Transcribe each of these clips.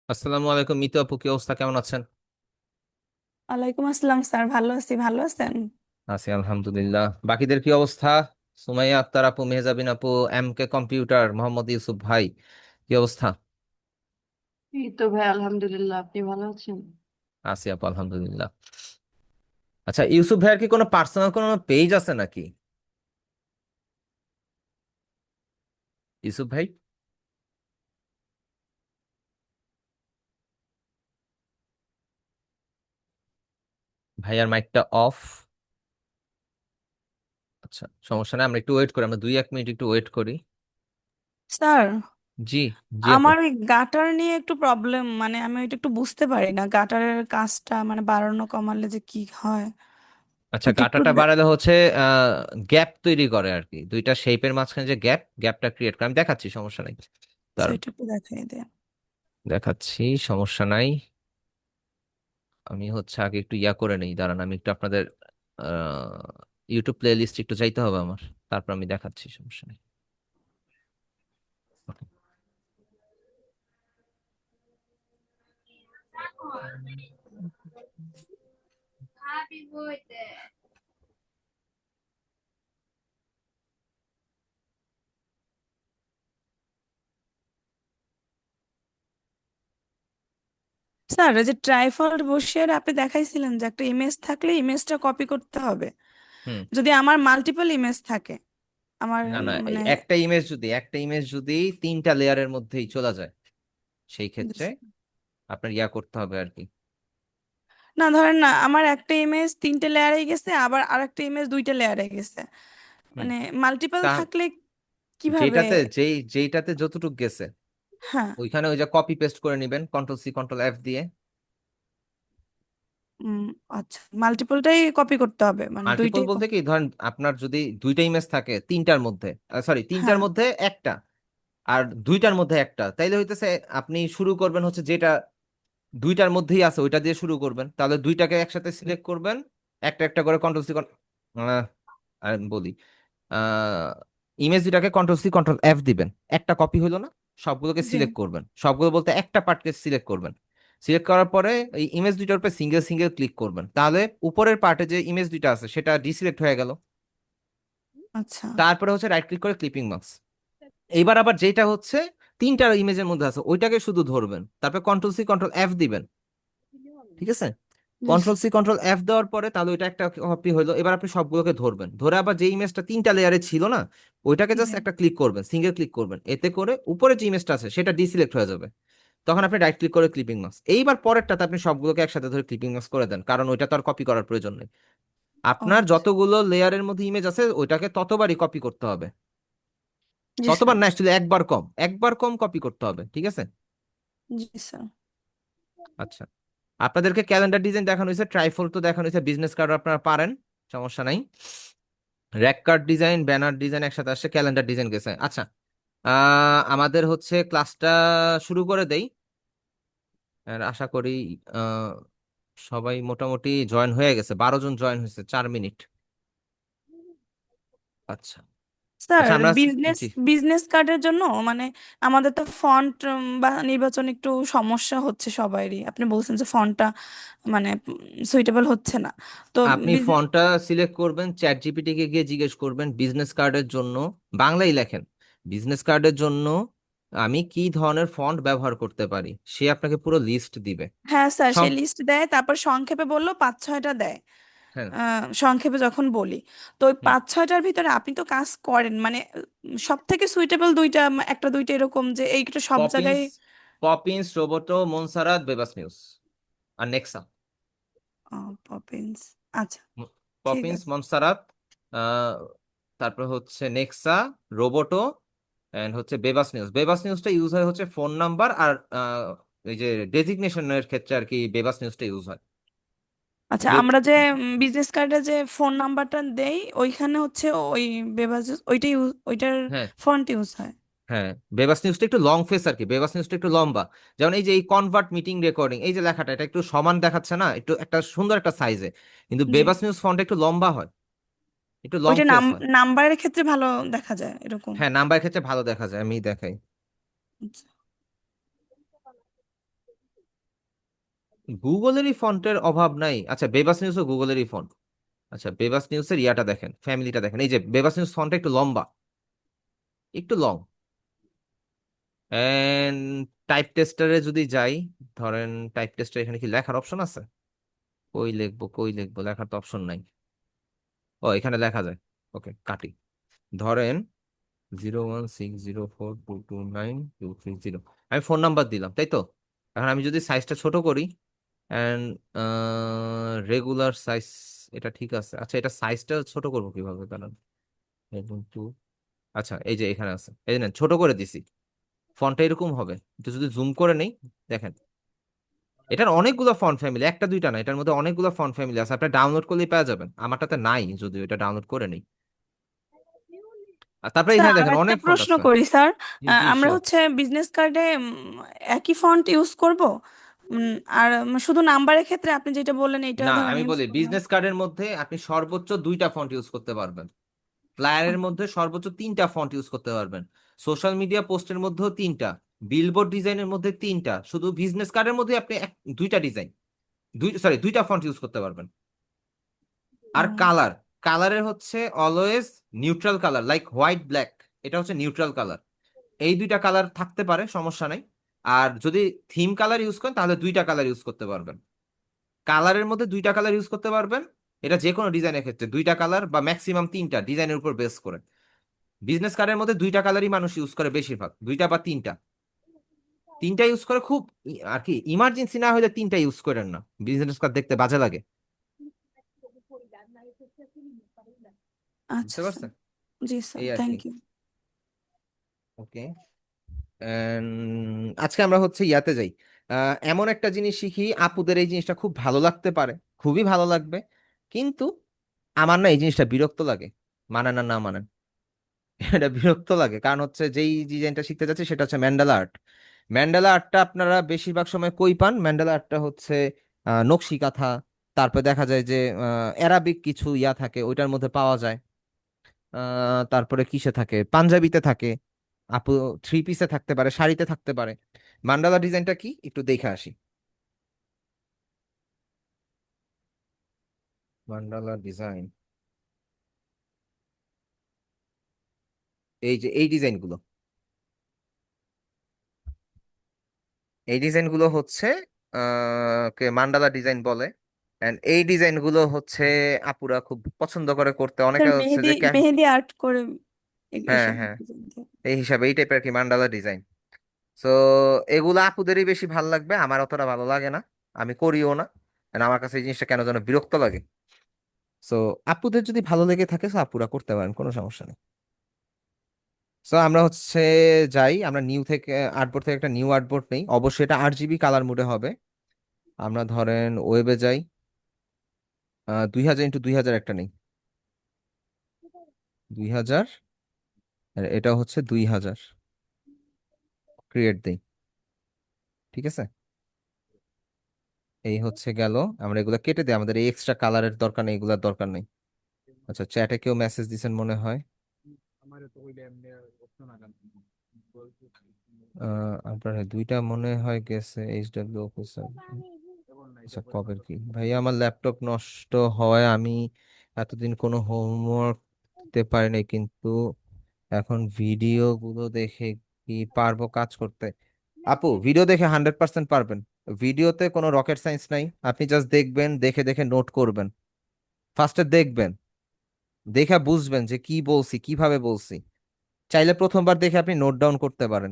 আসসালামু আলাইকুম মিতু আপু, কি অবস্থা, কেমন আছেন? ওয়ালাইকুম আসসালাম স্যার, ভালো আছি। ভালো আছেন? আছি আলহামদুলিল্লাহ। বাকিদের কি অবস্থা? সুমাইয়া আক্তার আপু, মেহজাবিন আপু, M K computer, Mohammad Yusuf ভাই, কি অবস্থা? এই তো ভাই, আলহামদুলিল্লাহ। আপনি ভালো আছেন? আছি আপু আলহামদুলিল্লাহ। আচ্ছা, ইউসুফ ভাইয়ের কি কোনো পার্সোনাল কোনো পেজ আছে নাকি? ইউসুফ ভাই, ভাইয়ার মাইকটা অফ। আচ্ছা, সমস্যা নেই, আমরা একটু ওয়েট করি, আমরা 2-1 মিনিট একটু ওয়েট করি। স্যার, জি, জি আপু। আমার ওই গাটার নিয়ে একটু প্রবলেম, মানে আমি ওইটা একটু বুঝতে পারি না, গাটারের কাজটা মানে বাড়ানো কমালে যে কি হয়। আচ্ছা, ওইটা একটু গাটাটা বাড়ালে হচ্ছে গ্যাপ তৈরি করে আর কি, দুইটা শেপের মাঝখানে যে গ্যাপটা ক্রিয়েট করে, আমি দেখাচ্ছি, সমস্যা নাই। তার সেটা একটু দেখাই দেন। দেখাচ্ছি, সমস্যা নাই। আমি হচ্ছে আগে একটু ইয়া করে নেই, দাঁড়ান, আমি একটু আপনাদের ইউটিউব প্লে লিস্ট একটু যাইতে হবে আমার, তারপর আমি দেখাচ্ছি, সমস্যা নেই। স্যার, এই যে ট্রাইফল্ট বসিয়ে আপনি দেখাইছিলেন যে একটা ইমেজ থাকলে ইমেজটা কপি করতে হবে, হুম। যদি আমার মাল্টিপল ইমেজ থাকে আমার না না, এই মানে। একটা ইমেজ যদি 3টা লেয়ারের মধ্যেই চলে যায়, সেই ক্ষেত্রে আপনার ইয়া করতে হবে আর কি। না, ধরেন না, আমার একটা ইমেজ 3টে লেয়ারে গেছে, আবার আরেকটা ইমেজ 2টে লেয়ারে গেছে, হুম। মানে মাল্টিপল তা থাকলে কিভাবে? যেইটাতে যতটুক গেছে হ্যাঁ। ওইখানে ওই যে কপি পেস্ট করে নেবেন, কন্ট্রোল সি কন্ট্রোল এফ দিয়ে। উম, আচ্ছা, মাল্টিপলটাই কপি করতে হবে, মানে মাল্টিপল দুইটাই বলতে কি, ধরেন আপনার যদি 2টা ইমেজ থাকে 3টার মধ্যে, সরি, 3টার হ্যাঁ। মধ্যে একটা আর 2টার মধ্যে একটা, তাইলে হইতেছে আপনি শুরু করবেন হচ্ছে যেটা 2টার মধ্যেই আছে ওইটা দিয়ে শুরু করবেন, তাহলে 2টাকে একসাথে সিলেক্ট করবেন, একটা একটা করে কন্ট্রোল সি, আমি বলি, ইমেজ 2টাকে কন্ট্রোল সি কন্ট্রোল এফ দিবেন, একটা কপি হলো না, সবগুলোকে জি। সিলেক্ট করবেন, সবগুলো বলতে একটা পার্টকে সিলেক্ট করবেন। সিলেক্ট করার পরে এই ইমেজ 2টার উপরে সিঙ্গেল সিঙ্গেল ক্লিক করবেন, তাহলে উপরের পার্টে যে ইমেজ 2টা আছে সেটা ডিসিলেক্ট হয়ে গেল। আচ্ছা। তারপরে হচ্ছে রাইট ক্লিক করে ক্লিপিং মার্কস। এইবার আবার যেটা হচ্ছে 3টা ইমেজের মধ্যে আছে ওইটাকে শুধু ধরবেন, তারপর কন্ট্রোল সি কন্ট্রোল এফ দিবেন। ঠিক আছে? জি। কন্ট্রোল সি কন্ট্রোল এফ দেওয়ার পরে তাহলে ওইটা একটা কপি হলো, এবার আপনি সবগুলোকে ধরবেন, ধরে আবার যে ইমেজটা 3টা লেয়ারে ছিল না ওইটাকে জি। জাস্ট একটা ক্লিক করবেন, সিঙ্গেল ক্লিক করবেন, এতে করে উপরে যে ইমেজটা আছে সেটা ডিসিলেক্ট হয়ে যাবে। তখন আপনি রাইট ক্লিক করে ক্লিপিং মাস্ক, এইবার পরেরটাতে আপনি সবগুলোকে একসাথে ধরে ক্লিপিং মাস্ক করে দেন, কারণ ওইটা তো আর কপি করার প্রয়োজন নেই। ও আপনার আচ্ছা। যতগুলো লেয়ারের মধ্যে ইমেজ আছে ওইটাকে ততবারই কপি করতে হবে। জি ততবার স্যার। না, অ্যাকচুয়ালি একবার কম কপি করতে হবে, ঠিক আছে? জি স্যার। আচ্ছা, আপনাদেরকে ক্যালেন্ডার ডিজাইন দেখানো হয়েছে, ট্রাইফল তো দেখানো হয়েছে, বিজনেস কার্ড আপনারা পারেন, সমস্যা নাই। Rack card design, banner design একসাথে আসছে, ক্যালেন্ডার ডিজাইন গেছে। আচ্ছা, আমাদের হচ্ছে ক্লাসটা শুরু করে দেই। আর আশা করি আহ, সবাই মোটামুটি জয়েন হয়ে গেছে, 12 জন জয়েন হয়েছে, 4 মিনিট। আচ্ছা। স্যার, আচ্ছা আমরা, বিজনেস জি, বিজনেস কার্ডের জন্য মানে আমাদের তো ফন্ট বা নির্বাচন একটু সমস্যা হচ্ছে সবারই। আপনি বলছেন যে ফন্টটা মানে সুইটেবল হচ্ছে না, তো আপনি বিজনেস। ফন্টটা সিলেক্ট করবেন, চ্যাট জিপিটি কে গিয়ে জিজ্ঞেস করবেন বিজনেস কার্ডের জন্য, বাংলায় লেখেন, বিজনেস কার্ডের জন্য আমি কি ধরনের ফন্ট ব্যবহার করতে পারি, সে আপনাকে পুরো লিস্ট দিবে। হ্যাঁ স্যার, সে সব, লিস্ট দেয়, তারপর সংক্ষেপে বললো 5-6টা দেয়। হ্যাঁ। সংক্ষেপে যখন বলি, তো ওই হুম। 5-6টার ভিতরে আপনি তো কাজ করেন, মানে সব থেকে সুইটেবল দুইটা, একটা দুইটা এরকম যে এইটা সব জায়গায়। পপিন্স, পপিন্স, রোবোটো, মনসারাত, বেবাস নিউজ, আর নেক্সা। পপিন্স। আচ্ছা। ঠিক পপিন্স, আছে। মনসারাত, আহ, তারপর হচ্ছে নেক্সা, রোবোটো, এন্ড হচ্ছে বেবাস নিউজ। বেবাস নিউজটা ইউজ হয় হচ্ছে ফোন নাম্বার আর এই যে ডেজিগনেশনের ক্ষেত্রে আর কি, বেবাস নিউজটা ইউজ হয়। আচ্ছা, বে- আমরা যে বিজনেস কার্ডে যে ফোন নাম্বারটা দেই ওইখানে হচ্ছে ওই বেবাস ওইটাই ওইটার হ্যাঁ, ফন্ট ইউজ হয়। হ্যাঁ, বেবাস নিউজটা একটু লং ফেস আর কি, বেবাস নিউজটা একটু লম্বা। যেমন এই যে এই কনভার্ট মিটিং রেকর্ডিং, এই যে লেখাটা এটা একটু সমান দেখাচ্ছে না, একটু একটা সুন্দর একটা সাইজে, কিন্তু জি। বেবাস নিউজ ফন্ট একটু লম্বা হয়, একটু লং ওইটা ফেস হয়। নাম্বারের ক্ষেত্রে ভালো দেখা যায় এরকম। হ্যাঁ, নাম্বারের ক্ষেত্রে ভালো দেখা যায়, আমি দেখাই। আচ্ছা। গুগলেরই ফন্টের অভাব নাই। আচ্ছা, বেবাস নিউজও গুগলেরই ফন্ট। আচ্ছা, বেবাস নিউজের ইয়াটা দেখেন, ফ্যামিলিটা দেখেন, এই যে বেবাস নিউজ ফন্টটা একটু লম্বা, একটু লং। এন্ড টাইপ টেস্টারে যদি যাই, ধরেন টাইপ টেস্টার এখানে কি লেখার অপশন আছে? কই লিখবো, কই লিখবো, লেখার তো অপশন নাই। ও, এখানে লেখা যায়। ওকে, কাটি। ধরেন 01604229230, আমি ফোন নাম্বার দিলাম, তাই তো? এখন আমি যদি সাইজটা ছোট করি, অ্যান্ড রেগুলার সাইজ, এটা ঠিক আছে। আচ্ছা, এটা সাইজটা ছোট করবো কিভাবে, কারণ টু, আচ্ছা এই যে এখানে আছে, এই যে নেন, ছোট করে দিছি। ফন্টটা এরকম হবে, একটু যদি জুম করে নেই, দেখেন এটার অনেকগুলো ফন্ট ফ্যামিলি, একটা দুইটা না, এটার মধ্যে অনেকগুলো ফন্ট ফ্যামিলি আছে, আপনি ডাউনলোড করলেই পেয়ে যাবেন। আমারটাতে নাই, যদিও এটা ডাউনলোড করে নেই। আর তারপরে স্যার এখানে আর দেখেন একটা অনেক ফন্ট প্রশ্ন আছে। করি স্যার। জি জি, আমরা শিওর। হচ্ছে বিজনেস কার্ডে একই ফন্ট ইউজ করব, আর শুধু নাম্বারের ক্ষেত্রে আপনি যেটা বললেন এটা না, ধরেন আমি ইউজ বলি করব না। বিজনেস কার্ডের মধ্যে আপনি সর্বোচ্চ দুইটা ফন্ট ইউজ করতে পারবেন। ফ্লায়ারের মধ্যে সর্বোচ্চ তিনটা ফন্ট ইউজ করতে পারবেন। সোশ্যাল মিডিয়া পোস্টের মধ্যেও তিনটা। বিলবোর্ড ডিজাইনের মধ্যে তিনটা। শুধু বিজনেস কার্ডের মধ্যে আপনি দুইটা ডিজাইন, দুইটা ফন্ট ইউজ করতে পারবেন। আর হুম। কালার, কালারের হচ্ছে always neutral colour, like white black, এটা হচ্ছে নিউট্রাল কালার। এই দুইটা কালার থাকতে পারে, সমস্যা নাই। আর যদি থিম কালার ইউজ করেন তাহলে দুইটা কালার ইউজ করতে পারবেন। কালারের মধ্যে দুইটা কালার ইউজ করতে পারবেন। এটা যে কোনো ডিজাইনের ক্ষেত্রে দুইটা কালার বা ম্যাক্সিমাম তিনটা, ডিজাইনের উপর বেস করে। বিজনেস কার্ডের মধ্যে দুইটা কালারই মানুষ ইউজ করে বেশিরভাগ, দুইটা বা তিনটা। তিনটা ইউজ করে খুব আর কি ইমার্জেন্সি না হলে তিনটা ইউজ করেন না, বিজনেস কার্ড দেখতে বাজে লাগে। আচ্ছা বুঝতে স্যার। পারছেন? জি স্যার, এই আর কি। Thank you. ওকে। আজকে আমরা হচ্ছে ইয়াতে যাই। এমন একটা জিনিস শিখি, আপুদের এই জিনিসটা খুব ভালো লাগতে পারে, খুবই ভালো লাগবে, কিন্তু আমার না এই জিনিসটা বিরক্ত লাগে। মানেন না, না মানেন, এটা বিরক্ত লাগে। কারণ হচ্ছে যেই ডিজাইনটা শিখতে যাচ্ছে সেটা হচ্ছে ম্যান্ডালা আর্ট। ম্যান্ডালা আর্টটা আপনারা বেশিরভাগ সময় কই পান? ম্যান্ডালা আর্টটা হচ্ছে নকশি কাঁথা, তারপর দেখা যায় যে অ্যারাবিক কিছু ইয়া থাকে ওইটার মধ্যে পাওয়া যায়। তারপরে কিসে থাকে? পাঞ্জাবিতে থাকে। আপু থ্রি পিসে থাকতে পারে, শাড়িতে থাকতে পারে। মান্ডালা ডিজাইনটা কি একটু দেখে আসি। মান্ডালা ডিজাইন, এই যে এই ডিজাইনগুলো, এই ডিজাইনগুলো হচ্ছে কে মান্ডালা ডিজাইন বলে। এন্ড এই ডিজাইনগুলো হচ্ছে আপুরা খুব পছন্দ করে করতে। স্যার অনেকে হচ্ছে মেহেদি যে মেহেদি আর্ট করে হ্যাঁ এসব হ্যাঁ, ডিজাইন দিয়ে। এই হিসাবে এই টাইপের কি মান্ডালা ডিজাইন। সো এগুলো আপুদেরই বেশি ভালো লাগবে, আমার অতটা ভালো লাগে না, আমি করিও না। And আমার কাছে এই জিনিসটা কেন যেন বিরক্ত লাগে। সো আপুদের যদি ভালো লেগে থাকে তো আপুরা করতে পারেন, কোনো সমস্যা নেই। সো আমরা হচ্ছে যাই, আমরা নিউ থেকে আর্টবোর্ড থেকে একটা নিউ আর্টবোর্ড নেই, অবশ্যই এটা 8 GB কালার মোডে হবে। আমরা ধরেন ওয়েবে যাই, 2000x2000 একটা নেই, 2000, আর এটা হচ্ছে 2000, ক্রিয়েট দেই। ঠিক আছে, এই হচ্ছে গেল। আমরা এগুলো কেটে দিই, আমাদের এই এক্সট্রা কালারের দরকার নেই, এগুলোর দরকার নেই। আচ্ছা, চ্যাটে কেউ মেসেজ দিছেন মনে হয়। আপনার দুইটা মনে হয় গেছে, HW অফিসার। আচ্ছা, কবের কি ভাই, আমার ল্যাপটপ নষ্ট হয়, আমি এতদিন কোনো হোমওয়ার্ক দিতে পারিনি, কিন্তু এখন ভিডিও গুলো দেখে কি পারবো কাজ করতে? আপু, ভিডিও দেখে 100% পারবেন। ভিডিওতে কোনো রকেট সায়েন্স নাই, আপনি জাস্ট দেখবেন, দেখে দেখে নোট করবেন। ফার্স্টে দেখবেন, দেখে বুঝবেন যে কি বলছি, কিভাবে বলছি। চাইলে প্রথমবার দেখে আপনি নোট ডাউন করতে পারেন।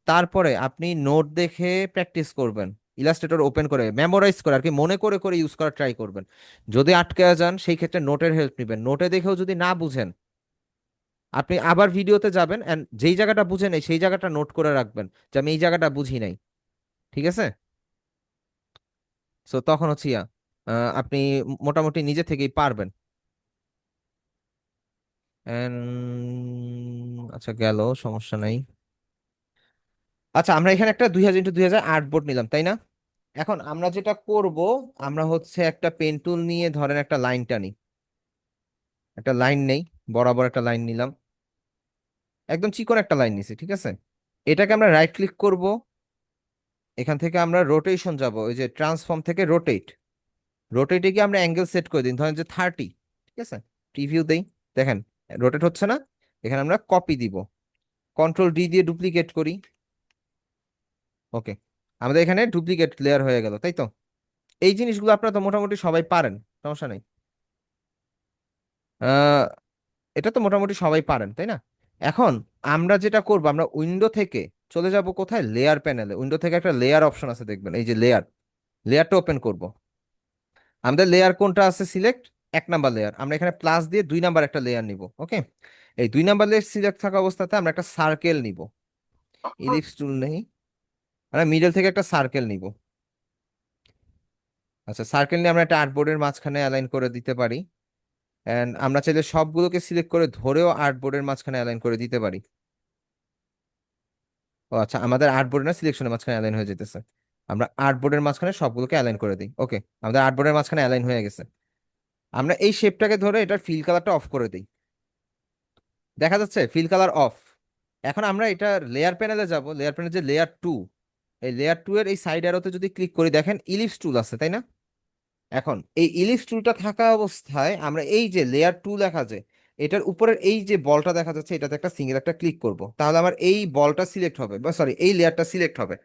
তারপরে আপনি নোট দেখে প্র্যাকটিস করবেন, ইলাস্ট্রেটর ওপেন করে মেমোরাইজ করে আর কি, মনে করে করে ইউজ করার ট্রাই করবেন। যদি আটকে যান সেই ক্ষেত্রে নোটের হেল্প নেবেন। নোটে দেখেও যদি না বুঝেন, আপনি আবার ভিডিওতে যাবেন এন্ড যেই জায়গাটা বুঝেন সেই জায়গাটা নোট করে রাখবেন, যে আমি এই জায়গাটা বুঝি নাই। ঠিক আছে? সো তখন হচ্ছে আপনি মোটামুটি নিজে থেকেই পারবেন। আচ্ছা, গেল, সমস্যা নাই। আচ্ছা, আমরা এখানে একটা 2000x2000 আর্টবোর্ড নিলাম, তাই না? এখন আমরা যেটা করব, আমরা হচ্ছে একটা পেন টুল নিয়ে ধরেন একটা লাইন টানি, একটা লাইন নেই, বরাবর একটা লাইন নিলাম, একদম চিকন একটা লাইন নিছি। ঠিক আছে, এটাকে আমরা রাইট ক্লিক করব, এখান থেকে আমরা রোটেশন যাব, ওই যে ট্রান্সফর্ম থেকে রোটেট, রোটেটে গিয়ে আমরা অ্যাঙ্গেল সেট করে দিই, ধরেন যে 30, ঠিক আছে। প্রিভিউ দেই, দেখেন রোটেট হচ্ছে না। এখানে আমরা কপি দিব, কন্ট্রোল ডি দিয়ে ডুপ্লিকেট করি। ওকে, আমাদের এখানে ডুপ্লিকেট লেয়ার হয়ে গেল, তাই তো। এই জিনিসগুলো আপনারা তো মোটামুটি সবাই পারেন, সমস্যা নেই। আহ এটা তো মোটামুটি সবাই পারেন, তাই না? এখন আমরা যেটা করব, আমরা উইন্ডো থেকে চলে যাব কোথায়, লেয়ার প্যানেলে। উইন্ডো থেকে একটা লেয়ার অপশন আছে, দেখবেন এই যে লেয়ার, লেয়ারটা ওপেন করব। আমাদের লেয়ার কোনটা আছে সিলেক্ট, 1 নাম্বার লেয়ার। আমরা এখানে প্লাস দিয়ে 2 নাম্বার একটা লেয়ার নিব। ওকে, এই 2 নাম্বার লেয়ার সিলেক্ট থাকা অবস্থাতে আমরা একটা সার্কেল নিব, ইলিপস টুল নেই, আমরা মিডল থেকে একটা সার্কেল নিব। আচ্ছা, সার্কেল নিয়ে আমরা একটা আর্টবোর্ডের মাঝখানে অ্যালাইন করে দিতে পারি। এন্ড আমরা চাইলে সবগুলোকে সিলেক্ট করে ধরেও আর্টবোর্ডের মাঝখানে অ্যালাইন করে দিতে পারি। ও আচ্ছা, আমাদের আর্টবোর্ড না সিলেকশনের মাঝখানে অ্যালাইন হয়ে যেতেছে। আমরা আর্টবোর্ডের মাঝখানে সবগুলোকে অ্যালাইন করে দিই। ওকে, আমাদের আর্টবোর্ডের মাঝখানে অ্যালাইন হয়ে গেছে। আমরা এই শেপটাকে ধরে এটার ফিল কালারটা অফ করে দিই, দেখা যাচ্ছে ফিল কালার অফ। এখন আমরা এটা লেয়ার প্যানেলে যাব, লেয়ার প্যানেল যে লেয়ার 2, এই লেয়ার 2 এর এই সাইড অ্যারোতে যদি ক্লিক করি, দেখেন ইলিপস টুল আছে, তাই না? এখন এই ইলিপস টুলটা থাকা অবস্থায় আমরা এই যে লেয়ার 2 লেখা যে এটার উপরের এই যে বলটা দেখা যাচ্ছে, এটাতে একটা সিঙ্গেল একটা ক্লিক করব, তাহলে আমার এই বলটা সিলেক্ট হবে, বা সরি এই লেয়ারটা সিলেক্ট হবে,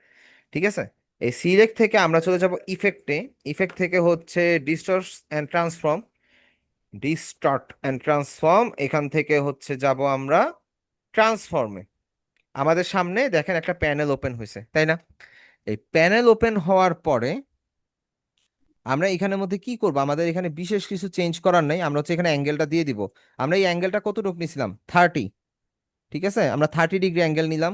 ঠিক আছে। এই সিলেক্ট থেকে আমরা চলে যাব ইফেক্টে, ইফেক্ট থেকে হচ্ছে distort and transform, distort and transform, এখান থেকে হচ্ছে যাব আমরা ট্রান্সফর্মে। আমাদের সামনে দেখেন একটা প্যানেল ওপেন হয়েছে, তাই না? এই প্যানেল ওপেন হওয়ার পরে আমরা এখানের মধ্যে কি করব, আমাদের এখানে বিশেষ কিছু চেঞ্জ করার নাই, আমরা হচ্ছে এখানে অ্যাঙ্গেলটা দিয়ে দিব। আমরা এই অ্যাঙ্গেলটা কতটুকু নিছিলাম, 30, ঠিক আছে। আমরা 30 ডিগ্রি অ্যাঙ্গেল নিলাম।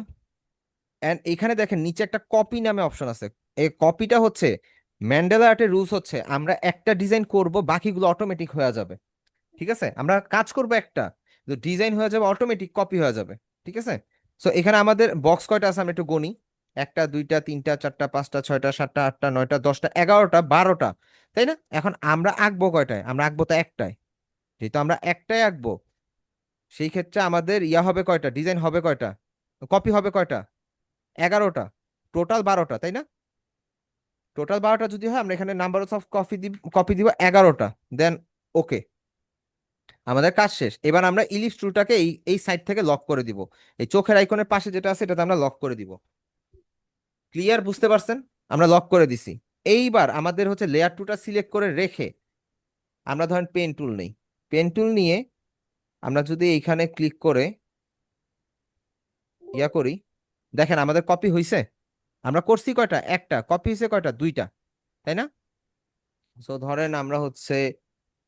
এন্ড এখানে দেখেন নিচে একটা কপি নামে অপশন আছে। এই কপিটা হচ্ছে ম্যান্ডেলা আর্টের রুলস হচ্ছে আমরা একটা ডিজাইন করব, বাকিগুলো অটোমেটিক হয়ে যাবে, ঠিক আছে। আমরা কাজ করব একটা, ডিজাইন হয়ে যাবে, অটোমেটিক কপি হয়ে যাবে, ঠিক আছে। সো এখানে আমাদের বক্স কয়টা আছে আমি একটু গণি, 1টা 2টা 3টা 4টা 5টা 6টা 7টা 8টা 9টা 10টা 11টা 12টা, তাই না? এখন আমরা আঁকবো কয়টায়, আমরা আঁকবো তো একটাই। যেহেতু আমরা একটাই আঁকবো, সেই ক্ষেত্রে আমাদের ইয়া হবে কয়টা, ডিজাইন হবে কয়টা, কপি হবে কয়টা, 11টা, টোটাল 12টা, তাই না? টোটাল 12টা যদি হয়, আমরা এখানে নাম্বার অফ কপি দিব 11টা, দেন ওকে, আমাদের কাজ শেষ। এবার আমরা ইলিপস টুলটাকে এই এই সাইড থেকে লক করে দিব, এই চোখের আইকনের পাশে যেটা আছে এটাতে আমরা লক করে দিব। ক্লিয়ার, বুঝতে পারছেন? আমরা লক করে দিছি। এইবার আমাদের হচ্ছে লেয়ার টুটা সিলেক্ট করে রেখে আমরা ধরেন পেন টুল নেই, পেন টুল নিয়ে আমরা যদি এইখানে ক্লিক করে ইয়া করি, দেখেন আমাদের কপি হইছে। আমরা করছি কয়টা, একটা, কপি হয়েছে কয়টা, 2টা, তাই না? সো ধরেন আমরা হচ্ছে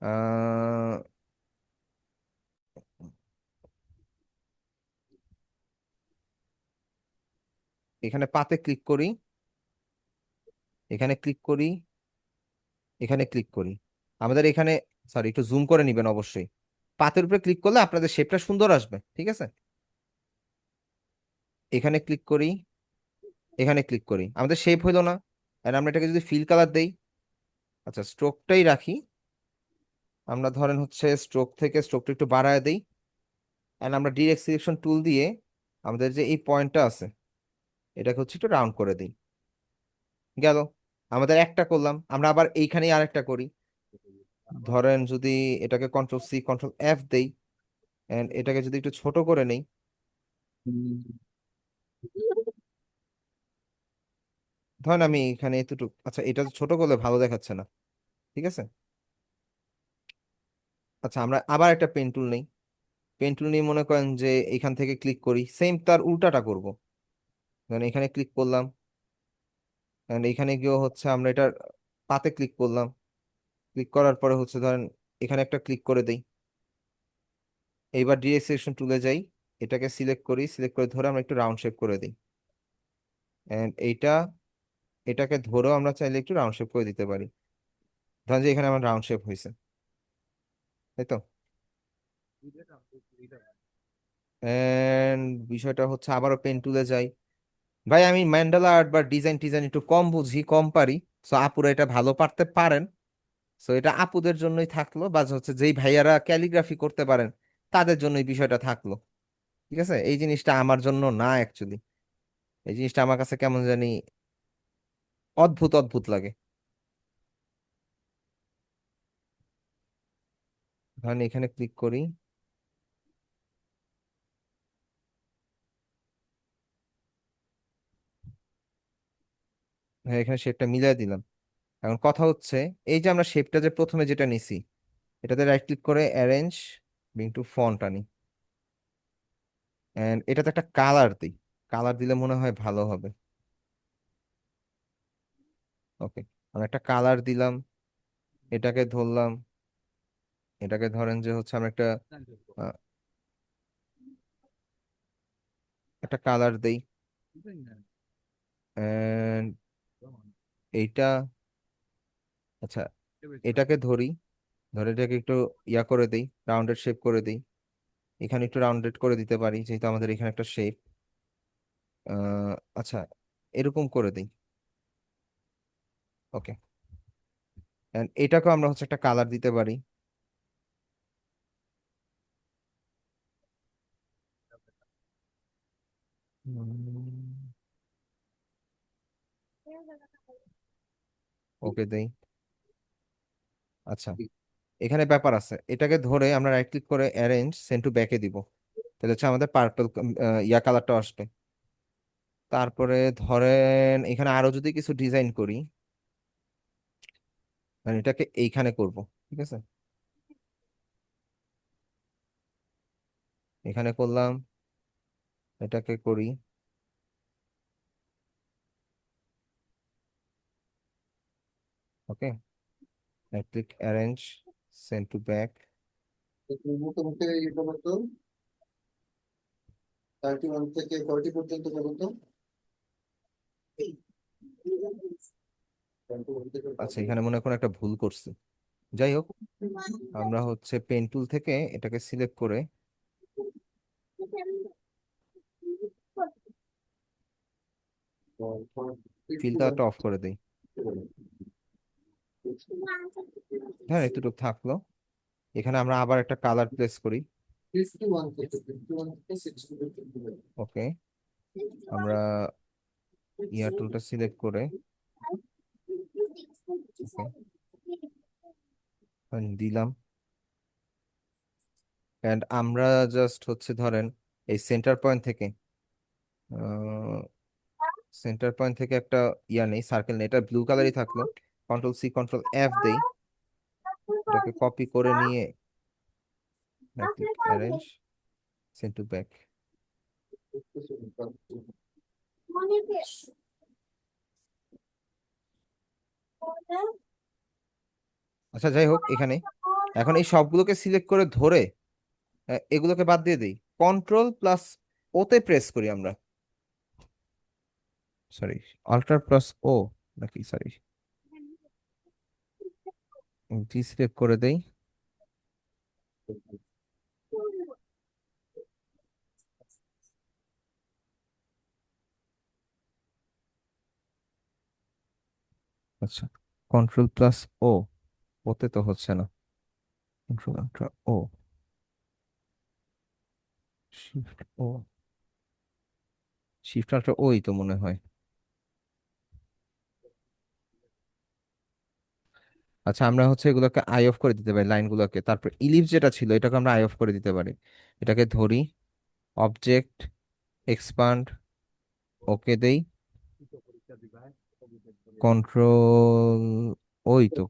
আহ এখানে পাতে ক্লিক করি, এখানে ক্লিক করি, এখানে ক্লিক করি। আমাদের এখানে, সরি একটু জুম করে নিবেন অবশ্যই। পাতের উপরে ক্লিক করলে আপনাদের শেপটা সুন্দর আসবে, ঠিক আছে। এখানে ক্লিক করি, এখানে ক্লিক করি, আমাদের শেপ হইলো না। আর আমরা এটাকে যদি ফিল কালার দেই, আচ্ছা স্ট্রোকটাই রাখি, আমরা ধরেন হচ্ছে স্ট্রোক থেকে স্ট্রোকটা একটু বাড়ায় দেই। এন্ড আমরা ডিরেক্ট সিলেকশন টুল দিয়ে আমাদের যে এই পয়েন্টটা আছে এটাকে হচ্ছে একটু রাউন্ড করে দিই, গেল। আমাদের একটা করলাম, আমরা আবার এইখানেই আরেকটা করি। ধরেন যদি এটাকে কন্ট্রোল সি কন্ট্রোল এফ দেই, এন্ড এটাকে যদি একটু ছোট করে নেই, ধরেন আমি এখানে এতটুকু, আচ্ছা এটা ছোট করলে ভালো দেখাচ্ছে না, ঠিক আছে। আচ্ছা আমরা আবার একটা পেন টুল নেই, পেন টুল নিয়ে মনে করেন যে এখান থেকে ক্লিক করি, সেম তার উল্টাটা করব। ধরেন এখানে ক্লিক করলাম, এন্ড এখানে গিয়েও হচ্ছে আমরা এটার পাতে ক্লিক করলাম, ক্লিক করার পরে হচ্ছে ধরেন এখানে একটা ক্লিক করে দেই। এইবার ডিরেক্ট সিলেকশন টুলে যাই, এটাকে সিলেক্ট করি, সিলেক্ট করে ধরে আমরা একটু রাউন্ড শেপ করে দিই। এন্ড এটাকে ধরেও আমরা চাইলে একটু রাউন্ড শেপ করে দিতে পারি। ধরেন যে এখানে আমার রাউন্ড শেপ হয়েছে, তাই তো। এন্ড বিষয়টা হচ্ছে আবারও পেন টুলে যাই। ভাই আমি ম্যান্ডালা আর্ট বা ডিজাইন টিজাইন একটু কম বুঝি, কম পারি। সো আপুরা এটা ভালো পারতে পারেন, সো এটা আপুদের জন্যই থাকলো, বা হচ্ছে যেই ভাইয়ারা ক্যালিগ্রাফি করতে পারেন তাদের জন্য এই বিষয়টা থাকলো, ঠিক আছে। এই জিনিসটা আমার জন্য না অ্যাকচুয়ালি, এই জিনিসটা আমার কাছে কেমন জানি অদ্ভুত অদ্ভুত লাগে। ধরেন এখানে ক্লিক করি, হ্যাঁ এখানে শেপটা মিলাই দিলাম। এখন কথা হচ্ছে, এই যে আমরা শেপটা যে প্রথমে যেটা নিছি, এটাতে রাইট ক্লিক করে অ্যারেঞ্জ ব্রিং টু ফন্ট আনি, এন্ড এটাতে একটা কালার দিই। কালার দিলে মনে হয় ভালো হবে। ওকে, আমরা একটা কালার দিলাম, এটাকে ধরলাম, এটাকে ধরেন যে হচ্ছে আমরা একটা আহ, একটা কালার দেই, এন্ড এইটা, আচ্ছা এটাকে ধরি, ধরে এটাকে একটু ইয়া করে দিই, রাউন্ডেড শেপ করে দিই। এখানে একটু রাউন্ডেড করে দিতে পারি যেহেতু আমাদের এখানে একটা শেপ। আচ্ছা, এরকম করে দিই। ওকে, এটাকেও আমরা হচ্ছে একটা কালার দিতে পারি। ওকে দেই। আচ্ছা, এখানে ব্যাপার আছে, এটাকে ধরে আমরা রাইট ক্লিক করে অ্যারেঞ্জ সেন্ড টু ব্যাকে দিব, তাহলে হচ্ছে আমাদের পার্পল ইয়া কালারটা আসবে। তারপরে ধরেন এখানে আরো যদি কিছু ডিজাইন করি, মানে এটাকে এইখানে করব, ঠিক আছে, এখানে করলাম, এটাকে করি। Okay, right click arrange send to back. মুখে এটা করতো 31 থেকে 40 পর্যন্ত করতো। আচ্ছা, এখানে মনে হয় কোনো একটা ভুল করছি। যাই হোক, আমরা হচ্ছে পেন টুল থেকে এটাকে সিলেক্ট করে ফিল কালারটা অফ করে দিই। হ্যাঁ, এতটুকু থাকলো। এখানে আমরা আবার একটা কালার প্লেস করি। 51 থেকে 60 পর্যন্ত। ওকে, আমরা ইয়ার টুলটা সিলেক্ট করে ওকে দিলাম, এন্ড আমরা জাস্ট হচ্ছে ধরেন এই সেন্টার পয়েন্ট থেকে একটা ইয়া নেই, সার্কেল নেই, এটা ব্লু কালারই থাকলো। কন্ট্রোল সি কন্ট্রোল এফ দেই, এটাকে কপি করে নিয়ে click arrange send to back. আচ্ছা যাই হোক, এখানে এখন এই সবগুলোকে সিলেক্ট করে ধরে এগুলোকে বাদ দিয়ে দিই, কন্ট্রোল প্লাস ওতে প্রেস করি আমরা, সরি, অল্টার প্লাস ও, নাকি সরি, জি সিলেক্ট করে দেই। আচ্ছা, কন্ট্রোল প্লাস ও, ওতে তো হচ্ছে না, কন্ট্রোল আল্ট্রা ও, শিফট ও, শিফট আল্ট্রা ওই তো মনে হয়। আচ্ছা, আমরা হচ্ছে এগুলোকে আই অফ করে দিতে পারি লাইনগুলোকে, তারপর ইলিপস যেটা ছিল এটাকে আমরা আই অফ করে দিতে পারি। এটাকে ধরি, অবজেক্ট, এক্সপান্ড, ওকে দেই, কন্ট্রোল, ওই তো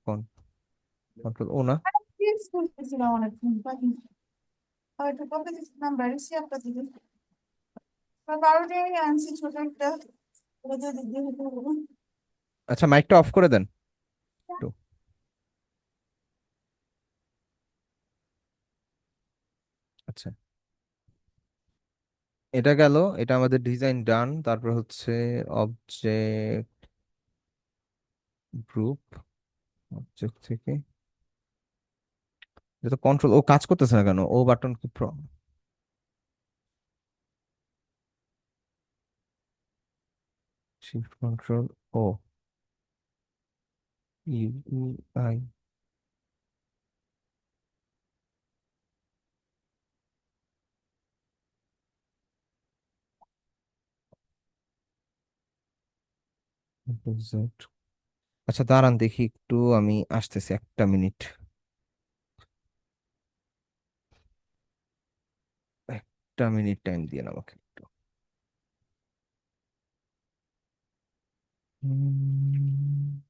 কন্ট্রোল ও না, আচ্ছা মাইকটা অফ করে দেন একটু। আচ্ছা, এটা গেল, এটা আমাদের ডিজাইন ডান। তারপর হচ্ছে অবজেক্ট, গ্রুপ, অবজেক্ট থেকে, এটা তো কন্ট্রোল ও কাজ করতেছে না কেন, ও বাটন কি shift control O, U I, Z আচ্ছা দাঁড়ান দেখি একটু, আমি আসতেছি, একটা মিনিট, একটা মিনিট টাইম দিয়ে আমাকে একটু। উম,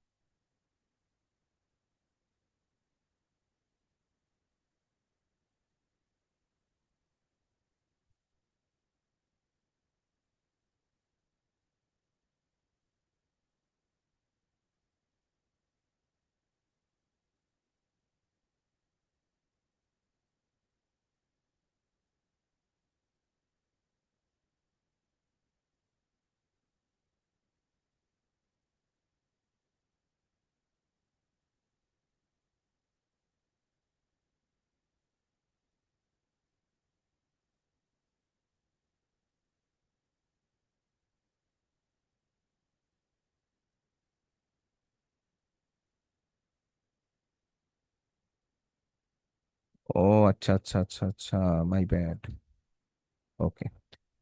ও আচ্ছা আচ্ছা আচ্ছা আচ্ছা, মাই ব্যাড। ওকে,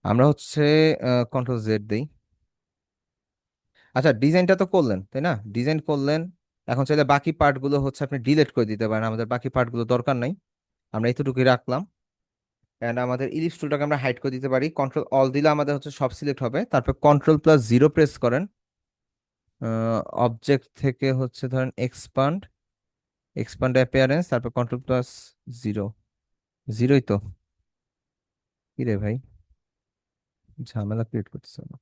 আমরা হচ্ছে কন্ট্রোল জেড দেই। আচ্ছা ডিজাইনটা তো করলেন তাই না, ডিজাইন করলেন, এখন চাইলে বাকি পার্টগুলো হচ্ছে আপনি ডিলিট করে দিতে পারেন, আমাদের বাকি পার্টগুলো দরকার নাই, আমরা এতটুকুই রাখলাম। এন্ড আমাদের ইলিপস টুলটাকে আমরা হাইড করে দিতে পারি, কন্ট্রোল অল দিলে আমাদের হচ্ছে সব সিলেক্ট হবে, তারপর কন্ট্রোল প্লাস জিরো প্রেস করেন, অবজেক্ট থেকে হচ্ছে ধরেন এক্সপান্ড, এক্সপান্ড অ্যাপিয়ারেন্স, তারপর কন্ট্রোল প্লাস জিরো, জিরোই তো, কি রে ভাই, ঝামেলা ক্রিয়েট করতেছে না।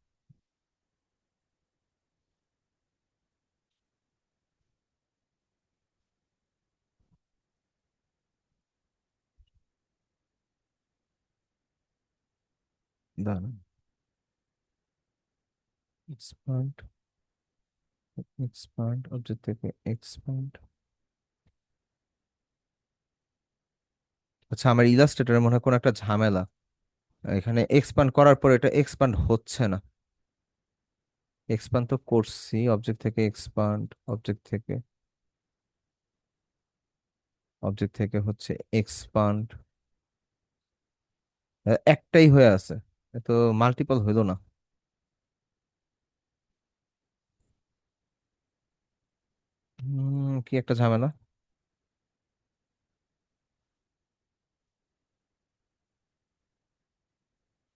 দাঁড়ান, এক্সপান্ড, এক্সপান্ড অবজেক্ট থেকে এক্সপান্ড। আচ্ছা আমার ইলাস্ট্রেটরে মনে হয় কোনো একটা ঝামেলা, এখানে এক্সপান্ড করার পর এটা এক্সপান্ড হচ্ছে না, এক্সপান্ড তো করছি অবজেক্ট থেকে এক্সপান্ড, অবজেক্ট থেকে, অবজেক্ট থেকে হচ্ছে এক্সপান্ড, একটাই হয়ে আছে, এ তো মাল্টিপল হইলো না। কি একটা ঝামেলা।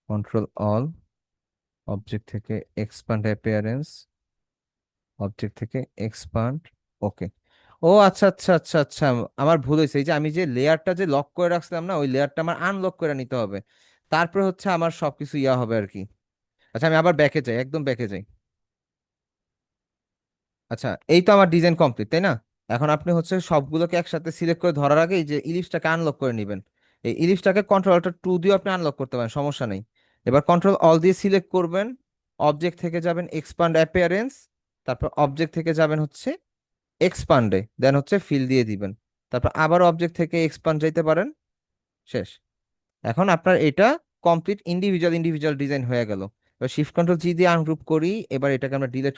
কন্ট্রোল অল, অবজেক্ট থেকে এক্সপান্ড অ্যাপিয়ারেন্স, অবজেক্ট থেকে এক্সপান্ড, ওকে। ও আচ্ছা আচ্ছা আচ্ছা আচ্ছা, আমার ভুল হয়েছে, এই যে আমি যে লেয়ারটা যে লক করে রাখছিলাম না, ওই লেয়ারটা আমার আনলক করে নিতে হবে, তারপরে হচ্ছে আমার সবকিছু ইয়া হবে আর কি। আচ্ছা আমি আবার ব্যাকে যাই, একদম ব্যাকে যাই। আচ্ছা এই তো আমার ডিজাইন কমপ্লিট তাই না, এখন আপনি হচ্ছে সবগুলোকে একসাথে সিলেক্ট করে ধরার আগে এই যে ইলিপসটাকে আনলক করে নেবেন, এই ইলিপসটাকে কন্ট্রোল অল্টার টু দিয়ে আপনি আনলক করতে পারেন, সমস্যা নেই। এবার কন্ট্রোল অল দিয়ে সিলেক্ট করবেন, অবজেক্ট থেকে যাবেন এক্সপান্ড অ্যাপিয়ারেন্স, তারপর অবজেক্ট থেকে যাবেন হচ্ছে এক্সপান্ডে, দেন হচ্ছে ফিল দিয়ে দিবেন, তারপর আবার অবজেক্ট থেকে এক্সপান্ড যাইতে পারেন, শেষ। এখন আপনার এটা কমপ্লিট ইন্ডিভিজুয়াল ইন্ডিভিজুয়াল ডিজাইন হয়ে গেল। এবার শিফট কন্ট্রোল জি দিয়ে আনগ্রুপ করি, এবার এটাকে আমরা ডিলিট,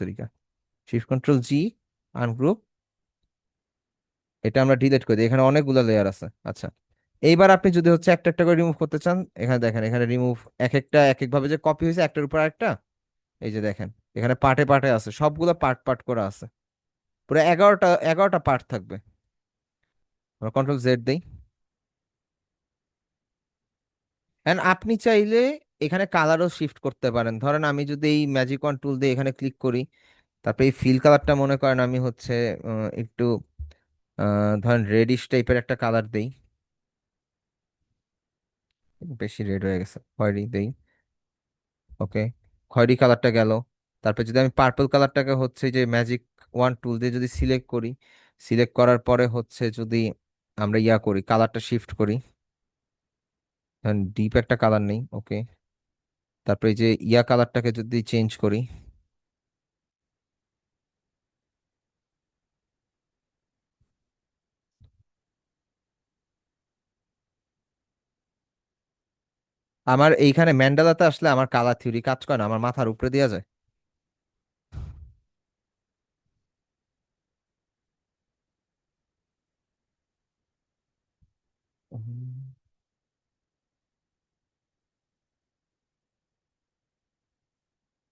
তরিকা শিফট কন্ট্রোল জি, আনগ্রুপ, এটা আমরা ডিলিট করে দিই, এখানে অনেকগুলো লেয়ার আছে। আচ্ছা এইবার আপনি যদি হচ্ছে একটা একটা করে রিমুভ করতে চান, এখানে দেখেন, এখানে রিমুভ এক একটা এক এক ভাবে যে কপি হয়েছে একটার উপর একটা, এই যে দেখেন এখানে পার্টে পার্টে আছে, সবগুলো পার্ট পার্ট করে আছে, পুরো 11টা 11টা পার্ট থাকবে। আমরা কন্ট্রোল জেড দেই, এন্ড আপনি চাইলে এখানে কালারও শিফট করতে পারেন, ধরেন আমি যদি এই ম্যাজিক ওয়ান টুল দিয়ে এখানে ক্লিক করি, তারপরে এই ফিল কালারটা মনে করেন আমি হচ্ছে একটু ধরেন রেডিশ টাইপের একটা কালার দেই, বেশি রেড হয়ে গেছে, খয়েরি দেই, ওকে, খয়েরি কালারটা গেল। তারপর যদি আমি পার্পল কালারটাকে হচ্ছে যে ম্যাজিক ওয়ান টুল দিয়ে যদি সিলেক্ট করি, সিলেক্ট করার পরে হচ্ছে যদি আমরা ইয়া করি কালারটা শিফট করি, ধরেন ডিপ একটা কালার নেই, ওকে, তারপরে এই যে ইয়া কালারটাকে যদি চেঞ্জ করি, আমার এইখানে ম্যান্ডালাতে আসলে আমার কালার থিওরি কাজ করে না, আমার মাথার উপরে দেওয়া যায়।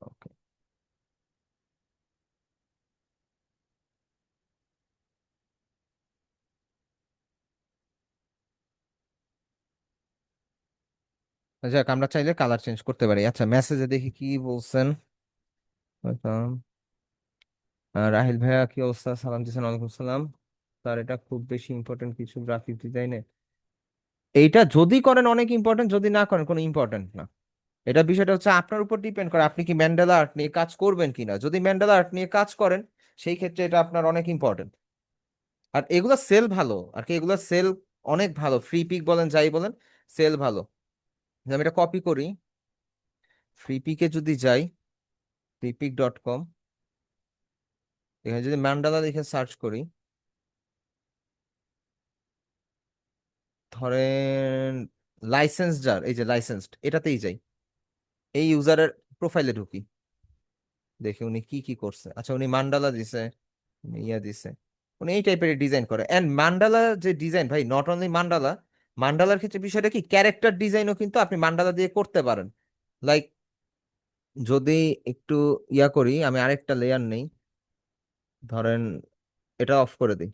ওকে, যাক, আমরা চাইলে কালার চেঞ্জ করতে পারি। আচ্ছা, মেসেজে দেখি কি বলছেন। রাহিল ভাইয়া, কি অবস্থা? সালাম দিয়েছেন, ওয়ালাইকুম সালাম। স্যার, এটা খুব বেশি ইম্পর্টেন্ট কিছু গ্রাফিক ডিজাইনে? এইটা যদি করেন অনেক ইম্পর্টেন্ট, যদি না করেন কোনো ইম্পর্টেন্ট না। এটা বিষয়টা হচ্ছে আপনার উপর ডিপেন্ড করে আপনি কি ম্যান্ডেলা আর্ট নিয়ে কাজ করবেন কিনা। যদি ম্যান্ডেলা আর্ট নিয়ে কাজ করেন, সেই ক্ষেত্রে এটা আপনার অনেক ইম্পর্টেন্ট। আর এগুলো সেল ভালো আর কি, এগুলো সেল অনেক ভালো। ফ্রি পিক বলেন, যাই বলেন, সেল ভালো। যে আমি এটা কপি করি, ফ্রি পিকে যদি যাই, freepik.com, এখানে যদি ম্যান্ডেলা লিখে সার্চ করি, ধরেন লাইসেন্স, যার এই যে লাইসেন্সড, এটাতেই যাই, এই ইউজারের প্রোফাইলে ঢুকি, দেখি উনি কি কি করছে। আচ্ছা, উনি মান্ডালা দিছে, উনি ইয়া দিছে, উনি এই টাইপের ডিজাইন করে। এন্ড মান্ডালা যে ডিজাইন, ভাই, নট অনলি মান্ডালা, মান্ডালার ক্ষেত্রে বিষয়টা কি, ক্যারেক্টার ডিজাইনও কিন্তু আপনি মান্ডালা দিয়ে করতে পারেন। লাইক, যদি একটু ইয়া করি, আমি আরেকটা লেয়ার নেই, ধরেন এটা অফ করে দিই,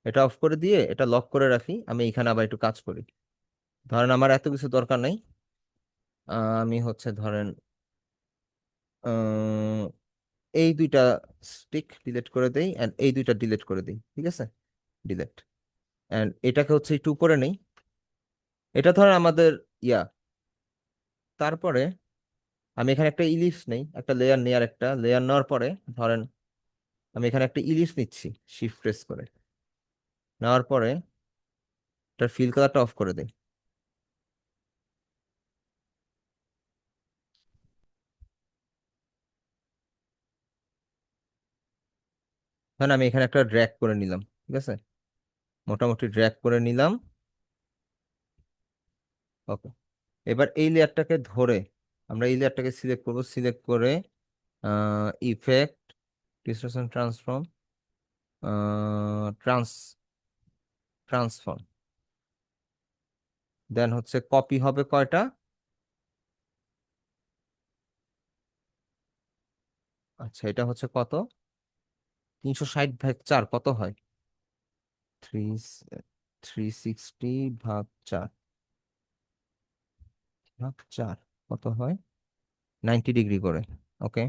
এটা অফ করে দিয়ে এটা লক করে রাখি, আমি এখানে আবার একটু কাজ করি। ধরেন আমার এত কিছু দরকার নেই, আমি হচ্ছে ধরেন আহ, এই দুইটা স্টিক ডিলিট করে দেই, এন্ড এই দুইটা ডিলিট করে দিই, ঠিক আছে, ডিলিট। এন্ড এটাকে হচ্ছে একটু উপরে নেই, এটা ধরেন আমাদের ইয়া। তারপরে আমি এখানে একটা ইলিপস নেই, একটা লেয়ার নেই, আর একটা লেয়ার নেওয়ার পরে ধরেন আমি এখানে একটা ইলিপস নিচ্ছি, শিফট প্রেস করে নেওয়ার পরে এটার ফিল কালারটা অফ করে দেই। ধরেন আমি এখানে একটা ড্র্যাগ করে নিলাম, ঠিক আছে, মোটামুটি ড্র্যাগ করে নিলাম। ওকে, এবার এই লেয়ারটাকে ধরে আমরা এই লেয়ারটাকে সিলেক্ট করব, সিলেক্ট করে ইফেক্ট, ডিসটরশন, ট্রান্সফর্ম, ট্রান্স ট্রান্সফর্ম, দেন হচ্ছে কপি হবে কয়টা। আচ্ছা, এটা হচ্ছে কত, 360/4 কত হয়, থ্রি 360/4 ভাগ 4 কত হয়, 90 ডিগ্রি করে। ওকে,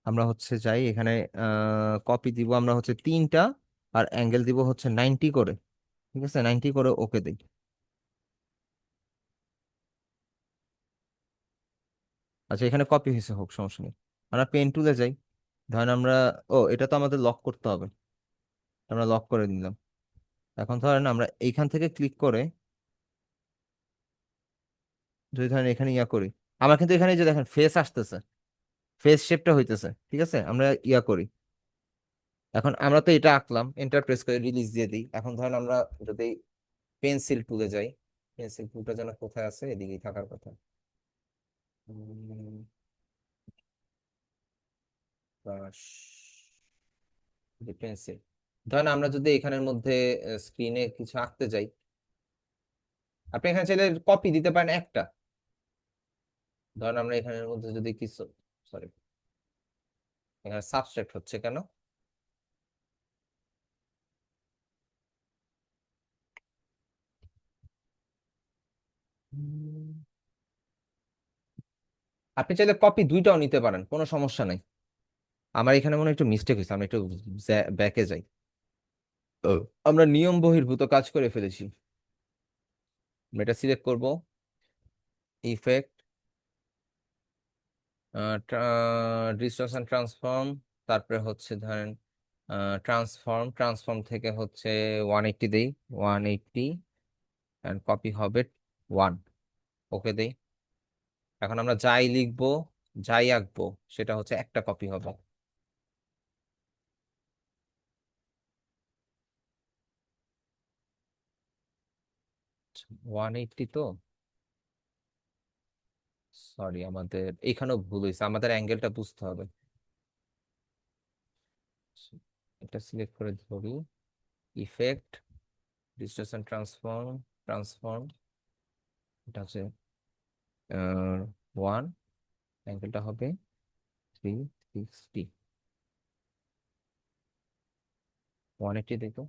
আমরা হচ্ছে যাই এখানে, কপি দিব আমরা হচ্ছে 3টা, আর অ্যাঙ্গেল দিব হচ্ছে 90 করে, ঠিক আছে, 90 করে, ওকে দিই। আচ্ছা, এখানে কপি হয়েছে, হোক, সমস্যা নেই। আমরা পেন টুলে যাই, ধরেন আমরা, ও, এটা তো আমাদের লক করতে হবে, আমরা লক করে নিলাম। এখন ধরেন আমরা এইখান থেকে ক্লিক করে যদি ধরেন এখানে ইয়া করি, আমার কিন্তু এখানে এই যে দেখেন ফেস আসতেছে, ফেস শেপটা হইতেছে, ঠিক আছে, আমরা ইয়া করি। এখন আমরা তো এটা আঁকলাম, এন্টার প্রেস করে রিলিজ দিয়ে দিই। এখন ধরেন আমরা যদি পেন্সিল টুলে যাই, পেন্সিল টুলটা যেন কোথায় আছে, এদিকেই থাকার কথা। পেন্সিল, ধরেন আমরা যদি এখানের মধ্যে স্ক্রিনে কিছু আঁকতে যাই, আপনি এখানে চাইলে কপি দিতে পারেন একটা। ধরেন আমরা এখানের মধ্যে যদি কিছু, সরি, এখানে সাবস্ট্রাক্ট হচ্ছে কেন, আপনি চাইলে কপি দুইটাও নিতে পারেন, কোনো সমস্যা নাই। আমার এখানে মনে হয় একটু মিস্টেক হয়েছে, আমি একটু ব্যাকে যাই। ও, আমরা নিয়ম বহির্ভূত কাজ করে ফেলেছি। আমরা এটা সিলেক্ট করব, ইফেক্ট, ডিস্টরশন, ট্রান্সফর্ম, তারপরে হচ্ছে ধরেন ট্রান্সফর্ম, ট্রান্সফর্ম থেকে হচ্ছে 180 দেই, 180, এন্ড কপি হবে 1, ওকে দেই। এখন আমরা যাই লিখবো, যাই আঁকবো, সেটা হচ্ছে একটা কপি হবে। 180 তো, সরি, আমাদের এখানেও ভুল হয়েছে, আমাদের অ্যাঙ্গেলটা বুঝতে হবে। এটা সিলেক্ট করে ধরি, ইফেক্ট, ডিস্টরশন, ট্রান্সফর্ম, ট্রান্সফর্ম, এটা হচ্ছে 1, অ্যাঙ্গেলটা হবে 360, 180 দেখো,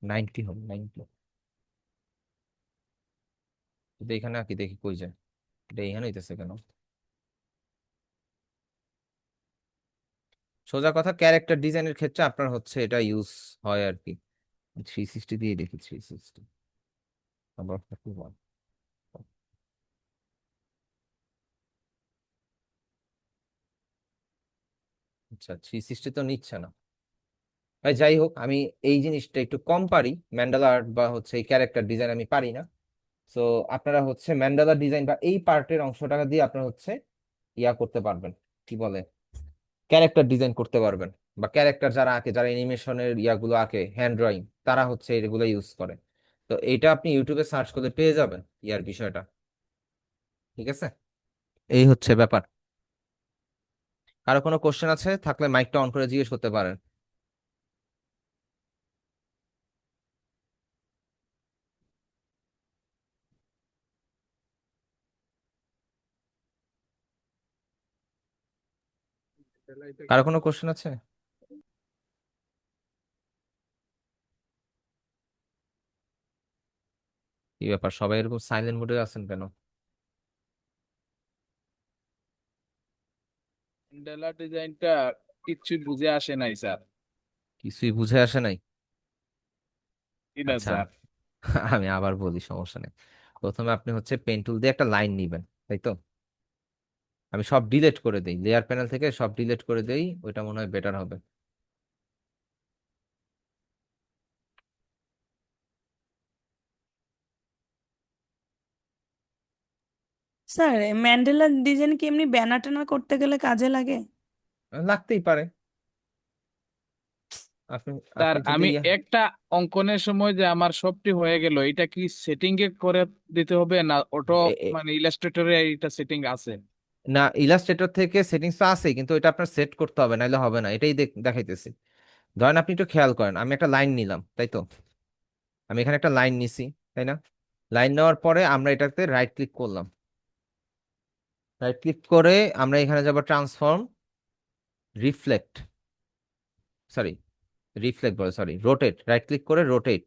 90 হবে, 90। কিন্তু এখানে আঁকি দেখি কই যায়, এটা এখানে হইতেছে কেন? সোজা কথা, ক্যারেক্টার ডিজাইনের ক্ষেত্রে আপনার হচ্ছে এটা ইউজ হয় আর কি। 360 দিয়ে দেখি, 360 আবার 41। আচ্ছা, 360 তো নিচ্ছে না। ভাই যাই হোক, আমি এই জিনিসটা একটু কম পারি, ম্যান্ডালা আর্ট বা হচ্ছে এই ক্যারেক্টার ডিজাইন আমি পারি না। তো আপনারা হচ্ছে ম্যান্ডালা ডিজাইন বা এই পার্টের অংশটা দিয়ে আপনারা হচ্ছে ইয়া করতে পারবেন, কি বলে, ক্যারেক্টার ডিজাইন করতে পারবেন। বা ক্যারেক্টার যারা আঁকে, যারা অ্যানিমেশনের ইয়াগুলো আঁকে, হ্যান্ড ড্রয়িং, তারা হচ্ছে এগুলো ইউজ করে। তো এটা আপনি ইউটিউবে সার্চ করলে পেয়ে যাবেন ইয়ার বিষয়টা। ঠিক আছে, এই হচ্ছে ব্যাপার। কারো কোনো কোশ্চেন আছে থাকলে মাইকটা অন করে জিজ্ঞেস করতে পারেন। কারো কোনো কোশ্চেন আছে? কি ব্যাপার, সবাই এরকম সাইলেন্ট মোডে আছেন কেন? ম্যান্ডেলা ডিজাইনটা কিচ্ছু বুঝে আসে নাই স্যার। কিছুই বুঝে আসে নাই? কি না আচ্ছা, স্যার? আমি আবার বলি, সমস্যা নেই। প্রথমে আপনি হচ্ছে পেন টুল দিয়ে একটা লাইন নিবেন, তাই তো? আমি সব ডিলিট করে দেই, লেয়ার প্যানেল থেকে সব ডিলিট করে দেই, ওইটা মনে হয় বেটার হবে। স্যার ম্যান্ডেলা ডিজাইন কি এমনি ব্যানার ট্যানার করতে গেলে কাজে লাগে? লাগতেই পারে। আপনি স্যার আপনি যদি আমি একটা অঙ্কনের সময় যে আমার সবটি হয়ে গেল, এটা কি সেটিং এ করে দিতে হবে না অটো, এ- এ- মানে ইলাস্ট্রেটরে এটা সেটিং আছে? না, ইলাস্ট্রেটর থেকে সেটিংস তো আছে, কিন্তু এটা আপনার সেট করতে হবে, নাহলে হবে না। এটাই দেখাইতেছি। ধরেন আপনি একটু খেয়াল করেন, আমি একটা লাইন নিলাম, তাই তো? আমি এখানে একটা লাইন নিছি, তাই না? লাইন নেওয়ার পরে আমরা এটাতে রাইট ক্লিক করলাম। রাইট ক্লিক করে আমরা এখানে যাব ট্রান্সফর্ম, রিফ্লেক্ট, সরি, রিফ্লেক্ট বলে, সরি, রোটেট। রাইট ক্লিক করে রোটেট,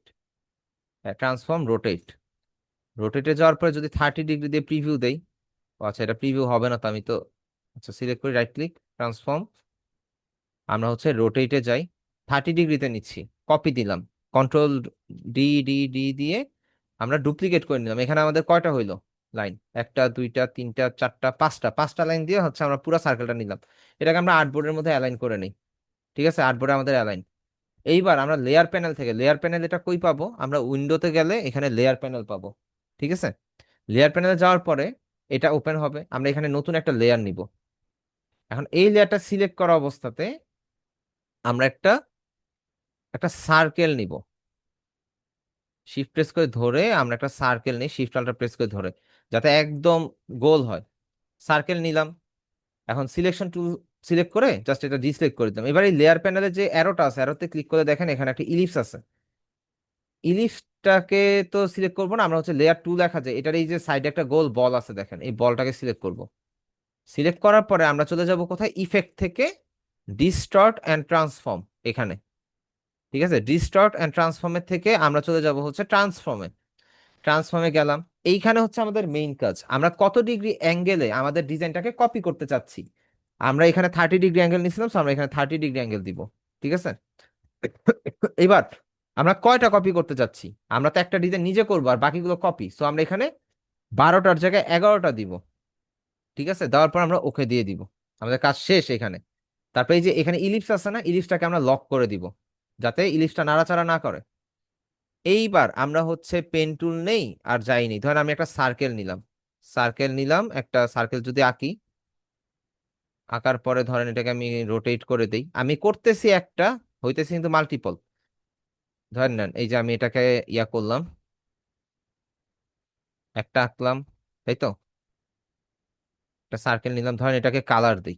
ট্রান্সফর্ম, রোটেট। রোটেটে যাওয়ার পরে যদি 30 ডিগ্রি দিয়ে প্রিভিউ দেই, ও আচ্ছা, এটা প্রিভিউ হবে না তো, আমি তো, আচ্ছা, সিলেক্ট করি, রাইট ক্লিক, ট্রান্সফর্ম, আমরা হচ্ছে রোটেটে যাই, 30 ডিগ্রিতে নিচ্ছি, কপি দিলাম, কন্ট্রোল ডি ডি ডি দিয়ে আমরা ডুপ্লিকেট করে নিলাম। এখানে আমাদের কয়টা হইলো লাইন? একটা, দুইটা, তিনটা, চারটা, পাঁচটা। পাঁচটা লাইন দিয়ে হচ্ছে আমরা পুরো সার্কেলটা নিলাম। এটাকে আমরা আর্টবোর্ডের মধ্যে অ্যালাইন করে নিই। ঠিক আছে, আর্টবোর্ডে আমাদের অ্যালাইন। এইবার আমরা লেয়ার প্যানেল থেকে, লেয়ার প্যানেল এটা কই পাবো? আমরা উইন্ডোতে গেলে এখানে লেয়ার প্যানেল পাবো। ঠিক আছে, লেয়ার প্যানেলে যাওয়ার পরে এটা ওপেন হবে, আমরা এখানে নতুন একটা লেয়ার নিব। এখন এই লেয়ারটা সিলেক্ট করা অবস্থাতে আমরা একটা একটা সার্কেল নিব। শিফট প্রেস করে ধরে আমরা একটা সার্কেল নিই, শিফট আল্টা প্রেস করে ধরে, যাতে একদম গোল হয়। সার্কেল নিলাম। এখন সিলেকশন টুল সিলেক্ট করে জাস্ট এটা ডিসিলেক্ট করে দিলাম। এবার এই লেয়ার প্যানেলে যে অ্যারোটা আছে, অ্যারোতে ক্লিক করে দেখেন এখানে একটা ইলিপস আছে। ইলিপসটাকে তো সিলেক্ট করবো না, আমরা হচ্ছে লেয়ার টু দেখা যায়, এটার এই যে সাইডে একটা গোল বল আছে, দেখেন এই বলটাকে সিলেক্ট করব। সিলেক্ট করার পরে আমরা চলে যাব কোথায়? ইফেক্ট থেকে ডিস্টর্ট অ্যান্ড ট্রান্সফর্ম, এখানে। ঠিক আছে, ডিস্টর্ট অ্যান্ড ট্রান্সফর্মের থেকে আমরা চলে যাব হচ্ছে ট্রান্সফর্মে। ট্রান্সফর্মে গেলাম। এইখানে হচ্ছে আমাদের মেইন কাজ, আমরা কত ডিগ্রি অ্যাঙ্গেলে আমাদের ডিজাইনটাকে কপি করতে চাচ্ছি। আমরা এখানে 30 ডিগ্রি অ্যাঙ্গেল নিয়েছিলাম, তো আমরা এখানে 30 ডিগ্রি অ্যাঙ্গেল দিব। ঠিক আছে, এবার আমরা কয়টা কপি করতে চাচ্ছি? আমরা তো একটা ডিজাইন নিজে করবো আর বাকিগুলো কপি, সো আমরা এখানে 12টার জায়গায় 11টা দিব। ঠিক আছে, দেওয়ার পর আমরা ওকে দিয়ে দিব। আমাদের কাজ শেষ এখানে। তারপরে এই যে এখানে ইলিপস আছে না, ইলিপসটাকে আমরা লক করে দিব, যাতে ইলিপসটা নাড়াচাড়া না করে। এইবার আমরা হচ্ছে পেন টুল নেই আর যাই নেই, ধরেন আমি একটা সার্কেল নিলাম। সার্কেল নিলাম, একটা সার্কেল যদি আঁকি, আঁকার পরে ধরেন এটাকে আমি রোটেট করে দেই। আমি করতেছি একটা, হইতেছি কিন্তু মাল্টিপল। ধরেন নেন, এই যে আমি এটাকে ইয়া করলাম, একটা আঁকলাম, তাই তো? একটা সার্কেল নিলাম, ধরেন এটাকে কালার দিই,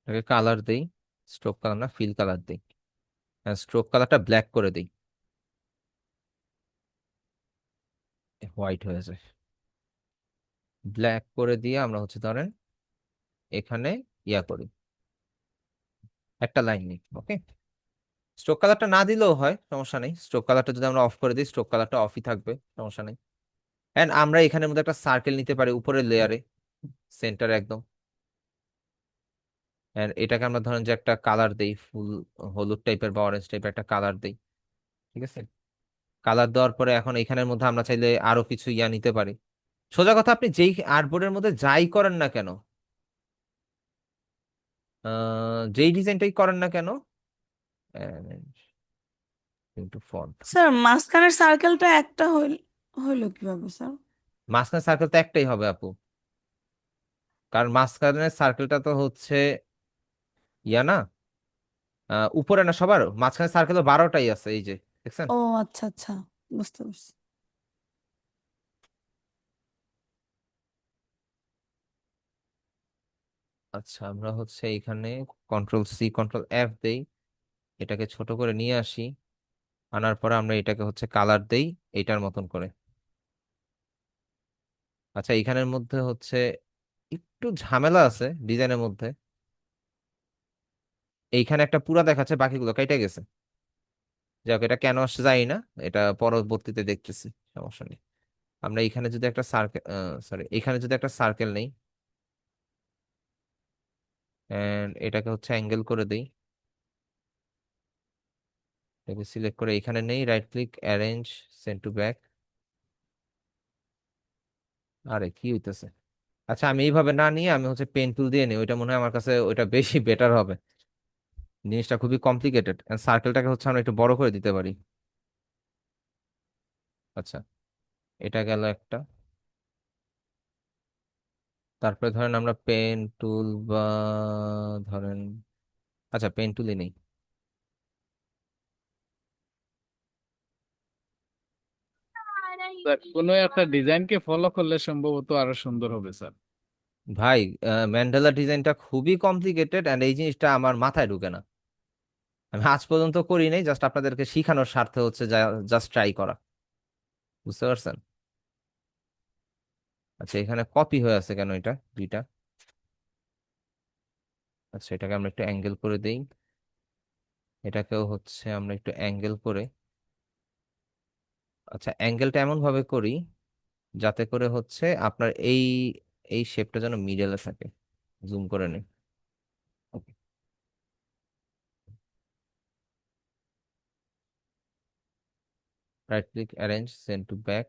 এটাকে কালার দিই, স্ট্রোক কালার না, ফিল কালার দিই। স্ট্রোক কালারটা ব্ল্যাক করে দিই, হোয়াইট হয়ে যায়। ব্ল্যাক করে দিয়ে আমরা হচ্ছে ধরেন এখানে ইয়া করি, একটা লাইন নিই, ওকে। স্ট্রোক কালারটা না দিলেও হয়, সমস্যা নেই। স্ট্রোক কালারটা যদি আমরা অফ করে দিই, স্ট্রোক কালারটা অফই থাকবে, সমস্যা নেই। এন্ড আমরা এখানের মধ্যে একটা সার্কেল নিতে পারি উপরের লেয়ারে, সেন্টারে একদম। এন্ড এটাকে আমরা ধরেন যে একটা কালার দেই, ফুল হলুদ টাইপের বা অরেঞ্জ টাইপের একটা কালার দেই, ঠিক আছে। কালার দেওয়ার পরে এখন এখানের মধ্যে আমরা চাইলে আরো কিছু ইয়া নিতে পারি। সোজা কথা, আপনি যেই আর্টবোর্ডের মধ্যে যাই করেন না কেন, যেই ডিজাইনটাই করেন না কেন, কিন্তু ফন্ট, স্যার মাঝখানের সার্কেলটা একটা হইলো কিভাবে স্যার? মাঝখানে সার্কেল তো একটাই হবে আপু, কারণ মাঝখানের সার্কেলটা তো হচ্ছে ইয়া না, উপরে না সবার, মাঝখানে সার্কেল 12টাই আছে, এই যে দেখছেন। ও আচ্ছা আচ্ছা, বুঝতে পারছি। আচ্ছা, আমরা হচ্ছে এখানে কন্ট্রোল C, কন্ট্রোল F দেই, এটাকে ছোট করে নিয়ে আসি। আনার পরে আমরা এটাকে হচ্ছে কালার দেই এইটার মতন করে। আচ্ছা, এখানের মধ্যে হচ্ছে একটু ঝামেলা আছে ডিজাইনের মধ্যে। এইখানে একটা পুরা দেখাচ্ছে, বাকিগুলো কেটে গেছে। যাক, এটা কেন আসছে জানি না, এটা পরবর্তীতে দেখতেছি, সমস্যা নেই। আমরা এখানে যদি একটা সার্কেল, সরি, এখানে যদি একটা সার্কেল নেই, এন্ড এটাকে হচ্ছে অ্যাঙ্গেল করে দেই, এটাকে সিলেক্ট করে এখানে নেই, right click, arrange, send to back. আরে কি হইতেছে? আচ্ছা, আমি এইভাবে না নিয়ে আমি হচ্ছে পেন টুল দিয়ে নিই, ওইটা মনে হয় আমার কাছে ওইটা বেশি বেটার হবে। জিনিসটা খুবই কমপ্লিকেটেড। সার্কেলটাকে হচ্ছে আমরা একটু বড় করে দিতে পারি। আচ্ছা, এটা গেল একটা। তারপরে ধরেন আমরা পেন টুল বা ধরেন, আচ্ছা পেন টুলই নেই। স্যার কোনো একটা ডিজাইনকে ফলো করলে সম্ভবত আরো সুন্দর হবে স্যার। ভাই, ম্যান্ডেলা ডিজাইনটা খুবই কমপ্লিকেটেড, এন্ড এই জিনিসটা আমার মাথায় ঢুকে না। আমি আজ পর্যন্ত করি নাই, জাস্ট আপনাদেরকে শিখানোর স্বার্থে হচ্ছে জাস্ট ট্রাই করা, বুঝতে পারছেন? আচ্ছা, এখানে কপি হয়ে আছে কেন এটা দুইটা? আচ্ছা, এটাকে আমরা একটু অ্যাঙ্গেল করে দেই, এটাকেও হচ্ছে আমরা একটু অ্যাঙ্গেল করে, আচ্ছা অ্যাঙ্গেলটা এমন ভাবে করি যাতে করে হচ্ছে আপনার এই এই শেপটা যেন মিডলে থাকে। জুম করে নেই। Right click, arrange, send to back.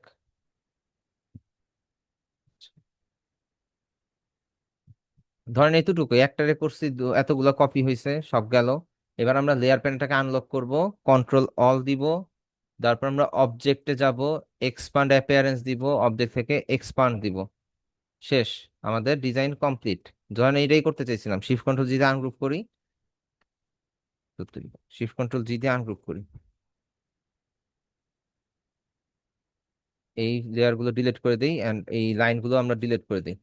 ধরেন এতটুকু একটারে করছি, এতগুলো কপি হয়েছে, সব গেল। এবার আমরা লেয়ার প্যানেলটাকে আনলক করব, কন্ট্রোল অল দিব, তারপর আমরা অবজেক্টে যাব, এক্সপান্ড অ্যাপিয়ারেন্স দিব, অবজেক্ট থেকে এক্সপান্ড দিব। শেষ, আমাদের ডিজাইন কমপ্লিট। ধরেন এইটাই করতে চাইছিলাম, শিফট কন্ট্রোল জি দিয়ে আনগ্রুপ করি, শিফট কন্ট্রোল জি দিয়ে আনগ্রুপ করি, এই লেয়ার গুলো ডিলিট করে দিই, এন্ড এই লাইনগুলো আমরা ডিলিট করে দিই।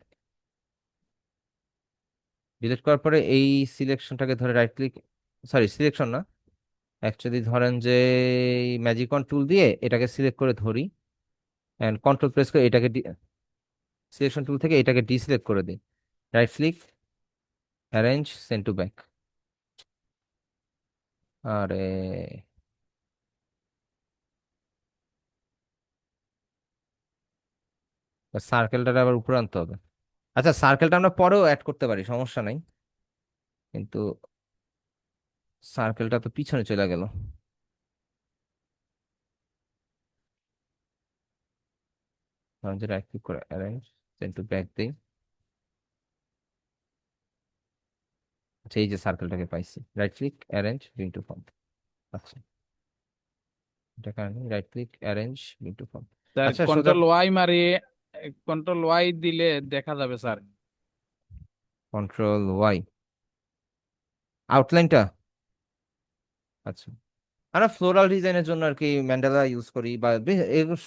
ডিলিট করার পরে এই সিলেকশনটাকে ধরে রাইট ক্লিক, সরি সিলেকশন না, অ্যাকচুয়ালি ধরেন যে ম্যাজিকন টুল দিয়ে এটাকে সিলেক্ট করে ধরি, এন্ড কন্ট্রোল প্রেস করে এটাকে সিলেকশন টুল থেকে এটাকে ডিসিলেক্ট করে দিই, right click, arrange, send to back. আরে সার্কেলটা আবার উপরে আনতে হবে। আচ্ছা, সার্কেলটা আমরা পরেও অ্যাড করতে পারি, সমস্যা নাই, কিন্তু সার্কেলটা তো পিছনে চলে গেল। ধরেন যে রাইট ক্লিক করে অ্যারেঞ্জ, সেন্ড টু ব্যাক দিই। আচ্ছা, এই যে সার্কেলটাকে পাইছি, right click, arrange, bring to form. আচ্ছা, এটা কারণে right click, arrange, bring to form. Sir আচ্ছা সোজা, কন্ট্রোল ওয়াই মারিয়ে, কন্ট্রোল ওয়াই দিলে দেখা যাবে স্যার। Control Y, আউটলাইনটা। আচ্ছা, আমরা ফ্লোরাল ডিজাইনের জন্য আর কি ম্যান্ডেলা ইউজ করি, বা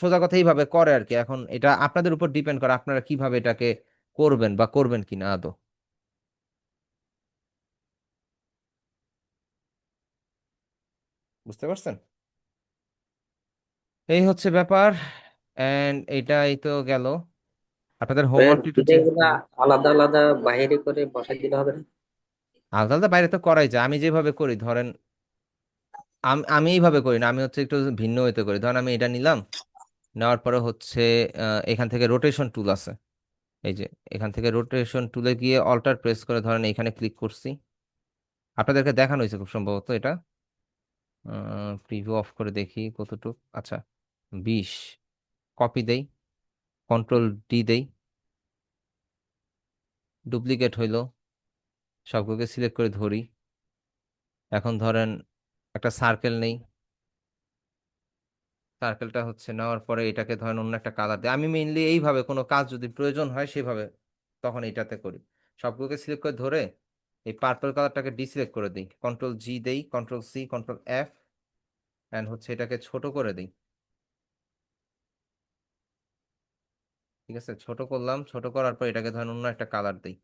সোজা কথা এইভাবে করে আর কি। এখন এটা আপনাদের উপর ডিপেন্ড করে আপনারা কিভাবে এটাকে করবেন বা করবেন কিনা আদৌ, বুঝতে পারছেন? এই হচ্ছে ব্যাপার। এন্ড এইটাই তো গেল, আপনাদের ভাইয়া হোমওয়ার্ক একটু ডিজাইন গুলা আলাদা আলাদা বাইরে করে বসাই দিলে হবে না? আলাদা আলাদা বাইরে তো করাই যায়, আমি যেভাবে করি ধরেন আমি এইভাবে করি না, আমি হচ্ছে একটু ভিন্ন হইতে করি। ধরেন আমি এটা নিলাম, নেওয়ার পরে হচ্ছে এখান থেকে রোটেশন টুল আছে, এই যে এখান থেকে রোটেশন টুলে গিয়ে অল্টার প্রেস করে ধরেন এখানে ক্লিক করছি। আপনাদেরকে দেখানো হয়েছে খুব সম্ভবত এটা, প্রিভিউ অফ করে দেখি কতটুক। আচ্ছা, 20। কপি দেই, কন্ট্রোল ডি দেই, ডুপ্লিকেট হইলো, সবগুলোকে সিলেক্ট করে ধরি। এখন ধরেন একটা সার্কেল নেই, সার্কেলটা হচ্ছে নেওয়ার পরে এটাকে ধরেন অন্য একটা কালার দেয়। আমি মেইনলি এইভাবে কোনো কাজ যদি প্রয়োজন হয় সেভাবে তখন এটাতে করি। সবগুলোকে সিলেক্ট করে ধরে এই পার্পল কালারটাকে ডিসিলেক্ট করে দিই, কন্ট্রোল জি দেই, control C, control F, and হচ্ছে এটাকে ছোট করে দিই। ঠিক আছে, ছোট করলাম, ছোট করার পর এটাকে ধরেন অন্য একটা কালার দিই।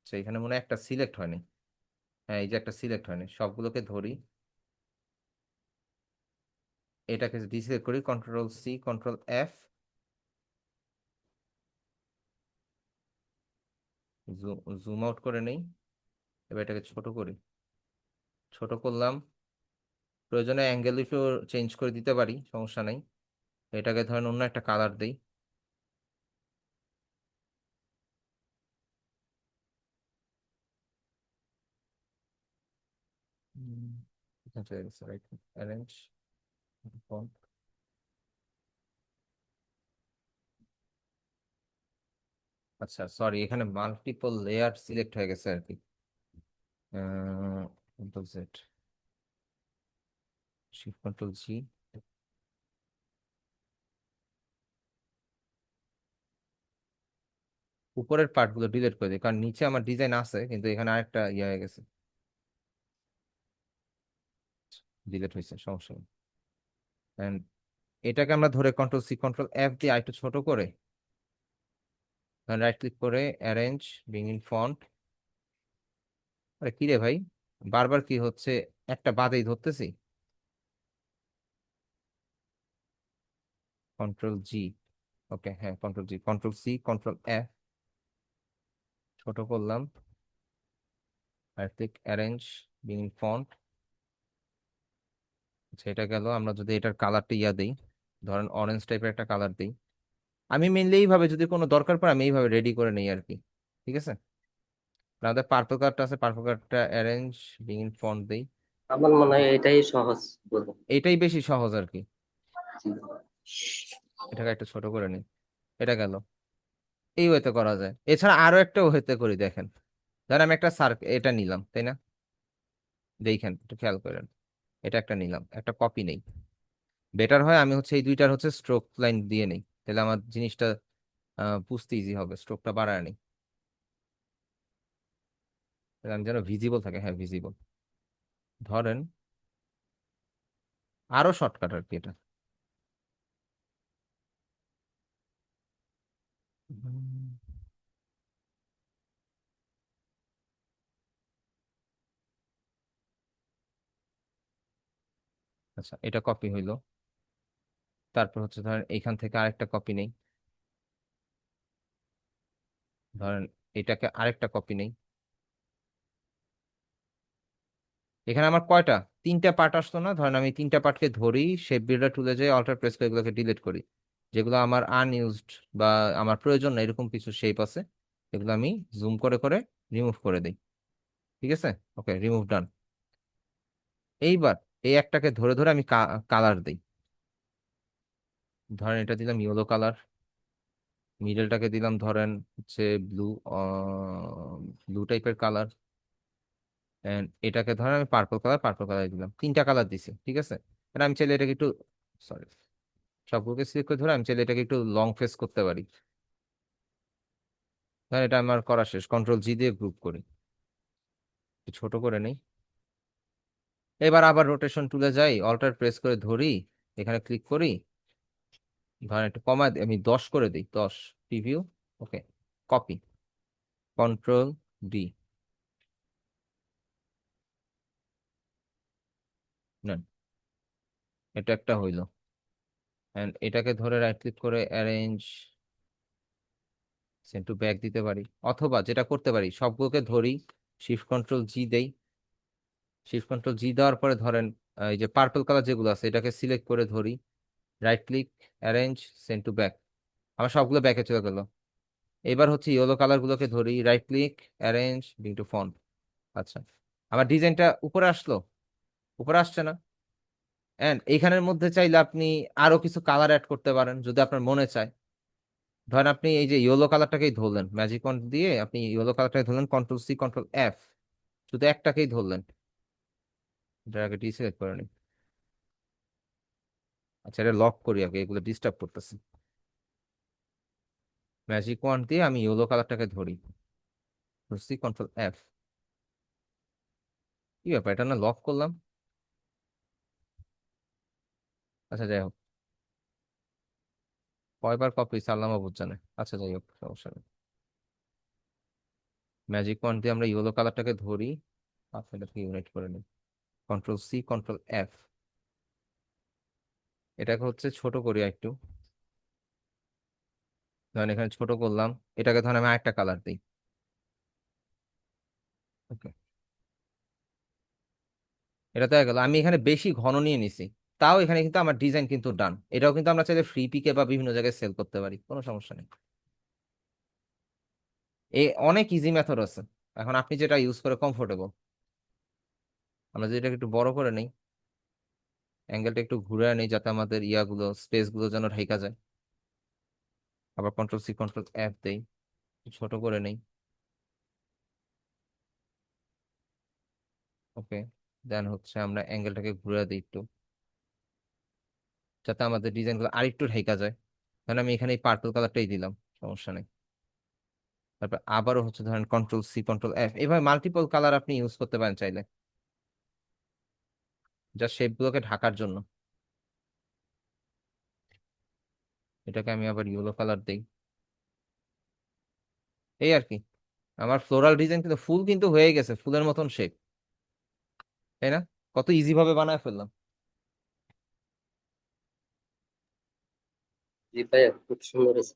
আচ্ছা, এখানে মনে হয় একটা সিলেক্ট হয়নি। হ্যাঁ, এই যে একটা সিলেক্ট হয়নি, সবগুলোকে ধরি, এটাকে ডিসিলেক্ট করি, control C, control F, zoom out করে নেই। এবার এটাকে ছোট করি, ছোট করলাম, প্রয়োজনে অ্যাঙ্গেল একটু চেঞ্জ করে দিতে পারি, সমস্যা নাই। এটাকে ধরেন অন্য একটা কালার দিই। হুম, এখানে চলে গেছে, রাইট, অ্যারেঞ্জ ফন্ট। আচ্ছা সরি, এখানে মাল্টিপল লেয়ার সিলেক্ট হয়ে গেছে আর কি। কন্ট্রোল জেড, শিফট কন্ট্রোল জি। উপরের পার্টগুলো ডিলিট করে দিই, কারণ নিচে আমার ডিজাইন আছে কিন্তু এখানে আরেকটা ইয়ে হয়ে গেছে, ডিলিট হয়েছে, সমস্যা নেই। And এটাকে আমরা ধরে কন্ট্রোল সি, কন্ট্রোল এফ দিয়ে আরেকটু ছোট করে রাইট ক্লিক করে অ্যারেঞ্জ, ব্রিং ইন ফন্ট। আরে কি রে ভাই, বারবার কি হচ্ছে, একটা বাদেই ধরতেছি। কন্ট্রোল জি, ওকে, হ্যাঁ control G, control C, control F, ছোট করলাম, right click arrange, bring in font. এটা গেল। আমরা যদি এটার কালারটা ইয়া দিই, ধরেন অরেঞ্জ টাইপের একটা কালার দিই। আমি মেনলি এইভাবে যদি কোনো দরকার পড়ে আমি এইভাবে রেডি করে নিই আর কি। ঠিক আছে, আর আমাদের পার্পল কালারটা আছে, পার্পল কালারটা অ্যারেঞ্জ, ব্রিং ইন ফন্ট দিই। আমার মনে হয় এটাই সহজ বলে। এটাই বেশি সহজ আর কি, জি। এটাকে একটু ছোট করে নিই। এটা গেল, এই ওয়েতে করা যায়। এছাড়া আরো একটা ওয়েতে করি, দেখেন। ধরেন আমি একটা এটা নিলাম, তাই না, দেখেন একটু খেয়াল করেন, এটা একটা নিলাম, একটা কপি নেই। বেটার হয় আমি হচ্ছে এই দুইটার হচ্ছে স্ট্রোক লাইন দিয়ে নেই, তাহলে আমার জিনিসটা বুঝতে ইজি হবে। স্ট্রোকটা বাড়ায় নেই, তাহলে আমি যেন ভিজিবল থাকে। হ্যাঁ ভিজিবল, ধরেন আরো শর্টকাট আর কি এটা। উম, আচ্ছা, এটা কপি হইলো। তারপর হচ্ছে ধরেন এইখান থেকে আরেকটা কপি নেই, ধরেন এটাকে আরেকটা কপি নেই। এখানে আমার কয়টা, তিনটা পার্ট আসতো না, ধরেন আমি তিনটা পার্টকে ধরি, শেপ বিল্ডার টুলে যাই, অল্টার প্রেস করে এগুলোকে ডিলিট করি। যেগুলো আমার আনইউজড বা আমার প্রয়োজন না এরকম কিছু শেপ আছে, এগুলো আমি জুম করে করে রিমুভ করে দিই। ঠিক আছে, ওকে, রিমুভ ডান। এইবার এই একটাকে ধরে ধরে আমি কালার দিই। ধরেন এটা দিলাম ইয়েলো কালার, মিডলটাকে দিলাম ধরেন হচ্ছে ব্লু, ব্লু টাইপের কালার, এন্ড এটাকে ধরেন আমি পার্পল কালার, পার্পল কালার দিলাম। তিনটা কালার দিছি, ঠিক আছে। এবার আমি চাইলে এটাকে একটু, সরি, সবগুলোকে সিলেক্ট করে ধরে আমি চাইলে এটাকে একটু লং ফেস করতে পারি। ধরেন এটা আমার করা শেষ, কন্ট্রোল জি দিয়ে গ্রুপ করি, একটু ছোট করে নেই। এবার আবার রোটেশন টুলে যাই, অল্টার প্রেস করে ধরি, এখানে ক্লিক করি, ধরেন একটু কমায় দিই, আমি 10 করে দিই, 10, প্রিভিউ, ওকে, কপি, কন্ট্রোল ডি, না, এটা একটা হইলো। এন্ড এটাকে ধরে রাইট ক্লিক করে অ্যারেঞ্জ, সেন্ড টু ব্যাক দিতে পারি, অথবা যেটা করতে পারি সবগুলোকে ধরি, শিফট কন্ট্রোল জি দেই। শিফট কন্ট্রোল জি দেওয়ার পরে ধরেন এই যে পার্পল কালার যেগুলো আছে এটাকে সিলেক্ট করে ধরি, right click, arrange, send to back. আমার সবগুলো ব্যাকে চলে গেল। এবার হচ্ছে ইয়েলো কালার গুলোকে ধরি, right click, arrange, bring to font. আচ্ছা, আমার ডিজাইনটা উপরে আসলো? উপরে আসছে না? এন্ড এইখানের মধ্যে চাইলে আপনি আরো কিছু কালার অ্যাড করতে পারেন যদি আপনার মনে চায়। ধরেন আপনি এই যে ইয়েলো কালারটাকেই ধরলেন, ম্যাজিক ওয়ান্ড দিয়ে আপনি ইয়েলো কালারটাকে ধরলেন, কন্ট্রোল সি কন্ট্রোল এফ, শুধু একটাকেই ধরলেন, এটাকে ডিসিলেক্ট করে নিন। আচ্ছা, এটা লক করি আগে, এগুলো ডিস্টার্ব করতেছে। ম্যাজিক ওয়ান্ড দিয়ে আমি ইয়েলো কালারটাকে ধরি, সি কন্ট্রোল এফ। কি ব্যাপার, এটা না লক করলাম? আচ্ছা যাই হোক, কয়বার কপি সারলাম অবুঝ জানে। আচ্ছা যাই হোক, সমস্যা নেই। ম্যাজিক ওয়ান্ড দিয়ে আমরা ইয়েলো কালারটাকে ধরি, আপনাদেরকে ইউনাইট করে নিই, কন্ট্রোল সি কন্ট্রোল এফ। এটাকে হচ্ছে ছোট করি একটু, ধরেন এখানে ছোট করলাম। এটাকে ধরেন আমি আরেকটা কালার দিই। ওকে, এটা তো হয়ে গেল। আমি এখানে বেশি ঘন নিয়ে নিছি, তাও এখানে কিন্তু আমার ডিজাইন কিন্তু ডান। এটাও কিন্তু আমরা চাইলে ফ্রি পিকে বা বিভিন্ন জায়গায় সেল করতে পারি, কোনো সমস্যা নেই। অনেক ইজি মেথড আছে, এখন আপনি যেটা ইউজ করে কমফোর্টেবল। আমরা যদি এটাকে একটু বড় করে নিই, অ্যাঙ্গেলটা একটু ঘুরে নিই যাতে আমাদের ইয়াগুলো স্পেস গুলো যেন ঢাকা যায়। আবার কন্ট্রোল সি কন্ট্রোল এফ দেই, ছোট করে নেই। ওকে, দেন হচ্ছে আমরা অ্যাঙ্গেলটাকে ঘুরে দিই একটু যাতে আমাদের ডিজাইনগুলো আরেকটু ঢাকা যায়। ধরেন আমি এখানে এই পার্পল কালারটাই দিলাম, সমস্যা নেই। তারপর আবারও হচ্ছে ধরেন কন্ট্রোল সি কন্ট্রোল এফ, এভাবে মাল্টিপল কালার আপনি ইউজ করতে পারেন চাইলে, যা শেপগুলোকে ঢাকার জন্য। এটাকে আমি আবার ইয়েলো কালার দেই, এই আর কি। আমার ফ্লোরাল ডিজাইন কিন্তু ফুল কিন্তু হয়ে গেছে, ফুলের মতন শেপ, তাই না? কত ইজি ভাবে বানায় ফেললাম। জি ভাইয়া, খুব সুন্দর হয়েছে।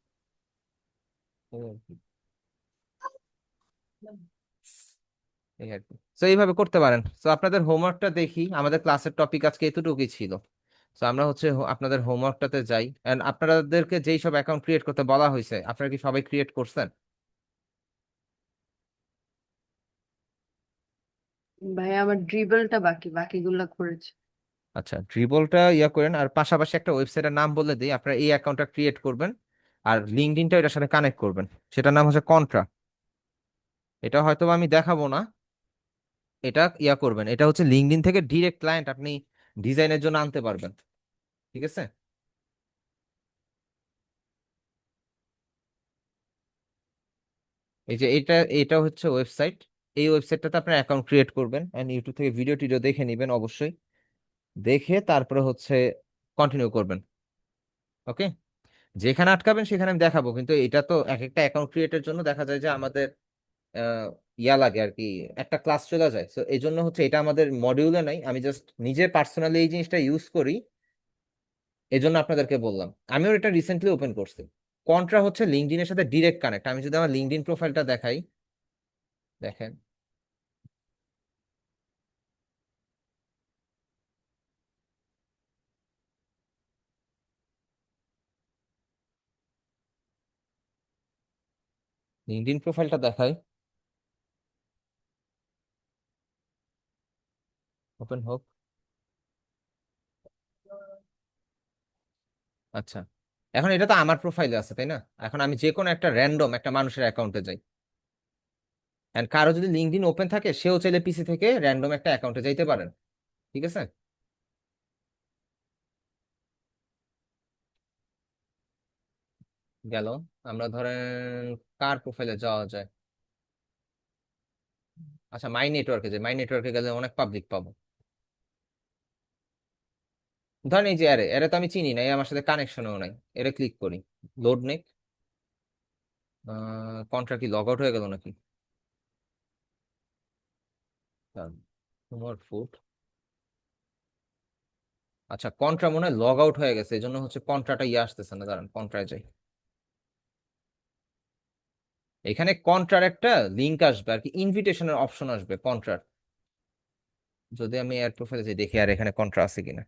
এই আর কি, এই আর কি। তো এইভাবে করতে পারেন। তো আপনাদের হোমওয়ার্কটা দেখি, আমাদের ক্লাসের টপিক আজকে এতটুকুই ছিল। তো আমরা হচ্ছে আপনাদের হোমওয়ার্কটাতে যাই, এন্ড আপনাদেরকে যেই সব অ্যাকাউন্ট ক্রিয়েট করতে বলা হয়েছে আপনারা কি সবাই ক্রিয়েট করছেন? ভাইয়া আমার ড্রিবলটা বাকি, বাকিগুলা করেছে। আচ্ছা, ড্রিবলটা ইয়া করেন, আর পাশাপাশি একটা ওয়েবসাইটের নাম বলে দিই, আপনারা এই অ্যাকাউন্টটা ক্রিয়েট করবেন আর লিঙ্কডইনটা এটার সাথে কানেক্ট করবেন। সেটার নাম হচ্ছে কন্ট্রা। এটা হয়তো বা আমি দেখাবো না, এটা ইয়া করবেন, এটা হচ্ছে লিঙ্কডইন থেকে ডিরেক্ট ক্লায়েন্ট আপনি ডিজাইনের জন্য আনতে পারবেন। ঠিক আছে? এই যে এটা এটা হচ্ছে ওয়েবসাইট। এই ওয়েবসাইটটাতে আপনার অ্যাকাউন্ট ক্রিয়েট করবেন এন্ড ইউটিউব থেকে ভিডিও টিডিও দেখে নেবেন অবশ্যই, দেখে তারপরে হচ্ছে কন্টিনিউ করবেন। ওকে, যেখানে আটকাবেন সেখানে আমি দেখাবো, কিন্তু এটা তো এক একটা অ্যাকাউন্ট ক্রিয়েটের জন্য দেখা যায় যে আমাদের ইয়া লাগে আর কি, একটা ক্লাস চলে যায়। তো এই জন্য হচ্ছে এটা আমাদের মডিউলে নাই, আমি জাস্ট নিজে পার্সোনালি এই জিনিসটা ইউজ করি, এই জন্য আপনাদেরকে বললাম। আমিও এটা রিসেন্টলি ওপেন করছি। কন্ট্রা হচ্ছে লিঙ্কডইনের সাথে ডিরেক্ট কানেক্ট। আমি যদি আমার লিঙ্কডইন প্রোফাইলটা দেখাই, দেখেন, লিঙ্কডইন প্রোফাইলটা দেখাই, ওপেন হোক। আচ্ছা, এখন এটা তো আমার প্রোফাইলে আছে তাই না? এখন আমি যে কোনো একটা র্যান্ডম একটা মানুষের অ্যাকাউন্টে যাই, এন্ড কারো যদি লিঙ্কডইন ওপেন থাকে সেও চাইলে পিসি থেকে র্যান্ডম একটা অ্যাকাউন্টে যাইতে পারেন। ঠিক আছে? গেল। আমরা ধরেন কার প্রোফাইলে যাওয়া যায়? আচ্ছা, মাই নেটওয়ার্কে যাই। মাই নেটওয়ার্কে গেলে অনেক পাবলিক পাবো। ধরেন এই যে এরে এরে তো আমি চিনি না, এ আমার সাথে কানেকশনও নাই। এরে ক্লিক করি, লোড নেক। কন্ট্রাক্ট কি লগ আউট হয়ে গেল নাকি? তোমার ফুট। আচ্ছা, কন্ট্রা মনে হয় লগ আউট হয়ে গেছে, এই জন্য হচ্ছে কন্ট্রাটা ইয়ে আসতেছে না। দাঁড়ান কন্ট্রায় যাই, এখানে কন্ট্রার একটা লিঙ্ক আসবে আর কি, ইনভিটেশনের অপশন আসবে কন্ট্রার। যদি আমি এর প্রোফাইলে যে দেখি আর এখানে কন্ট্রা আছে কিনা,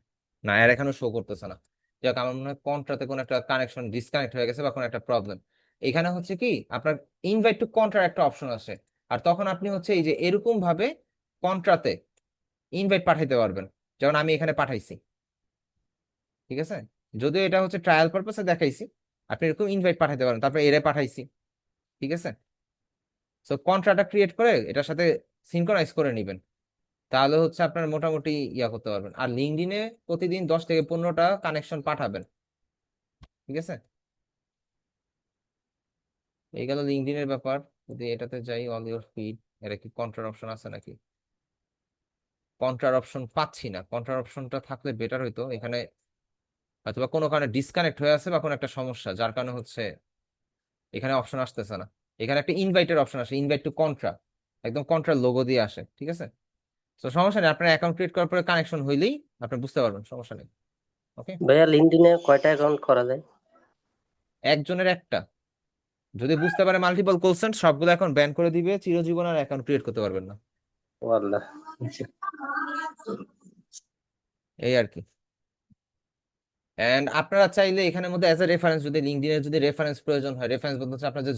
না এর এখানে শো করতেছে না। যাক, আমার মনে হয় কন্ট্রাতে কোনো একটা কানেকশন ডিসকানেক্ট হয়ে গেছে বা কোনো একটা প্রবলেম। এখানে হচ্ছে কি আপনার ইনভাইট টু কন্ট্রার একটা অপশন আসে, আর তখন আপনি হচ্ছে এই যে এরকম ভাবে কন্ট্রাতে ইনভাইট পাঠাইতে পারবেন, যেমন আমি এখানে পাঠাইছি। ঠিক আছে, যদিও এটা হচ্ছে ট্রায়াল পারপাসে দেখাইছি, আপনি এরকম ইনভাইট পাঠাইতে পারেন, তারপরে এরে পাঠাইছি। ঠিক আছে, সো কন্ট্রাটা ক্রিয়েট করে এটার সাথে সিনক্রোনাইজ করে নেবেন, তাহলে হচ্ছে আপনার মোটামুটি ইয়া করতে পারবেন। আর লিঙ্কডইনে প্রতিদিন 10 থেকে 15টা কানেকশন পাঠাবেন। ঠিক আছে, এই গেল লিঙ্কডইনের ব্যাপার। যদি এটাতে যাই অল ইউর ফিড, এটা কি কন্ট্রার অপশন আছে নাকি? কন্ট্রার অপশন পাচ্ছি না। কন্ট্রার অপশনটা থাকলে বেটার হইতো। এখানে হয়তো বা কোনো কারণে ডিসকানেক্ট হয়ে আছে বা কোনো একটা সমস্যা, যার কারণে হচ্ছে এখানে অপশন আসতেছে না। এখানে একটা ইনভাইটের অপশন আসে, ইনভাইট টু কন্ট্রা, একদম কন্ট্রার লোগো দিয়ে আসে। ঠিক আছে, তো সমস্যা নেই, আপনার অ্যাকাউন্ট ক্রিয়েট করার পরে কানেকশন হইলেই আপনি বুঝতে পারবেন, সমস্যা নেই। ওকে, ভাইয়া লিঙ্কডইনে কয়টা অ্যাকাউন্ট করা যায়? একজনের একটা। যদি বুঝতে পারে মাল্টিপল কল সেন্ট, সবগুলো এখন ব্যান করে দিবে চিরজীবন, আর অ্যাকাউন্ট ক্রিয়েট করতে পারবেন না। ও আল্লাহ। এই আর কি। এন্ড আপনারা চাইলে এখানের মধ্যে অ্যাজ এ রেফারেন্স, যদি লিঙ্কডইনের যদি রেফারেন্স প্রয়োজন হয়, রেফারেন্স বলতে হচ্ছে আপনার যে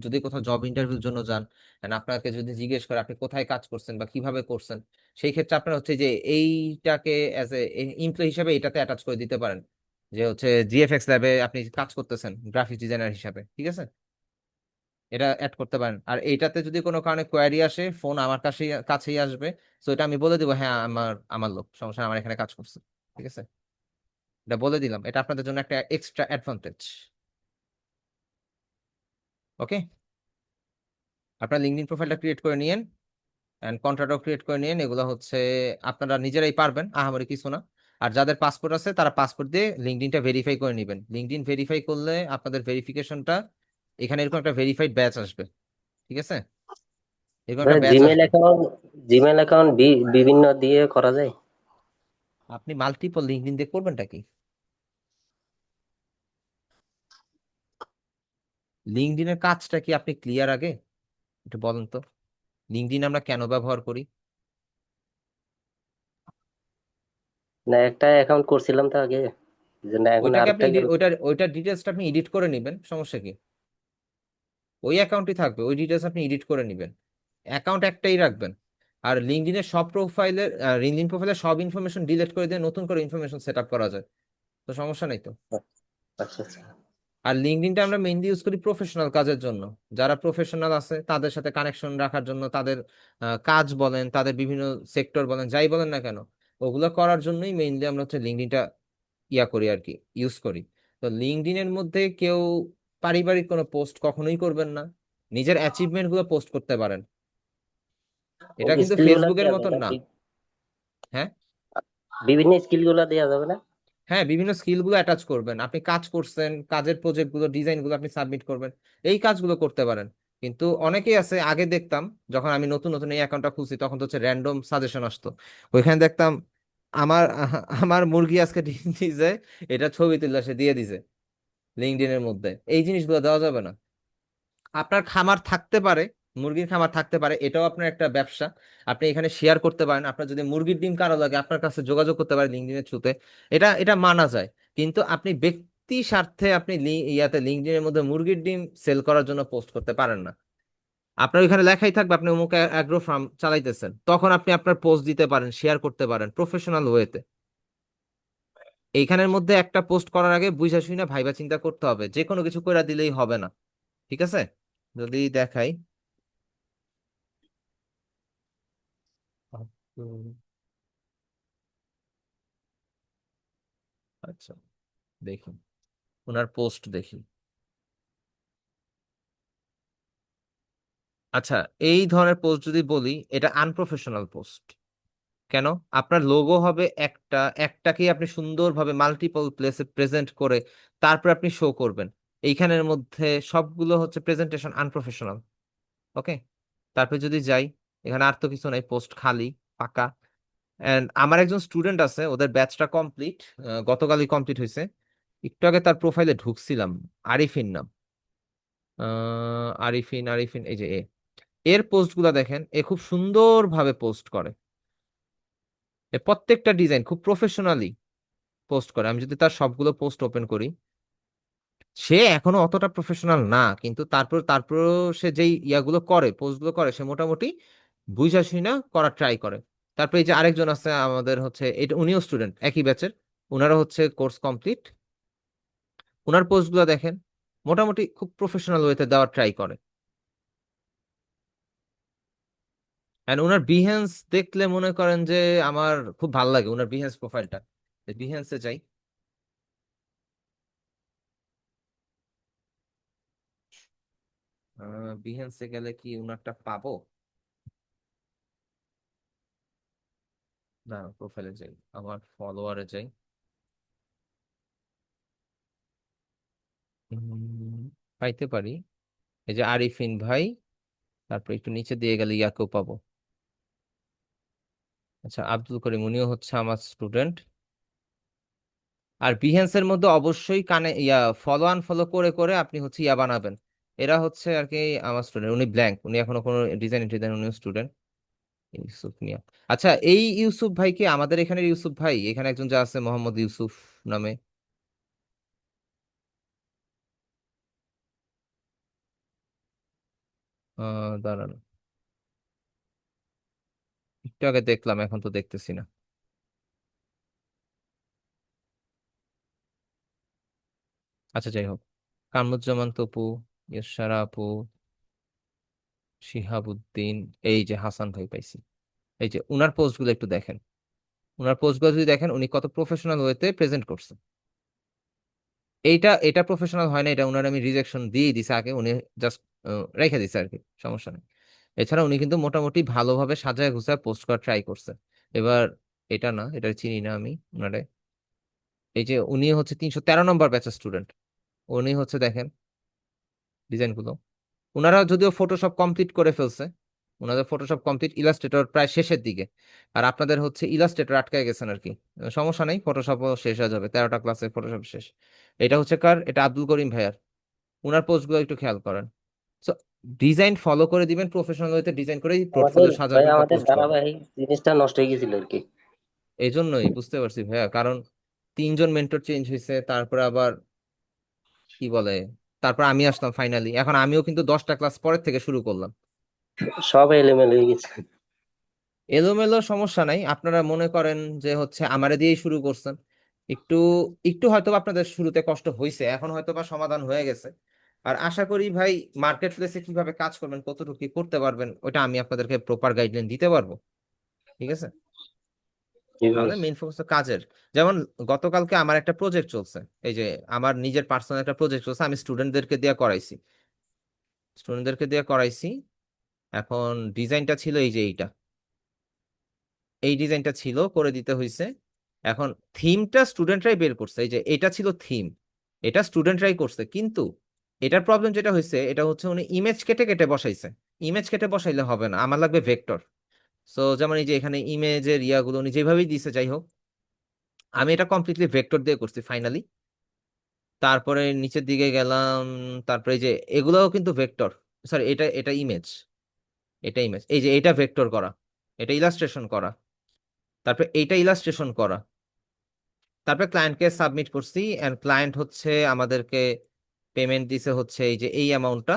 যদি কোথাও জব ইন্টারভিউর জন্য যান, এন্ড আপনাকে যদি জিজ্ঞেস করে আপনি কোথায় কাজ করছেন বা কিভাবে করছেন, সেই ক্ষেত্রে আপনারা হচ্ছে যে এইটাকে অ্যাজ এ এমপ্লয়ি হিসাবে এটাতে অ্যাটাচ করে দিতে পারেন, যে হচ্ছে জিএফএক্স ল্যাবে আপনি কাজ করতেছেন গ্রাফিক্স ডিজাইনার হিসাবে। ঠিক আছে, এটা অ্যাড করতে পারেন। আর এইটাতে যদি কোনো কারণে কোয়ারি আসে, ফোন আমার কাছেই আসবে। তো এটা আমি বলে দিব, হ্যাঁ আমার আমার লোক, সমস্যা নেই, আমার এখানে কাজ করছে। ঠিক আছে, এটা বলে দিলাম, এটা আপনাদের জন্য একটা এক্সট্রা অ্যাডভান্টেজ। ওকে, আপনার লিঙ্কডইন প্রোফাইলটা ক্রিয়েট করে নিয়েন, এন্ড কন্ট্রাক্টও ক্রিয়েট করে নিয়েন। এগুলো হচ্ছে আপনারা নিজেরাই পারবেন, আহামরি কিছু না। আর যাদের পাসপোর্ট আছে তারা পাসপোর্ট দিয়ে লিঙ্কডইনটা ভেরিফাই করে নেবেন। লিঙ্কডইন ভেরিফাই করলে আপনাদের ভেরিফিকেশনটা, এখানে এরকম একটা ভেরিফাইড ব্যাচ আসবে। ঠিক আছে, এরকম একটা ভাইয়া ব্যাচ জিমেল আসবে। অ্যাকাউন্ট, জিমেল অ্যাকাউন্ট বিভিন্ন দিয়ে করা যায়? আপনি মাল্টিপল লিঙ্কডইন দিয়ে করবেনটা কি? লিঙ্কডইনের কাজটা কি আপনি ক্লিয়ার আগে একটু বলেন তো, লিঙ্কডইন আমরা কেন ব্যবহার করি? না, একটা অ্যাকাউন্ট করছিলাম তো আগে, এই জন্য এখন ওইটাকে আপনি আরেকটা গেল। ওইটার ডিটেলসটা আপনি এডিট করে নেবেন, সমস্যা কি? ওই অ্যাকাউন্টই থাকবে, ওই ডিটেলস আপনি এডিট করে নেবেন, অ্যাকাউন্ট একটাই রাখবেন। আর লিঙ্কডইনের সব প্রোফাইলের, লিঙ্কডইন প্রোফাইলের সব ইনফরমেশন ডিলিট করে দিয়ে নতুন করে ইনফরমেশন সেট আপ করা যায়, তো সমস্যা নেই তো। আচ্ছা আচ্ছা। আর লিঙ্কডইনটা আমরা মেইনলি ইউজ করি প্রফেশনাল কাজের জন্য। যারা প্রফেশনাল আছে তাদের সাথে কানেকশন রাখার জন্য, তাদের কাজ বলেন, তাদের বিভিন্ন সেক্টর বলেন, যাই বলেন না কেন, ওগুলো করার জন্যই মেইনলি আমরা হচ্ছে লিঙ্কডইনটা ইয়া করি আর কি, ইউজ করি। তো লিঙ্কডইনের মধ্যে কেউ পারিবারিক কোনো পোস্ট কখনোই করবেন না, নিজের অ্যাচিভমেন্ট গুলো পোস্ট করতে পারেন। এটা কিন্তু স্কিল গুলা ফেসবুকের দেওয়া যায় মতন না? না। হ্যাঁ, বিভিন্ন স্কিল গুলা দেওয়া যাবে না? হ্যাঁ, বিভিন্ন স্কিল গুলো অ্যাটাচ করবেন, আপনি কাজ করছেন, কাজের প্রজেক্ট গুলো, ডিজাইন গুলো আপনি সাবমিট করবেন, এই কাজগুলো করতে পারেন। কিন্তু অনেকেই আছে, আগে দেখতাম যখন আমি নতুন নতুন এই অ্যাকাউন্টটা খুলছি, তখন তো হচ্ছে র্যান্ডম সাজেশন আসতো, ওইখানে দেখতাম আমার আমার মুরগি আজকে ডিম দিছে, এটা ছবি তুলে সে দিয়ে দিছে লিঙ্কডইনের মধ্যে। এই জিনিসগুলো দেওয়া যাবে না। আপনার খামার থাকতে পারে, মুরগির খামার থাকতে পারে, এটাও আপনার একটা ব্যবসা, আপনি এখানে শেয়ার করতে পারেন। আপনার যদি মুরগির ডিম কারো লাগে, আপনার কাছে যোগাযোগ করতে পারেন লিঙ্কডইনের থ্রুতে, এটা এটা মানা যায়। কিন্তু আপনি ব্যক্তি স্বার্থে আপনি ইয়াতে লিঙ্কডইনের মধ্যে মুরগির ডিম সেল করার জন্য পোস্ট করতে পারেন না। আপনার ওইখানে লেখাই থাকবে আপনি অমুক অ্যাগ্রো ফার্ম চালাইতেছেন, তখন আপনি আপনার পোস্ট দিতে পারেন, শেয়ার করতে পারেন প্রফেশনাল ওয়েতে। এইখানের মধ্যে একটা পোস্ট করার আগে বুঝা শুনে ভাইবা চিন্তা করতে হবে, যে কোনো কিছু করে দিলেই হবে না। ঠিক আছে, যদি দেখাই, আচ্ছা দেখি, ওনার পোস্ট দেখি। আচ্ছা, এই ধরনের পোস্ট যদি বলি, এটা আনপ্রফেশনাল পোস্ট। কেন? আপনার লোগো হবে একটা, একটাকেই আপনি সুন্দরভাবে মাল্টিপল প্লেসে প্রেজেন্ট করে তারপর আপনি শো করবেন, এইখানের মধ্যে সবগুলো হচ্ছে প্রেজেন্টেশন আনপ্রফেশনাল। ওকে, তারপর যদি যাই, এখানে আর তো কিছু নাই, পোস্ট খালি, ফাঁকা। এন্ড আমার একজন স্টুডেন্ট আছে, ওদের ব্যাচটা কমপ্লিট, গতকালই কমপ্লিট হয়েছে। একটু আগে তার প্রোফাইলে ঢুকছিলাম, আরিফিন নাম। আরিফিন আরিফিন এই যে এর পোস্টগুলো দেখেন, এ খুব সুন্দরভাবে পোস্ট করে। এ প্রত্যেকটা ডিজাইন খুব প্রফেশনালি পোস্ট করে। আমি যদি তার সবগুলো পোস্ট ওপেন করি, সে এখনো অতটা প্রফেশনাল না, কিন্তু তারপর সে যেই ইয়াগুলো করে, পোস্টগুলো করে, সে মোটামুটি বুঝা শুনা করার ট্রাই করে। তারপর এই যে আরেকজন আছে আমাদের হচ্ছে, এটা উনিও স্টুডেন্ট একই ব্যাচের, উনারা হচ্ছে কোর্স কমপ্লিট। উনার পোস্টগুলো দেখেন, মোটামুটি খুব প্রফেশনাল ওয়েতে দেওয়ার ট্রাই করে। এন্ড ওনার বিহেন্স দেখলে মনে করেন যে আমার খুব ভালো লাগে ওনার বিহেন্স প্রোফাইলটা। বিহেন্সে যাই, বিহেন্সে গেলে কি ওনারটা পাবো? না, প্রোফাইলে যাই, আমার ফলোয়ারে যাই। পাইতে পারি, এই যে আরিফিন ভাই, তারপর একটু নিচে দিয়ে গেলে ইয়াকেও পাবো। আচ্ছা, আব্দুল করিম, উনিও হচ্ছে আমার স্টুডেন্ট। আর বিহেন্সের মধ্যে অবশ্যই কানে ইয়া ফলো আনফলো করে করে আপনি হচ্ছে ইয়া বানাবেন। এরা হচ্ছে আর কি আমার স্টুডেন্ট, উনি ব্ল্যাঙ্ক, উনি এখনো কোনো ডিজাইন উনি স্টুডেন্ট। ইউসুফ মিয়া। আচ্ছা, এই ইউসুফ ভাই কি আমাদের এখানের ইউসুফ ভাই? এখানে একজন যা আছে মোহাম্মদ ইউসুফ নামে। দাঁড়ান, একটু আগে দেখলাম, এখন তো দেখতেছি না। আচ্ছা, যাই হোক, কামরুজ্জামান তপু, ইয়সারা আপু, শিহাবুদ্দিন, এই যে হাসান ভাই পাইছি। এই যে উনার পোস্টগুলো একটু দেখেন, উনার পোস্টগুলো যদি দেখেন, উনি কত প্রফেশনাল ওয়েতে প্রেজেন্ট করছে। এটা প্রফেশনাল হয় না, এটা উনার আমি রিজেকশন দিয়ে দিছি আগে, উনি জাস্ট রেখে দিছে আর কি, সমস্যা নেই। এছাড়া উনি কিন্তু মোটামুটি ভালোভাবে সাজায় গুছায় পোস্ট করার ট্রাই করছে। এবার এটা না, এটা চিনি না আমি উনারে। এই যে উনি হচ্ছে 313 নম্বর ব্যাচের স্টুডেন্ট, উনি হচ্ছে দেখেন ডিজাইনগুলো। ওনারা যদিও ফটোশপ কমপ্লিট করে ফেলছে, ওনাদের ফটোশপ কমপ্লিট, ইলাস্ট্রেটর প্রায় শেষের দিকে। আর আপনাদের হচ্ছে ইলাস্ট্রেটর আটকায় গেছেন আর কি। সমস্যা নেই, ফটোশপও শেষ হয়ে যাবে, 13টা ক্লাসে ফটোশপ শেষ। এটা হচ্ছে কার? এটা আব্দুল করিম ভাইয়ার। ওনার পোস্টগুলো একটু খেয়াল করেন। সো ডিজাইন ফলো করে দিবেন, প্রফেশনাল ওয়েতে ডিজাইন করে আমাদের পোর্টফোলিও ভাই সাজাবেন বা আমাদের পোস্ট করবেন। ধারাবাহিক জিনিসটা নষ্ট হয়ে গেছিল আর কি। এই জন্যই বুঝতে পারছি ভাইয়া, কারণ 3জন মেন্টর চেঞ্জ হয়েছে, তারপরে আবার কি বলে, তারপর আমি আসলাম ফাইনালি, এখন আমিও কিন্তু 10টা ক্লাস পরের থেকে শুরু করলাম। সব এলোমেলো হয়ে গেছে। এলোমেলো সমস্যা নাই, আপনারা মনে করেন যে হচ্ছে আমারে দিয়েই শুরু করছেন। একটু একটু হয়তো বা আপনাদের শুরুতে কষ্ট হয়েছে, এখন হয়তো বা সমাধান হয়ে গেছে। আর আশা করি ভাই, মার্কেট প্লেসে কিভাবে কাজ করবেন, কতটুকু কি করতে পারবেন, ওটা আমি আপনাদেরকে প্রপার গাইডলাইন দিতে পারবো। ঠিক আছে? জি ভাই। আমাদের মেইন ফোকাস তো কাজের। যেমন গতকালকে আমার একটা প্রজেক্ট চলছে, এই যে আমার নিজের পার্সোনাল একটা প্রজেক্ট চলছে, আমি স্টুডেন্টদেরকে দিয়ে করাইছি। এখন ডিজাইনটা ছিল এই যে এইটা, এই ডিজাইনটা ছিল, করে দিতে হয়েছে। এখন থিমটা স্টুডেন্টরাই বের করছে, এই যে এটা ছিল থিম, এটা স্টুডেন্টরাই করছে, কিন্তু এটার প্রবলেম যেটা হয়েছে, এটা হচ্ছে উনি ইমেজ কেটে কেটে বসাইছে। ইমেজ কেটে বসাইলে হবে না, আমার লাগবে ভেক্টর। সো যেমন এই যে এখানে ইমেজের ইয়াগুলো উনি যেভাবেই দিছে, যাই হোক, আমি এটা কমপ্লিটলি ভেক্টর দিয়ে করছি ফাইনালি। তারপরে নিচের দিকে গেলাম, তারপরে এই যে এগুলোও কিন্তু ভেক্টর, সরি এটা এটা ইমেজ, এটা ইমেজ, এই যে এটা ভেক্টর করা, এটা ইলাস্ট্রেশন করা, তারপরে এইটা ইলাস্ট্রেশন করা। তারপরে ক্লায়েন্টকে সাবমিট করছি, এন্ড ক্লায়েন্ট হচ্ছে আমাদেরকে পেমেন্ট দিছে হচ্ছে এই যে এই অ্যামাউন্টটা,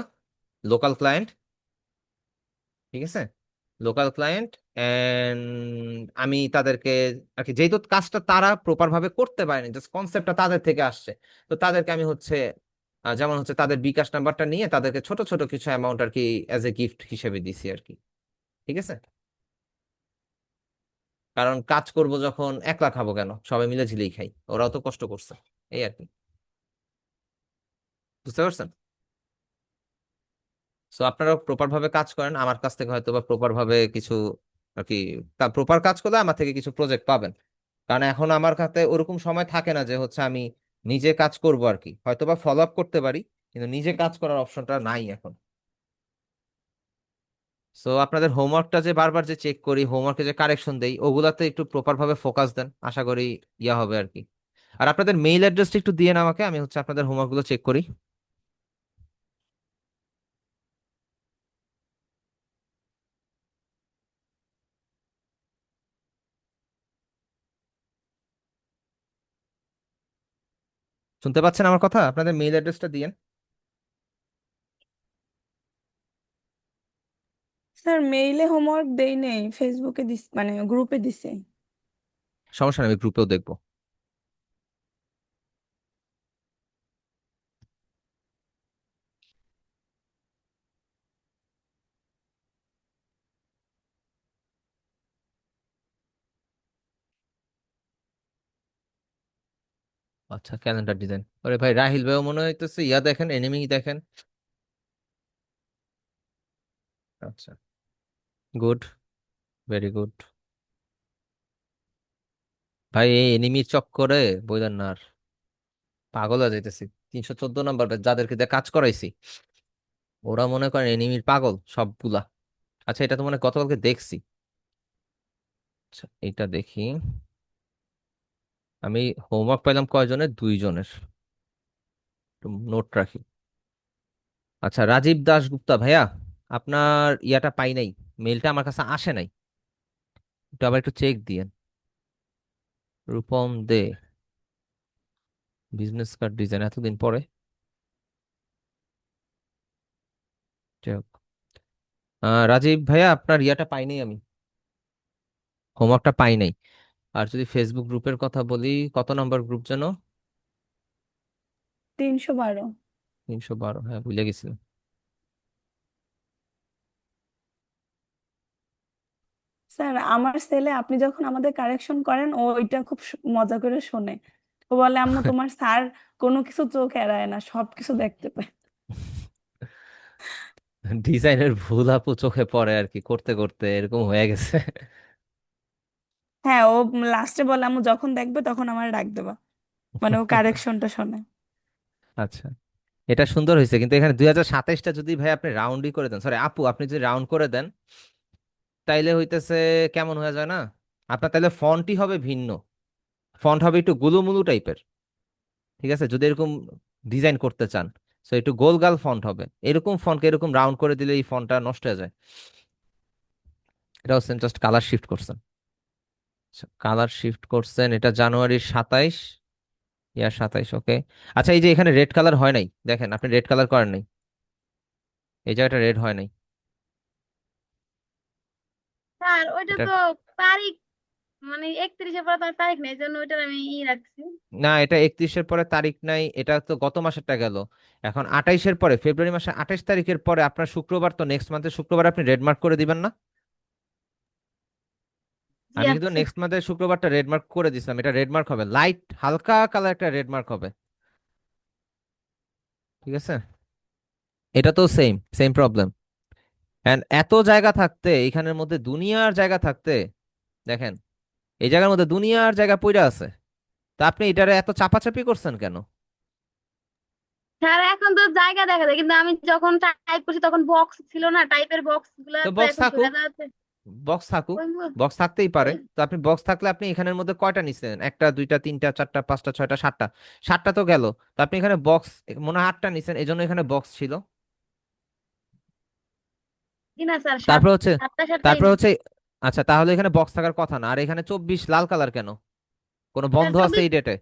লোকাল ক্লায়েন্ট। ঠিক আছে, লোকাল ক্লায়েন্ট। এন্ড আমি তাদেরকে আর কি, যেহেতু কাজটা তারা প্রপার ভাবে করতে পারেনি, জাস্ট কনসেপ্টটা তাদের থেকে আসছে, তো তাদেরকে আমি হচ্ছে যেমন হচ্ছে তাদের বিকাশ নাম্বারটা নিয়ে তাদেরকে ছোট ছোট কিছু অ্যামাউন্ট আর কি অ্যাজ এ গিফট হিসেবে দিছি আর কি। ঠিক আছে, কারণ কাজ করব যখন একলা খাবো কেন, সবাই মিলে ঝিলেই খাই, ওরাও তো কষ্ট করছে, এই আর কি। বুঝতে পারছেন? সো আপনারা প্রপার ভাবে কাজ করেন, আমার কাছ থেকে হয়তো বা প্রপার ভাবে কিছু আর কি, প্রপার কাজ করলে আমার থেকে কিছু প্রজেক্ট পাবেন। কারণ এখন আমার কাছে ওরকম সময় থাকে না যে হচ্ছে আমি নিজে কাজ করব আর কি, হয়তো বা ফলো আপ করতে পারি, কিন্তু নিজে কাজ করার অপশনটা নাই এখন। সো আপনাদের হোমওয়ার্কটা যে বারবার যে চেক করি, হোমওয়ার্কে যে কারেকশন দেই, ওগুলাতে একটু প্রপার ভাবে ফোকাস দেন, আশা করি ইয়া হবে আর কি। আর আপনাদের মেইল অ্যাড্রেসটা একটু দিয়ে আমাকে, আমি হচ্ছে আপনাদের হোমওয়ার্কগুলো চেক করি। শুনতে পাচ্ছেন আমার কথা? আপনাদের মেইল অ্যাড্রেসটা দিয়েন। স্যার মেইলে হোমওয়ার্ক দেই নেই, ফেসবুকে দিস মানে গ্রুপে দিছে। সমস্যা নেই, আমি গ্রুপেও দেখবো। আচ্ছা, ক্যালেন্ডার ডিজাইন। ওরে ভাই, রাহিল ভাইও মনে হইতেছে ইয়া দেখেন, এনিমি দেখেন। আচ্ছা, গুড, ভেরি গুড। ভাই এই এনিমির চক্করে বইলেন না আর, পাগল হয়ে যাইতেছি। 314 নম্বর ব্যাচ যাদেরকে দিয়ে কাজ করাইছি, ওরা মনে করেন এনিমির পাগল সবগুলা। আচ্ছা, এটা তো মনে হয় গতকালকে দেখছি। আচ্ছা, এটা দেখি। আমি হোমওয়ার্ক পাইলাম কয়জনের? 2 জনের। নোট রাখি। আচ্ছা, রাজীব দাশগুপ্তা ভাইয়া, আপনার ইয়াটা পাই নাই, মেলটা আমার কাছে আসে নাই, একটু আবার একটু চেক দিয়েন। রূপম দে, বিজনেস কার্ড ডিজাইন, এতদিন পরে। যাই হোক। রাজীব ভাইয়া, আপনার ইয়াটা পাই নাই আমি, হোমওয়ার্কটা পাই নাই। আর যদি ফেসবুক গ্রুপের কথা বলি, কত নম্বর গ্রুপ যেন? 312। 312, হ্যাঁ ভুলে গেছিলাম। স্যার আমার ছেলে আপনি যখন আমাদের কারেকশন করেন ও ওইটা খুব মজা করে শোনে। ও বলে আম্মু তোমার স্যার কোনো কিছু চোখ এড়ায় না, সবকিছু দেখতে পায়। ডিজাইনের ভুল আপু চোখে পড়ে আর কি, করতে করতে এরকম হয়ে গেছে। হ্যাঁ, ও লাস্টে বলে আম্মু যখন দেখবে তখন আমার ডাক দেবা, মানে ও কারেকশনটা শোনে। আচ্ছা, এটা সুন্দর হয়েছে, কিন্তু এখানে 2027টা যদি ভাই আপনি রাউন্ডই করে দেন, সরি আপু, আপনি যদি রাউন্ড করে দেন, তাইলে হইতেছে কেমন হয়ে যায় না? আপনার তাইলে ফন্টই হবে ভিন্ন, ফন্ট হবে একটু গুলুমুলু টাইপের। ঠিক আছে, যদি এরকম ডিজাইন করতে চান, সো একটু গোলগাল ফন্ট হবে। এরকম ফন্টকে এরকম রাউন্ড করে দিলে এই ফন্টটা নষ্ট হয়ে যায়। এটা হচ্ছে জাস্ট কালার শিফট করছেন। কালার শিফট করছেন, এটা জানুয়ারির 27, ইয়া 27, ওকে। আচ্ছা, এই যে এখানে রেড কালার হয় নাই, দেখেন আপনি রেড কালার করেন নাই, এই জায়গাটা রেড হয় নাই। স্যার ওইটা এটা তো তারিখ, মানে 31-এর পরে তো আর তারিখ নেই, এই জন্য ওইটার আমি রাখছি। না, এটা 31-এর পরে তারিখ নাই, এটা তো গত মাসেরটা গেল। এখন 28-এর পরে, ফেব্রুয়ারি মাসে 28 তারিখের পরে আপনার শুক্রবার, তো নেক্সট মান্থের শুক্রবার আপনি রেড মার্ক করে দিবেন না? জি আমি কিন্তু আচ্ছা। নেক্সট মান্থের শুক্রবারটা রেড মার্ক করে দিছিলাম, এটা রেড মার্ক হবে, লাইট হালকা কালার একটা রেড মার্ক হবে। ঠিক আছে, এটা তো সেম সেম প্রবলেম। এন্ড এত জায়গা থাকতে, এখানের মধ্যে দুনিয়ার জায়গা থাকতে, দেখেন এই জায়গার মধ্যে দুনিয়ার জায়গা পড়ে আছে, তা আপনি এটারে এত চাপাচাপি করছেন কেন? স্যার এখন তো জায়গা দেখা যায়, কিন্তু আমি যখন টাইপ করছি তখন বক্স ছিল না, টাইপের বক্স গুলা তো তো বক্স এখন চলে থাকুক, যাচ্ছে। বক্স থাকুক, ওই বক্স থাকতেই পারে। ওই- তো আপনি বক্স থাকলে আপনি এখানের মধ্যে কয়টা নিছেন? একটা, দুইটা, তিনটা, চারটা, পাঁচটা, ছয়টা, সাতটা। সাতটা তো গেল। তো আপনি এখানে বক্স মনে হয় 8টা নিছেন, এই জন্য এখানে বক্স ছিল। জি না স্যার, তারপর হচ্ছে, সাতটা সাতটাই তারপর না। হচ্ছে, আচ্ছা তাহলে এখানে বক্স থাকার কথা না। আর এখানে 24 লাল কালার কেন? কোনো স্যার বন্ধ আছে 24, এই ডেটে?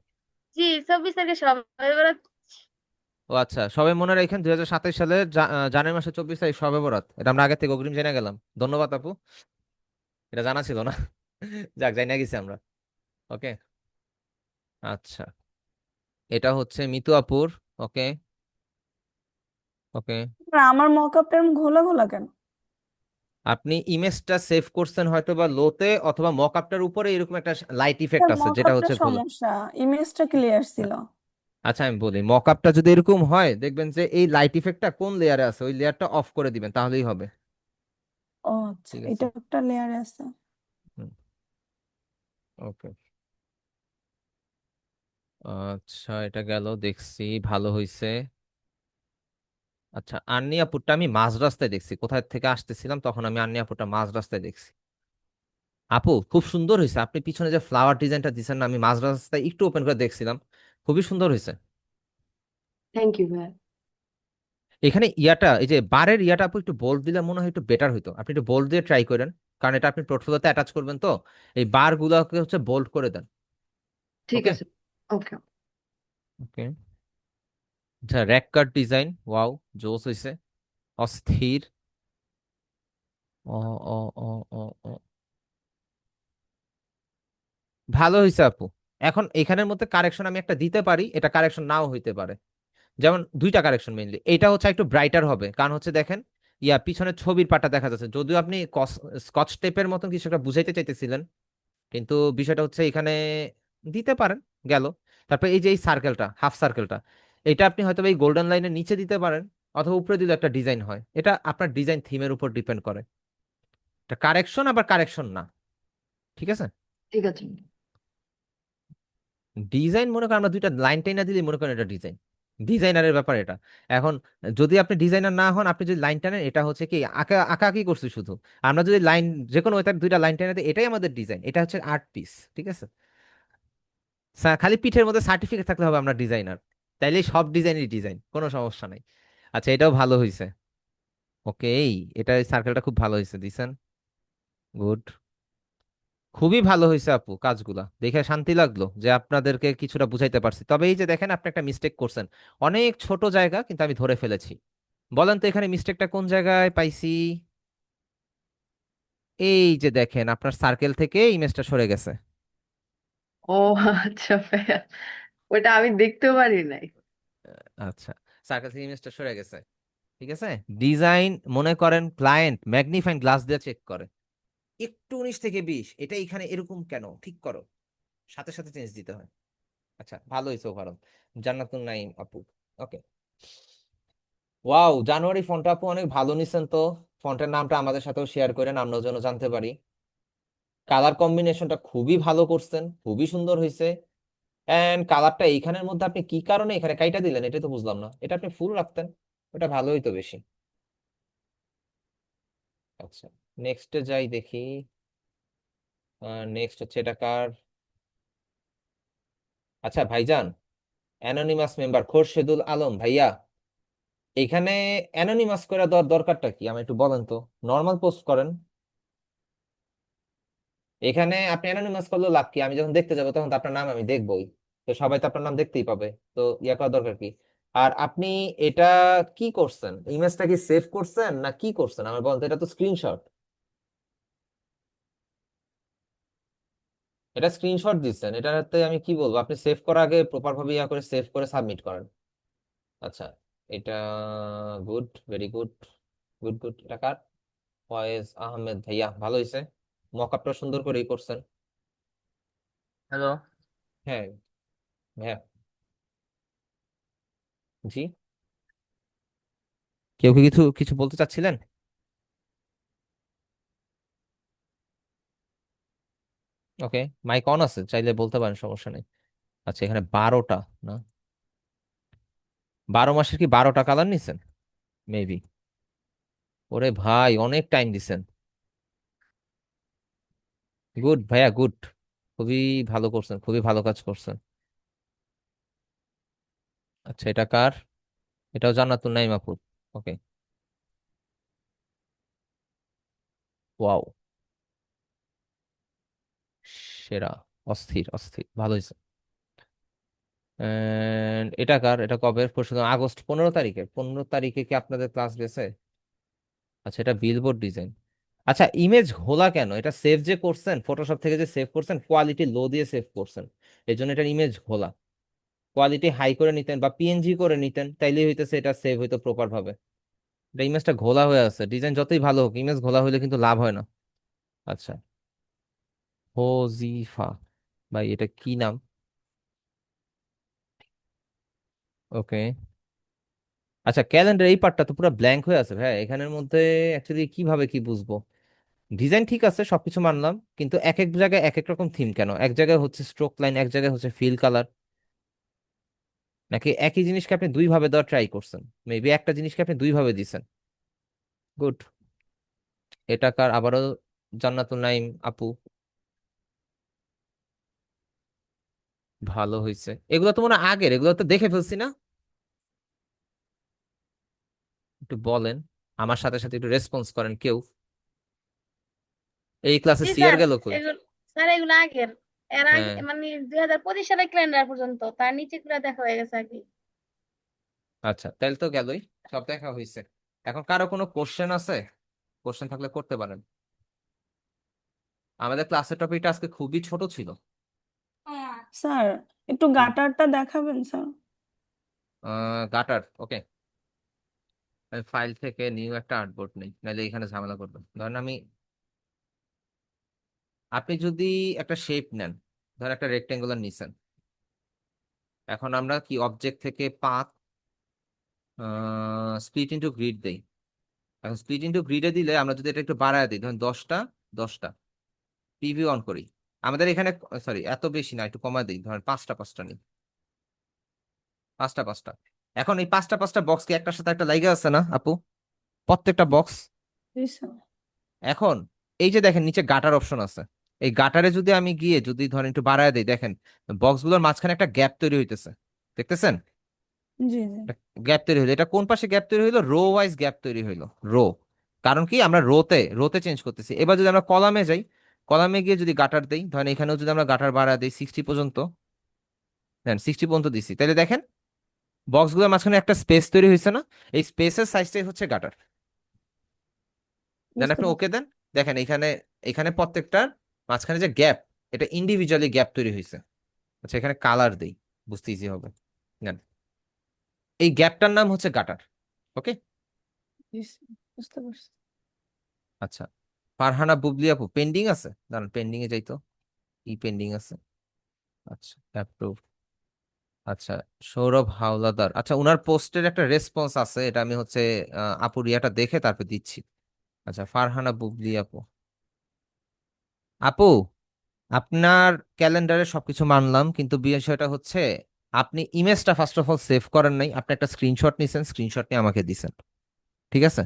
জি 24 তারিখে সব এবার। ও আচ্ছা, সবে মনে রাখেন 2027 সালের জানুয়ারি মাসের 24 তারিখ সবে বরাত, এটা আমরা আগে থেকে অগ্রিম জেনে গেলাম। ধন্যবাদ আপু, এটা জানা ছিল না। যাক, জানা গেছি আমরা। ওকে, আচ্ছা, এটা হচ্ছে মিতু আপুর। ওকে, ওকে। আমার মকআপটা এরকম ঘোলা ঘোলা কেন? আপনি ইমেজটা সেভ করছেন হয়তো বা লোতে, অথবা মকআপটার উপরে এরকম একটা লাইট ইফেক্ট স্যার আছে যেটা মকআপটা হচ্ছে ঘোলা। সমস্যা, ইমেজটা ক্লিয়ার ছিল। আচ্ছা, আমি বলি, মকআপটা যদি এরকম হয়, দেখবেন যে এই লাইট ইফেক্টটা কোন লেয়ারে আছে, ওই লেয়ারটা অফ করে দিবেন, তাহলেই হবে। ও আচ্ছা, ঠিক আছে, এটা একটা লেয়ার আছে। ওকে। আচ্ছা, এটা গেল, দেখছি ভালো হইছে। আচ্ছা, আন্নি আপুরটা আমি মাঝ রাস্তায় দেখছি, কোথায় থেকে আসতেছিলাম তখন আমি আন্নি আপুরটা মাঝ রাস্তায় দেখছি। আপু খুব সুন্দর হয়েছে, আপনি পিছনে যে ফ্লাওয়ার ডিজাইনটা দিচ্ছেন না, আমি মাঝ রাস্তায় একটু ওপেন করে দেখছিলাম, খুবই সুন্দর হয়েছে। থ্যাংক ইউ ভাইয়া। এখানে ইয়াটা, এই যে বারের ইয়াটা আপু একটু বোল্ড দিলে মনে হয় একটু বেটার হইতো, আপনি একটু বোল্ড দিয়ে ট্রাই করেন, কারণ এটা আপনি পোর্টফোলিওতে অ্যাটাচ করবেন তো। এই বার গুলাকে হচ্ছে বোল্ড করে দেন। ঠিক ওকে, আছে। ওকে। ওকে। আচ্ছা, র্যাক কাট ডিজাইন, ওয়াও, জোস হইছে, অস্থির। ও ও ও ও ও ভালো হয়েছে আপু। এখন এখানের মধ্যে কারেকশন আমি একটা দিতে পারি, এটা কারেকশন নাও হইতে পারে। যেমন দুইটা কারেকশন মেইনলি, এটা হচ্ছে একটু ব্রাইটার হবে, কারণ হচ্ছে দেখেন পিছনের ছবির পাটা দেখা যাচ্ছে, যদিও আপনি স্কচ টেপের মতন কিছু একটা বুঝাইতে চাইতেছিলেন, কিন্তু বিষয়টা হচ্ছে এখানে দিতে পারেন, গেল। তারপর এই যে এই সার্কেলটা, হাফ সার্কেলটা, এটা আপনি হয়তো এই গোল্ডেন লাইনের নিচে দিতে পারেন, অথবা উপরে দিলে একটা ডিজাইন হয়, এটা আপনার ডিজাইন থিমের উপর ডিপেন্ড করে। এটা কারেকশন আবার কারেকশন না, ঠিক আছে। ঠিক আছে। ডিজাইন মনে করেন আমরা দুইটা লাইন টাইনা দিলে মনে করেন এটা ডিজাইন, ডিজাইনারের ব্যাপার এটা। এখন যদি আপনি ডিজাইনার না হন, আপনি যদি লাইন টানেন, এটা হচ্ছে কি আঁকা আঁকাআঁকি করছি শুধু। আমরা যদি লাইন যে কোনো ওয়েতার দুইটা লাইন টাইনা দিই, এটাই আমাদের ডিজাইন, এটা হচ্ছে আর্ট পিস, ঠিক আছে। খালি পিঠের মধ্যে সার্টিফিকেট থাকলে হবে আমরা ডিজাইনার, তাইলে সব ডিজাইনই ডিজাইন, কোনো সমস্যা নাই। আচ্ছা, এটাও ভালো হয়েছে। ওকে, এটা সার্কেলটা খুব ভালো হয়েছে দিছেন, গুড। খুবই ভালো হয়েছে আপু, কাজগুলা দেখে শান্তি লাগলো যে আপনাদেরকে কিছুটা বুঝাইতে পারছি। তবে এই যে দেখেন আপনি একটা মিস্টেক করছেন, অনেক ছোট জায়গা কিন্তু আমি ধরে ফেলেছি। বলেন তো এখানে মিস্টেকটা কোন জায়গায় পাইছি? এই যে দেখেন আপনার সার্কেল থেকে ইমেজটা সরে গেছে। ও আচ্ছা ভাইয়া, ওটা আমি দেখতেও পারি নাই। আচ্ছা, সার্কেল থেকে ইমেজটা সরে গেছে, ঠিক আছে। ডিজাইন মনে করেন ক্লায়েন্ট ম্যাগনিফাইং গ্লাস দিয়ে চেক করে, একটু 19 থেকে 20, এটা এখানে এরকম কেন, ঠিক করো, সাথে সাথে চেঞ্জ দিতে হয়। আচ্ছা, ভালো হয়েছে ওভারঅল। জান্নাতুন নাইম আপু, ওকে। ওয়াও, জানুয়ারি ফন্টটা আপু অনেক ভালো নিছেন তো। ফন্টের নামটা আমাদের সাথেও শেয়ার করেন, আমরাও যেন জানতে পারি। কালার কম্বিনেশনটা খুবই ভালো করছেন, খুবই সুন্দর হয়েছে। এন্ড কালারটা এইখানের মধ্যে আপনি কি কারণে এখানে কাইটা দিলেন, এটা তো বুঝলাম না, এটা আপনি ফুল রাখতেন, ওটা ভালো হইতো বেশি। আচ্ছা, নেক্সটে যাই দেখি। নেক্সট হচ্ছে এটা কার? আচ্ছা ভাইজান, অ্যানোনিমাস মেম্বার খোরশেদুল আলম ভাইয়া, এখানে অ্যানোনিমাস করে দেওয়ার দরকারটা কি আমি একটু বলেন তো। নর্মাল পোস্ট করেন, এখানে আপনি অ্যানোনিমাস করলে লাভ কি? আমি যখন দেখতে যাবো তখন তো আপনার নাম আমি দেখবোই, তো সবাই তো আপনার নাম দেখতেই পাবে, তো ইয়া করার দরকার কি? আর আপনি এটা কি করছেন, ইমেজটা কি সেভ করছেন না কি করছেন আমার বলতে, এটা তো স্ক্রিনশট, এটা স্ক্রিনশট দিচ্ছেন, এটাতে আমি কি বলবো, আপনি সেভ করার আগে প্রপার ভাবে ইয়া করে সেভ করে সাবমিট করেন। আচ্ছা, এটা good, very good, good good. এটা কার? ফয়েজ আহমেদ ভাইয়া, ভালো হয়েছে, মকআপটা সুন্দর করেই করছেন। হ্যালো। হ্যাঁ, হ্যাঁ, জি, কেউ কি কিছু কিছু বলতে চাচ্ছিলেন? ওকে, মাইক অন আছে, চাইলে বলতে পারেন, সমস্যা নেই। আচ্ছা, এখানে 12টা, না 12 মাসের কি 12টা কালার নিছেন মেবি? ওরে ভাই, অনেক টাইম দিছেন। গুড ভাইয়া, গুড, খুবই ভালো করছেন, খুবই ভালো কাজ করছেন। আচ্ছা, এটা কার? এটাও জান্নাতুন নাইম আপুর, ওকে। ওয়াও, সেরা, অস্থির অস্থির, ভালো হয়েছে। এটা কার? এটা কবে? পরশু আগস্ট 15 তারিখে, 15 তারিখে কি আপনাদের ক্লাস গেছে? আচ্ছা, এটা বিলবোর্ড ডিজাইন। আচ্ছা, ইমেজ ঘোলা কেন? এটা সেভ যে করছেন ফটোশপ থেকে, যে সেভ করছেন কোয়ালিটি লো দিয়ে সেভ করছেন, এই জন্য এটার ইমেজ ঘোলা। কোয়ালিটি হাই করে নিতেন বা পিএনজি করে নিতেন, তাইলেই হইতেছে এটা সেভ হইতো প্রপার ভাবে। এটা ইমেজটা ঘোলা হয়ে আছে, ডিজাইন যতই ভালো হোক ইমেজ ঘোলা হইলে কিন্তু লাভ হয় না। আচ্ছা, হোজিফা ভাই, এটা কি নাম? ওকে। আচ্ছা, ক্যালেন্ডার এই পার্টটা তো পুরো ব্ল্যাঙ্ক হয়ে আছে ভাই, এখানের মধ্যে অ্যাকচুয়ালি কিভাবে কি বুঝবো? ডিজাইন ঠিক আছে, সবকিছু মানলাম, কিন্তু এক এক জায়গায় এক এক রকম থিম কেন? এক জায়গায় হচ্ছে স্ট্রোক লাইন, এক জায়গায় হচ্ছে ফিল কালার, নাকি একই জিনিসকে আপনি দুই ভাবে দেওয়ার ট্রাই করছেন? মেবি একটা জিনিসকে আপনি দুই ভাবে দিছেন। গুড। এটা কার আবারও? জান্নাতুল নাইম আপু, ভালো হয়েছে। এগুলো তো মনে হয় আগের, এগুলো তো দেখে ফেলছি না? একটু বলেন, আমার সাথে সাথে একটু রেসপন্স করেন কেউ। এই ক্লাসে জি সিয়ার স্যার, গেল কই? এগুলো স্যার এগুলো আগের, এর আগে হ্যাঁ, মানে 2025 সালের ক্যালেন্ডার পর্যন্ত, তার নিচে গুলো দেখা হয়ে গেছে আগে। আচ্ছা তাহলে তো গেলই, সব দেখা হয়েছে। এখন কারো কোনো কোশ্চেন আছে? কোশ্চেন থাকলে করতে পারেন। আমাদের ক্লাসের টপিকটা আজকে খুবই ছোট ছিল। স্যার একটু গাটারটা দেখাবেন স্যার। গাটার, ওকে। ফাইল থেকে নিউ একটা আর্টবোর্ড নেই, নাহলে এখানে ঝামেলা করবেন। ধরেন আপনি যদি একটা শেপ নেন, ধরেন একটা রেক্টেঙ্গুলার নিছেন। এখন আমরা কি অবজেক্ট থেকে পাথ স্প্লিট ইন্টু গ্রিড দেই। এখন স্প্লিট ইন্টু গ্রিডে দিলে আমরা যদি এটা একটু বাড়ায় দিই, ধরেন 10টা প্রিভিউ অন করি। আমাদের এখানে, সরি এত বেশি না, একটু কমায় দিই, ধরেন 5টা নিই, 5টা। এখন এই 5টা বক্স কি একটার সাথে একটা লাইগা আছে না আপু? প্রত্যেকটা বক্স। জি স্যার। এখন এই যে দেখেন নিচে গাটার অপশন আছে, এই গাটারে যদি আমি গিয়ে যদি ধরেন একটু বাড়ায় দিই, দেখেন বক্সগুলোর মাঝখানে একটা গ্যাপ তৈরি হইতেছে, দেখতেছেন? জি জি। গ্যাপ তৈরি হইলো, এটা কোন পাশে গ্যাপ তৈরি হইলো? রো ওয়াইজ গ্যাপ তৈরি হইলো, রো। কারণ কি আমরা রোতে চেঞ্জ করতেছি। এবার যদি আমরা কলামে যাই, কলামে গিয়ে যদি গাটার দেই, ধরেন এখানেও যদি আমরা গাটার বাড়ায় দিই 60 পর্যন্ত, দেন 60 পর্যন্ত দিছি, তাহলে দেখেন বক্সগুলোর মাঝখানে একটা স্পেস তৈরি হয়েছে না? এই স্পেসের সাইজটাই হচ্ছে গাটার। দেন বুঝতে আপনি ওকে পারছি। দেন, দেখেন এখানে এখানে প্রত্যেকটার মাঝখানে যে গ্যাপ, এটা ইন্ডিভিজুয়ালি গ্যাপ তৈরি হয়েছে। আচ্ছা এখানে কালার দেই, বুঝতে ইজি হবে। দেন এই গ্যাপটার নাম হচ্ছে গাটার, ওকে। জি স্যার, বুঝতে পারছি। আচ্ছা, ফারহানা বুবলি আপু পেন্ডিং আছে, দাঁড়ান পেন্ডিং এ যাইতো, কি পেন্ডিং আছে? আচ্ছা অ্যাপ্রুভ। আচ্ছা, সৌরভ হাওলাদার, আচ্ছা উনার পোস্টের একটা রেসপন্স আছে, এটা আমি হচ্ছে আপুর ইয়াটা দেখে তারপর দিচ্ছি। আচ্ছা ফারহানা বুবলি আপু, আপু আপনার ক্যালেন্ডারে সবকিছু মানলাম, কিন্তু বিষয়টা হচ্ছে আপনি ইমেজটা ফার্স্ট অফ অল সেভ করেন নাই, আপনি একটা স্ক্রিনশট নিছেন, স্ক্রিনশট নিয়ে আমাকে দিছেন, ঠিক আছে?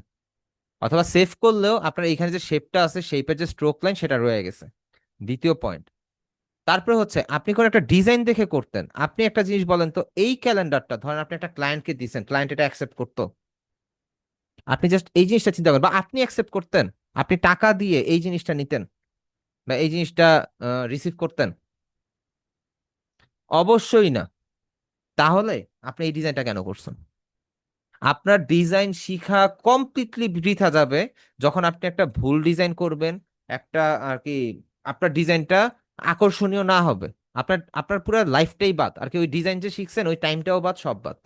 অথবা সেভ করলেও আপনার এখানে যে শেপটা আছে, শেপের যে স্ট্রোক লাইন সেটা রয়ে গেছে। দ্বিতীয় পয়েন্ট, তারপরে হচ্ছে আপনি কোন একটা ডিজাইন দেখে করতেন। আপনি একটা জিনিস বলেন তো, এই ক্যালেন্ডারটা ধরেন আপনি একটা ক্লায়েন্টকে দিছেন, ক্লায়েন্ট এটা অ্যাকসেপ্ট করতো? আপনি জাস্ট এই জিনিসটা চিন্তা করেন, বা আপনি অ্যাকসেপ্ট করতেন? আপনি টাকা দিয়ে এই জিনিসটা নিতেন বা এই জিনিসটা রিসিভ করতেন? অবশ্যই না। তাহলে আপনি এই ডিজাইনটা কেন করছেন? আপনার ডিজাইন শিখা কমপ্লিটলি বৃথা যাবে যখন আপনি একটা ভুল ডিজাইন করবেন, একটা আর কি আপনার ডিজাইনটা আকর্ষণীয় না হবে। আপনার আপনার পুরো লাইফটাই বাদ আর কি, ওই ডিজাইন যে শিখছেন ওই টাইমটাও বাদ, সব বাদ।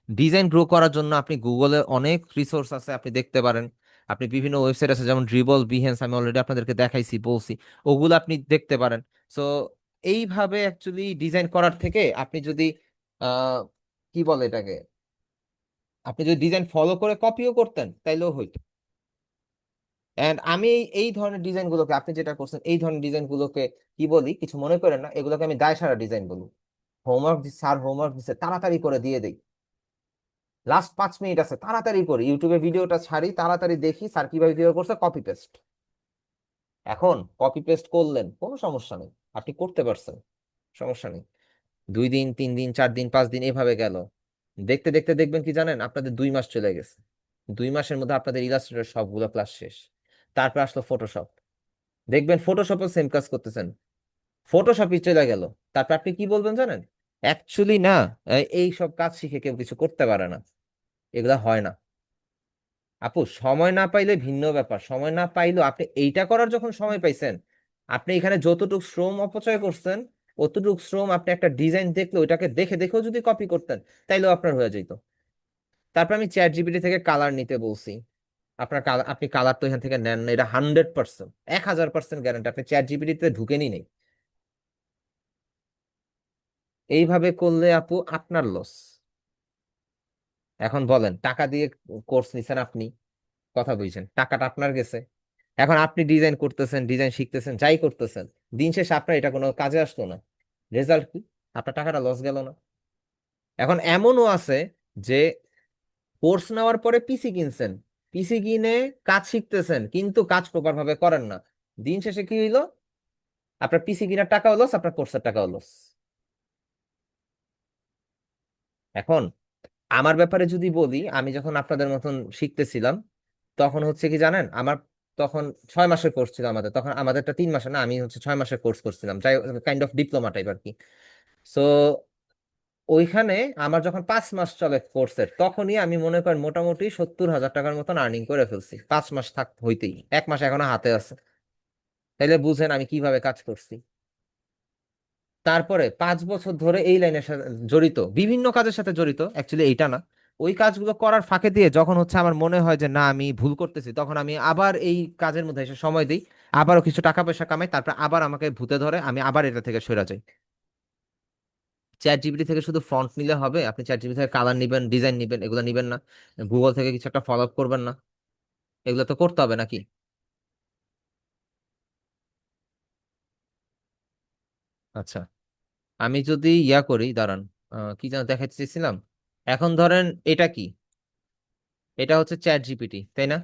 ডিজাইন গ্রো করার জন্য আপনি গুগলে অনেক রিসোর্স আছে, আপনি দেখতে পারেন। আপনি বিভিন্ন ওয়েবসাইট আছে যেমন ড্রিবল, বিহেন্স, আমি অলরেডি আপনাদেরকে দেখাইছি, বলছি, ওগুলো আপনি দেখতে পারেন। সো এইভাবে অ্যাকচুয়ালি ডিজাইন করার থেকে আপনি যদি আহ কি বলে এটাকে, আপনি যদি ডিজাইন ফলো করে কপিও করতেন তাইলেও হইতো। এন্ড আমি এই ধরনের ডিজাইন গুলোকে, আপনি যেটা করছেন এই ধরনের ডিজাইন গুলোকে কি বলি, কিছু মনে করেন না, এগুলোকে আমি দায় সারা ডিজাইন বলি। হোমওয়ার্ক দিচ্ছে, স্যার হোমওয়ার্ক দিচ্ছে, তাড়াতাড়ি করে দিয়ে দেই, লাস্ট 5 মিনিট আছে, তাড়াতাড়ি করি, ইউটিউবে ভিডিওটা ছাড়ি, তাড়াতাড়ি দেখি স্যার কিভাবে কিভাবে করছে, কপি পেস্ট। এখন কপি পেস্ট করলেন কোনো সমস্যা নেই, আপনি করতে পারছেন, সমস্যা নেই। 2 দিন, 3 দিন, 4 দিন, 5 দিন এভাবে গেল, দেখতে দেখতে দেখবেন কি জানেন, আপনাদের 2 মাস চলে গেছে। 2 মাসের মধ্যে আপনাদের ইলাস্ট্রেটর সবগুলো ক্লাস শেষ। তারপর আসলো ফটোশপ, দেখবেন ফটোশপও সেম কাজ করতেছেন, ফটোশপই চলে গেল। তারপর আপনি কি বলবেন জানেন? অ্যাকচুয়ালি না, এই সব কাজ শিখে কেউ কিছু করতে পারে না, এগুলা হয় না। আপু সময় না পাইলে ভিন্ন ব্যাপার, সময় না পাইলেও আপনি এইটা করার যখন সময় পাইছেন, আপনি এখানে যতটুকু শ্রম অপচয় করছেন, অতটুকু শ্রম আপনি একটা ডিজাইন দেখলে ওইটাকে দেখে দেখেও যদি কপি করতেন তাইলেও আপনার হয়ে যেত। তারপর আমি চ্যাট জিপিটি থেকে কালার নিতে বলছি, আপনার আপনি কালার তো এখান থেকে নেন না, এটা 100%, 1000% গ্যারান্টি, আপনি চ্যাট জিপিটিতে ঢুকেনি নেই। এইভাবে করলে আপু আপনার লস। এখন বলেন, টাকা দিয়ে কোর্স নিছেন আপনি, কথা বুঝছেন, টাকাটা আপনার গেছে। এখন আপনি ডিজাইন করতেছেন, ডিজাইন শিখতেছেন, যাই করতেছেন, দিন শেষে আপনার এটা কোনো কাজে আসলো না, রেজাল্ট কি? আপনার টাকাটা লস গেল না? এখন এমনও আছে যে কোর্স নেওয়ার পরে পিসি কিনছেন, পিসি কিনে কাজ শিখতেছেন কিন্তু কাজ প্রপার ভাবে করেন না, দিন শেষে কি হইলো? আপনার পিসি কিনার টাকাও লস, আপনার কোর্সের টাকাও লস। এখন আমার ব্যাপারে যদি বলি, আমি যখন আপনাদের মতন শিখতেছিলাম, তখন হচ্ছে কি জানেন, আমার তখন 6 মাসের কোর্স ছিল আমাদের, তখন আমাদেরটা 3 মাসে না, আমি হচ্ছে 6 মাসের কোর্স করছিলাম, যাই কাইন্ড অফ ডিপ্লোমা টাইপ আর কি। সো ওইখানে আমার যখন 5 মাস চলে কোর্সের, তখনই আমি মনে করেন মোটামুটি 70,000 টাকার মতন আর্নিং করে ফেলছি। 5 মাস হইতেই, 1 মাস এখনো হাতে আছে। তাইলে বুঝেন আমি কিভাবে কাজ করছি। তারপরে 5 বছর ধরে এই লাইনের সাথে জড়িত, বিভিন্ন কাজের সাথে জড়িত, অ্যাকচুয়ালি এইটা না। ওই কাজগুলো করার ফাঁকে দিয়ে যখন হচ্ছে আমার মনে হয় যে না আমি ভুল করতেছি, তখন আমি আবার এই কাজের মধ্যে এসে সময় দিই, আবারও কিছু টাকা পয়সা কামাই, তারপর আবার আমাকে ভূতে ধরে, আমি আবার এটা থেকে সরে যাই। চ্যাট জিপিটি থেকে শুধু ফন্ট নিলে হবে? আপনি চ্যাট জিপিটি থেকে কালার নিবেন, ডিজাইন নিবেন, এগুলো নিবেন না। গুগল থেকে কিছু একটা ফলো আপ করবেন না? এগুলো তো করতে হবে নাকি? আচ্ছা, আমি যদি ইয়া করি, দাঁড়ান, কি যেন দেখাতে চেয়েছিলাম। এখন ধরেন এটা কি, এটা হচ্ছে চ্যাট জিপিটি, তাই না?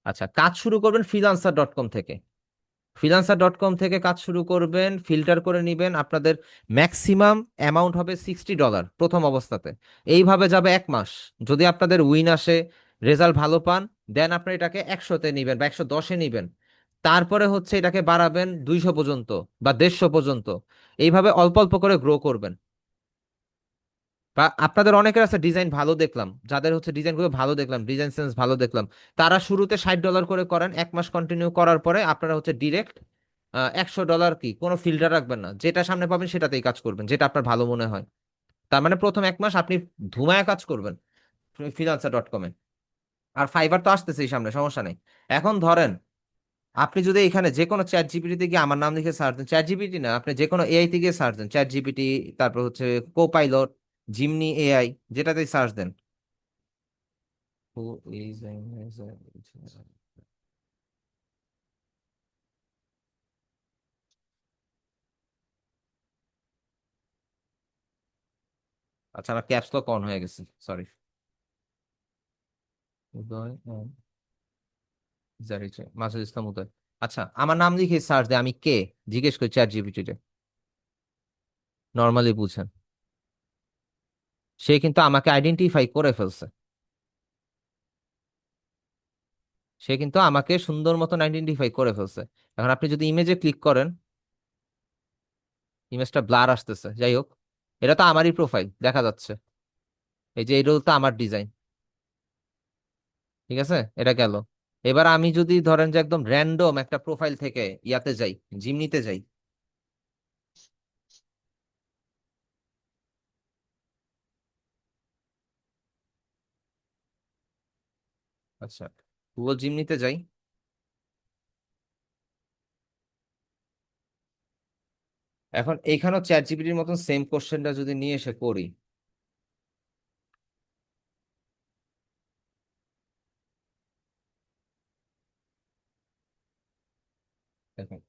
আচ্ছা, কাজ শুরু করবেন freelancer.com থেকে। freelancer.com থেকে কাজ শুরু করবেন, ফিল্টার করে নিবেন, আপনাদের ম্যাক্সিমাম অ্যামাউন্ট হবে $60 প্রথম অবস্থাতে। এইভাবে যাবে 1 মাস। যদি আপনাদের উইন আসে, রেজাল্ট ভালো পান, দেন আপনার এটাকে 100-তে নিবেন বা 110-এ নিবেন। তারপরে হচ্ছে এটাকে বাড়াবেন 200 পর্যন্ত বা 150 পর্যন্ত। এইভাবে অল্প অল্প করে গ্রো করবেন। বা আপনাদের অনেকের আছে ডিজাইন ভালো দেখলাম, যাদের হচ্ছে ডিজাইনগুলো ভালো দেখলাম, ডিজাইন সেন্স ভালো দেখলাম, তারা শুরুতে $60 করে করেন, 1 মাস কন্টিনিউ করার পরে আপনারা হচ্ছে ডিরেক্ট $100, কি কোনো ফিল্টার রাখবেন না, যেটা সামনে পাবেন সেটাতেই কাজ করবেন, যেটা আপনার ভালো মনে হয়। তার মানে প্রথম 1 মাস আপনি ধুমায় কাজ করবেন freelancer.com-এ। আর ফাইবার তো আসতেছেই সামনে, সমস্যা নেই। এখন ধরেন আপনি যদি এখানে যে কোনো চ্যাট জিপিটিতে গিয়ে আমার নাম লিখে সার্চ দেন, চ্যাট জিপিটি না, আপনি যে কোনো এআই তে গিয়ে সার্চ দেন চ্যাট জিপিটি, তারপর হচ্ছে কোপাইলট, জিমনি এআই, যেটাতেই সার্চ দেন। Who is a- আচ্ছা, আমার ক্যাপস লক অন হয়ে গেছে, সরি। উদয় মাসুদ ইসলাম উদয়। আচ্ছা, আমার নাম লিখে সার্চ দেয়, আমি কে জিজ্ঞেস করি চ্যাট জিপিটি তে, নর্মালি বুঝেন, সে কিন্তু আমাকে আইডেন্টিফাই করে ফেলছে। সে কিন্তু আমাকে সুন্দর মতন আইডেন্টিফাই করে ফেলছে। এখন আপনি যদি ইমেজে ক্লিক করেন, ইমেজটা ব্লার আসতেছে, যাই হোক, এটা তো আমারই প্রোফাইল দেখা যাচ্ছে। এই যে এটা তো আমার ডিজাইন, ঠিক আছে, এটা গেল। এবার আমি যদি ধরেন যে একদম র্যান্ডম একটা প্রোফাইল থেকে ইয়াতে যাই, জিমনিতে যাই। আচ্ছা, গুগল জিমনিতে যাই। এখন এইখানেও চ্যাট জিপিটির মতন সেম কোশ্চেনটা যদি নিয়ে এসে করি, দেখুন,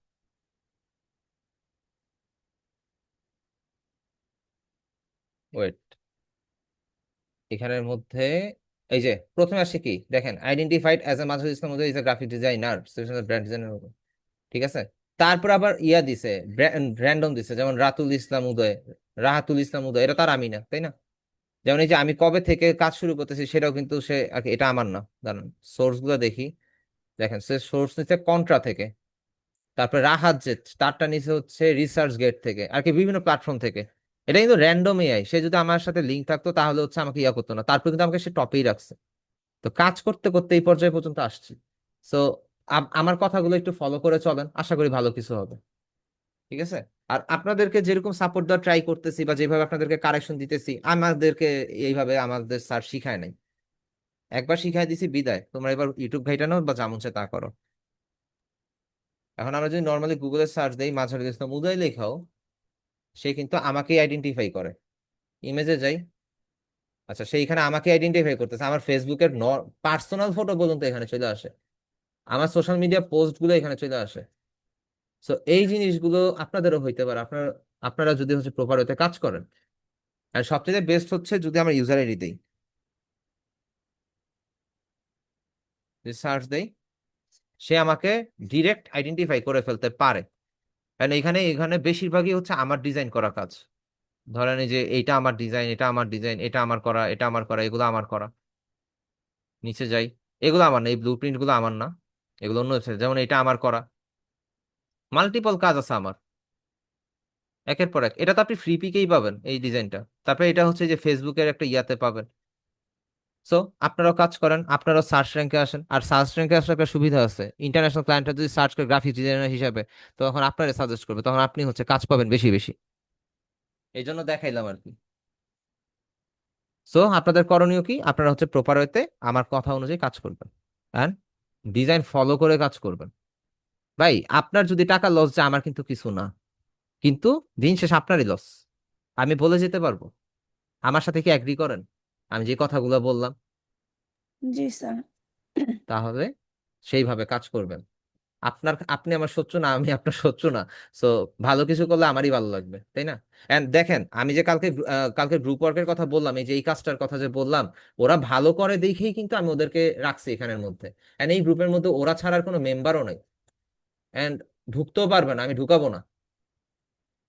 ওয়েট, এখানের মধ্যে এই যে প্রথমে আসে কি দেখেন, identified as a Masud Islam Uday is a graphic designer, brand designer, ঠিক আছে। তারপর আবার ইয়া দিছে, র্যান্ডম দিছে, যেমন রাতুল ইসলাম উদয়, রাহাতুল ইসলাম উদয়, এটা তার আমি না, তাই না? যেমন এই যে আমি কবে থেকে কাজ শুরু করতেছি সেটাও কিন্তু সে আর কি, এটা আমার না। দাঁড়ান, সোর্স গুলো দেখি। দেখেন, সে সোর্স নিচ্ছে কন্ট্রা থেকে, তারপরে রাহাত যে তারটা নিচে হচ্ছে রিসার্চ গেট থেকে, আর কি বিভিন্ন প্ল্যাটফর্ম থেকে। এটা কিন্তু র্যান্ডম এআই, সে যদি আমার সাথে লিঙ্ক থাকতো তাহলে হচ্ছে আমাকে ইয়া করতো না, তারপর কিন্তু আমাকে সে টপেই রাখছে। তো কাজ করতে করতে এই পর্যায়ে পর্যন্ত আসছি। সো আমার কথাগুলো একটু ফলো করে চলেন, আশা করি ভালো কিছু হবে, ঠিক আছে। আর আপনাদেরকে যেরকম সাপোর্ট দেওয়ার ট্রাই করতেছি বা যেভাবে আপনাদেরকে কারেকশন দিতেছি, আমাদেরকে এইভাবে আমাদের স্যার শিখায় নাই। একবার শিখাই দিছি, বিদায়, তোমরা এবার ইউটিউব ঘাইটা নাও বা যেমন চায় তা করো। এখন আমরা যদি নর্মালি গুগলে সার্চ দেই মাঝারি ইসলাম উদয় লেখাও, সে কিন্তু আমাকেই আইডেন্টিফাই করে। ইমেজে যাই, আচ্ছা, সেইখানে আমাকে আইডেন্টিফাই করতেছে, আমার ফেসবুকের পার্সোনাল ফটো পর্যন্ত এখানে চলে আসে, আমার সোশ্যাল মিডিয়া পোস্ট গুলো এখানে চলে আসে। সো এই জিনিসগুলো আপনাদেরও হইতে পারে, আপনারা যদি হচ্ছে প্রপার ওয়েতে কাজ করেন। আর সবচেয়ে বেস্ট হচ্ছে যদি আমরা ইউজার আইডি দিই, যে সার্চ দেই, সে আমাকে ডিরেক্ট আইডেন্টিফাই করে ফেলতে পারে। কারণ এখানে এখানে বেশিরভাগই হচ্ছে আমার ডিজাইন করা কাজ। ধরেন এই যে এইটা আমার ডিজাইন, এটা আমার ডিজাইন, এটা আমার করা, এটা আমার করা, এগুলো আমার করা। নিচে যাই, এগুলো আমার না, এই ব্লু প্রিন্ট গুলো আমার না, এগুলো অন্য ওয়েবসাইট, যেমন এটা আমার করা, মাল্টিপল কাজ আছে আমার। একের পর এক। এটা তো আপনি ফ্রি পিকেই পাবেন এই ডিজাইনটা। তারপরে এটা হচ্ছে যে ফেসবুকের একটা ইয়াতে পাবেন। সো আপনারাও কাজ করেন, আপনারাও সার্চ র্যাঙ্কে আসেন। আর সার্চ র্যাঙ্কে আসার একটা সুবিধা আছে, ইন্টারন্যাশনাল ক্লায়েন্টরা যদি সার্চ করে গ্রাফিক ডিজাইনার হিসাবে, তখন আপনারা সাজেস্ট করবে, তখন আপনি হচ্ছে কাজ পাবেন বেশি বেশি। এই জন্য দেখাইলাম আর কি। সো আপনাদের করণীয় কি, আপনারা হচ্ছে প্রপার ওয়েতে আমার কথা অনুযায়ী কাজ করবেন, অ্যান্ড ডিজাইন ফলো করে কাজ করবেন। ভাই আপনার যদি টাকা লস যায় আমার কিন্তু কিছু না, কিন্তু দিন শেষ আপনারই লস। আমি বলে যেতে পারবো। আমার সাথে কি অ্যাগ্রি করেন আমি যে কথাগুলো বললাম? জি স্যার। তাহলে সেইভাবে কাজ করবেন। আপনি আমার শত্রু না, আমি আপনার শত্রু না। সো ভালো কিছু করলে আমারই ভালো লাগবে, তাই না? এন্ড দেখেন, আমি যে কালকে গ্রুপ ওয়ার্কের কথা বললাম, এই যে এই কাজটার কথা যে বললাম, ওরা ভালো করে দেখেই কিন্তু আমি ওদেরকে রাখছি এখানের মধ্যে। এন্ড এই গ্রুপের মধ্যে ওরা ছাড়ার কোনো মেম্বারও নাই। এন্ড ঢুকতেও পারবে না, আমি ঢুকাবো না।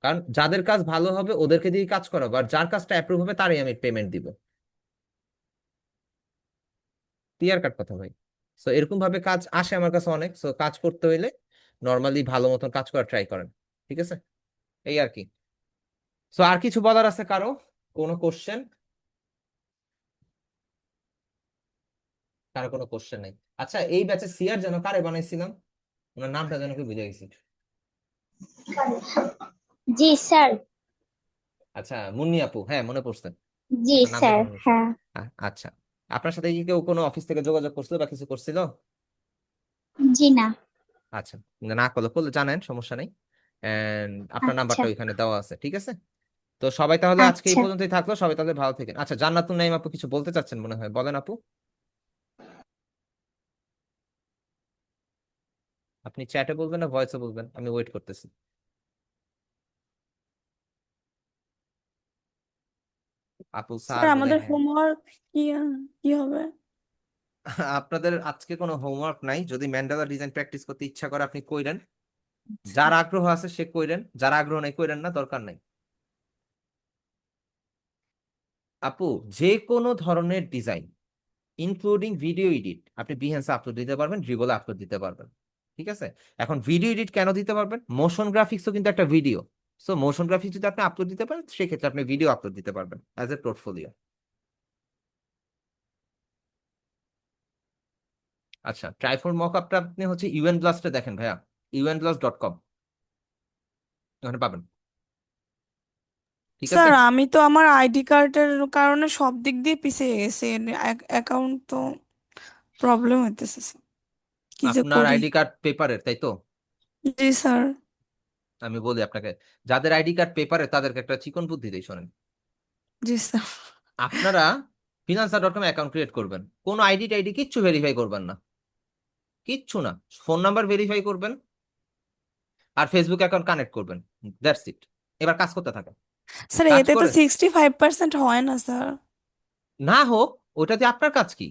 কারণ যাদের কাজ ভালো হবে ওদেরকে দিয়ে কাজ করাবো, আর যার কাজটা অ্যাপ্রুভ হবে তারই আমি পেমেন্ট দিব। ক্লিয়ার কাট কথা ভাই। সো এরকম ভাবে কাজ আসে আমার কাছে অনেক। সো কাজ করতে হইলে নর্মালি ভালো মতন কাজ করা ট্রাই করেন, ঠিক আছে? এই আর কি। সো আর কিছু বলার আছে কারো? কোনো কোশ্চেন? কারো কোনো কোশ্চেন নেই? আচ্ছা, এই ব্যাচে সিআর যেন কারে বানাইছিলাম, ওনার নামটা যেন কি বুঝে গেছি। জি স্যার। আচ্ছা, মুন্নি আপু, হ্যাঁ মনে পড়ছে, জি আপনার নামটা স্যার, মনে পড়ছে। হ্যাঁ। আচ্ছা, আপনার সাথে কি কেউ কোনো অফিস থেকে যোগাযোগ করছিল বা কিছু করছিল? জি না। আচ্ছা, না করলে করলে জানেন, সমস্যা নেই। এন্ড আপনার আচ্ছা। নাম্বারটা ওইখানে দেওয়া আছে, ঠিক আছে? তো সবাই তাহলে আজকে এই আচ্ছা। পর্যন্তই থাকলো, সবাই তাহলে ভালো থাকেন। আচ্ছা, জান্নাতুল নাইম আপু কিছু বলতে চাচ্ছেন মনে হয়, বলেন আপু। আপনি চ্যাটে বলবেন না ভয়েসে বলবেন, আমি ওয়েট করতেছি। আপু স্যার স্যার বলে আমাদের হ্যাঁ। হোমওয়ার্ক কি কি হবে? আপনাদের আজকে কোনো হোমওয়ার্ক নাই। যদি ম্যান্ডালা ডিজাইন প্র্যাকটিস করতে ইচ্ছা করে আপনি কইরেন, আচ্ছা। যার আগ্রহ আছে সে কইরেন, যার আগ্রহ নাই কইরেন না, দরকার নাই। আপু যে কোনো ধরনের ডিজাইন ইনক্লুডিং ভিডিও এডিট আপনি বিহেন্সে আপলোড দিতে পারবেন, ড্রিবলে আপলোড দিতে পারবেন, ঠিক আছে? এখন ভিডিও এডিট কেন দিতে পারবেন? মোশন গ্রাফিক্সও কিন্তু একটা ভিডিও। সো মোশন গ্রাফিক্স যদি আপনি আপলোড দিতে পারেন, সেক্ষেত্রে আপনি ভিডিও আপলোড দিতে পারবেন অ্যাজ এ পোর্টফোলিও। আচ্ছা, ট্রাইফোর মক আপটা আপনি হচ্ছে ইউএন ব্লাস্টে দেখেন ভাইয়া, unblast.com, ওখানে পাবেন, ঠিক আছে? স্যার আমি তো আমার আইডি কার্ডের কারণে সব দিক দিয়ে পিছিয়ে গেছি, অ্যাকাউন্ট তো প্রবলেম হইতেছে স্যার, কি যে আপনার করি। আইডি কার্ড পেপারের, তাই তো? জি স্যার। আমি বলি আপনাকে, যাদের আইডি কার্ড পেপারে তাদেরকে একটা চিকন বুদ্ধি দেই, শোনেন। জি স্যার। আপনারা ফিনান্সার.কম অ্যাকাউন্ট ক্রিয়েট করবেন, কোনো আইডি টাইডি কিচ্ছু ভেরিফাই করবেন না, কিচ্ছু না। ফোন নাম্বার ভেরিফাই করবেন আর ফেসবুক অ্যাকাউন্ট কানেক্ট করবেন, দ্যাটস ইট। এবার কাজ করতে থাকেন। স্যার কাজ এতে তো করেন, 65% হয় না স্যার। না হোক, ওইটাতে আপনার কাজ কি?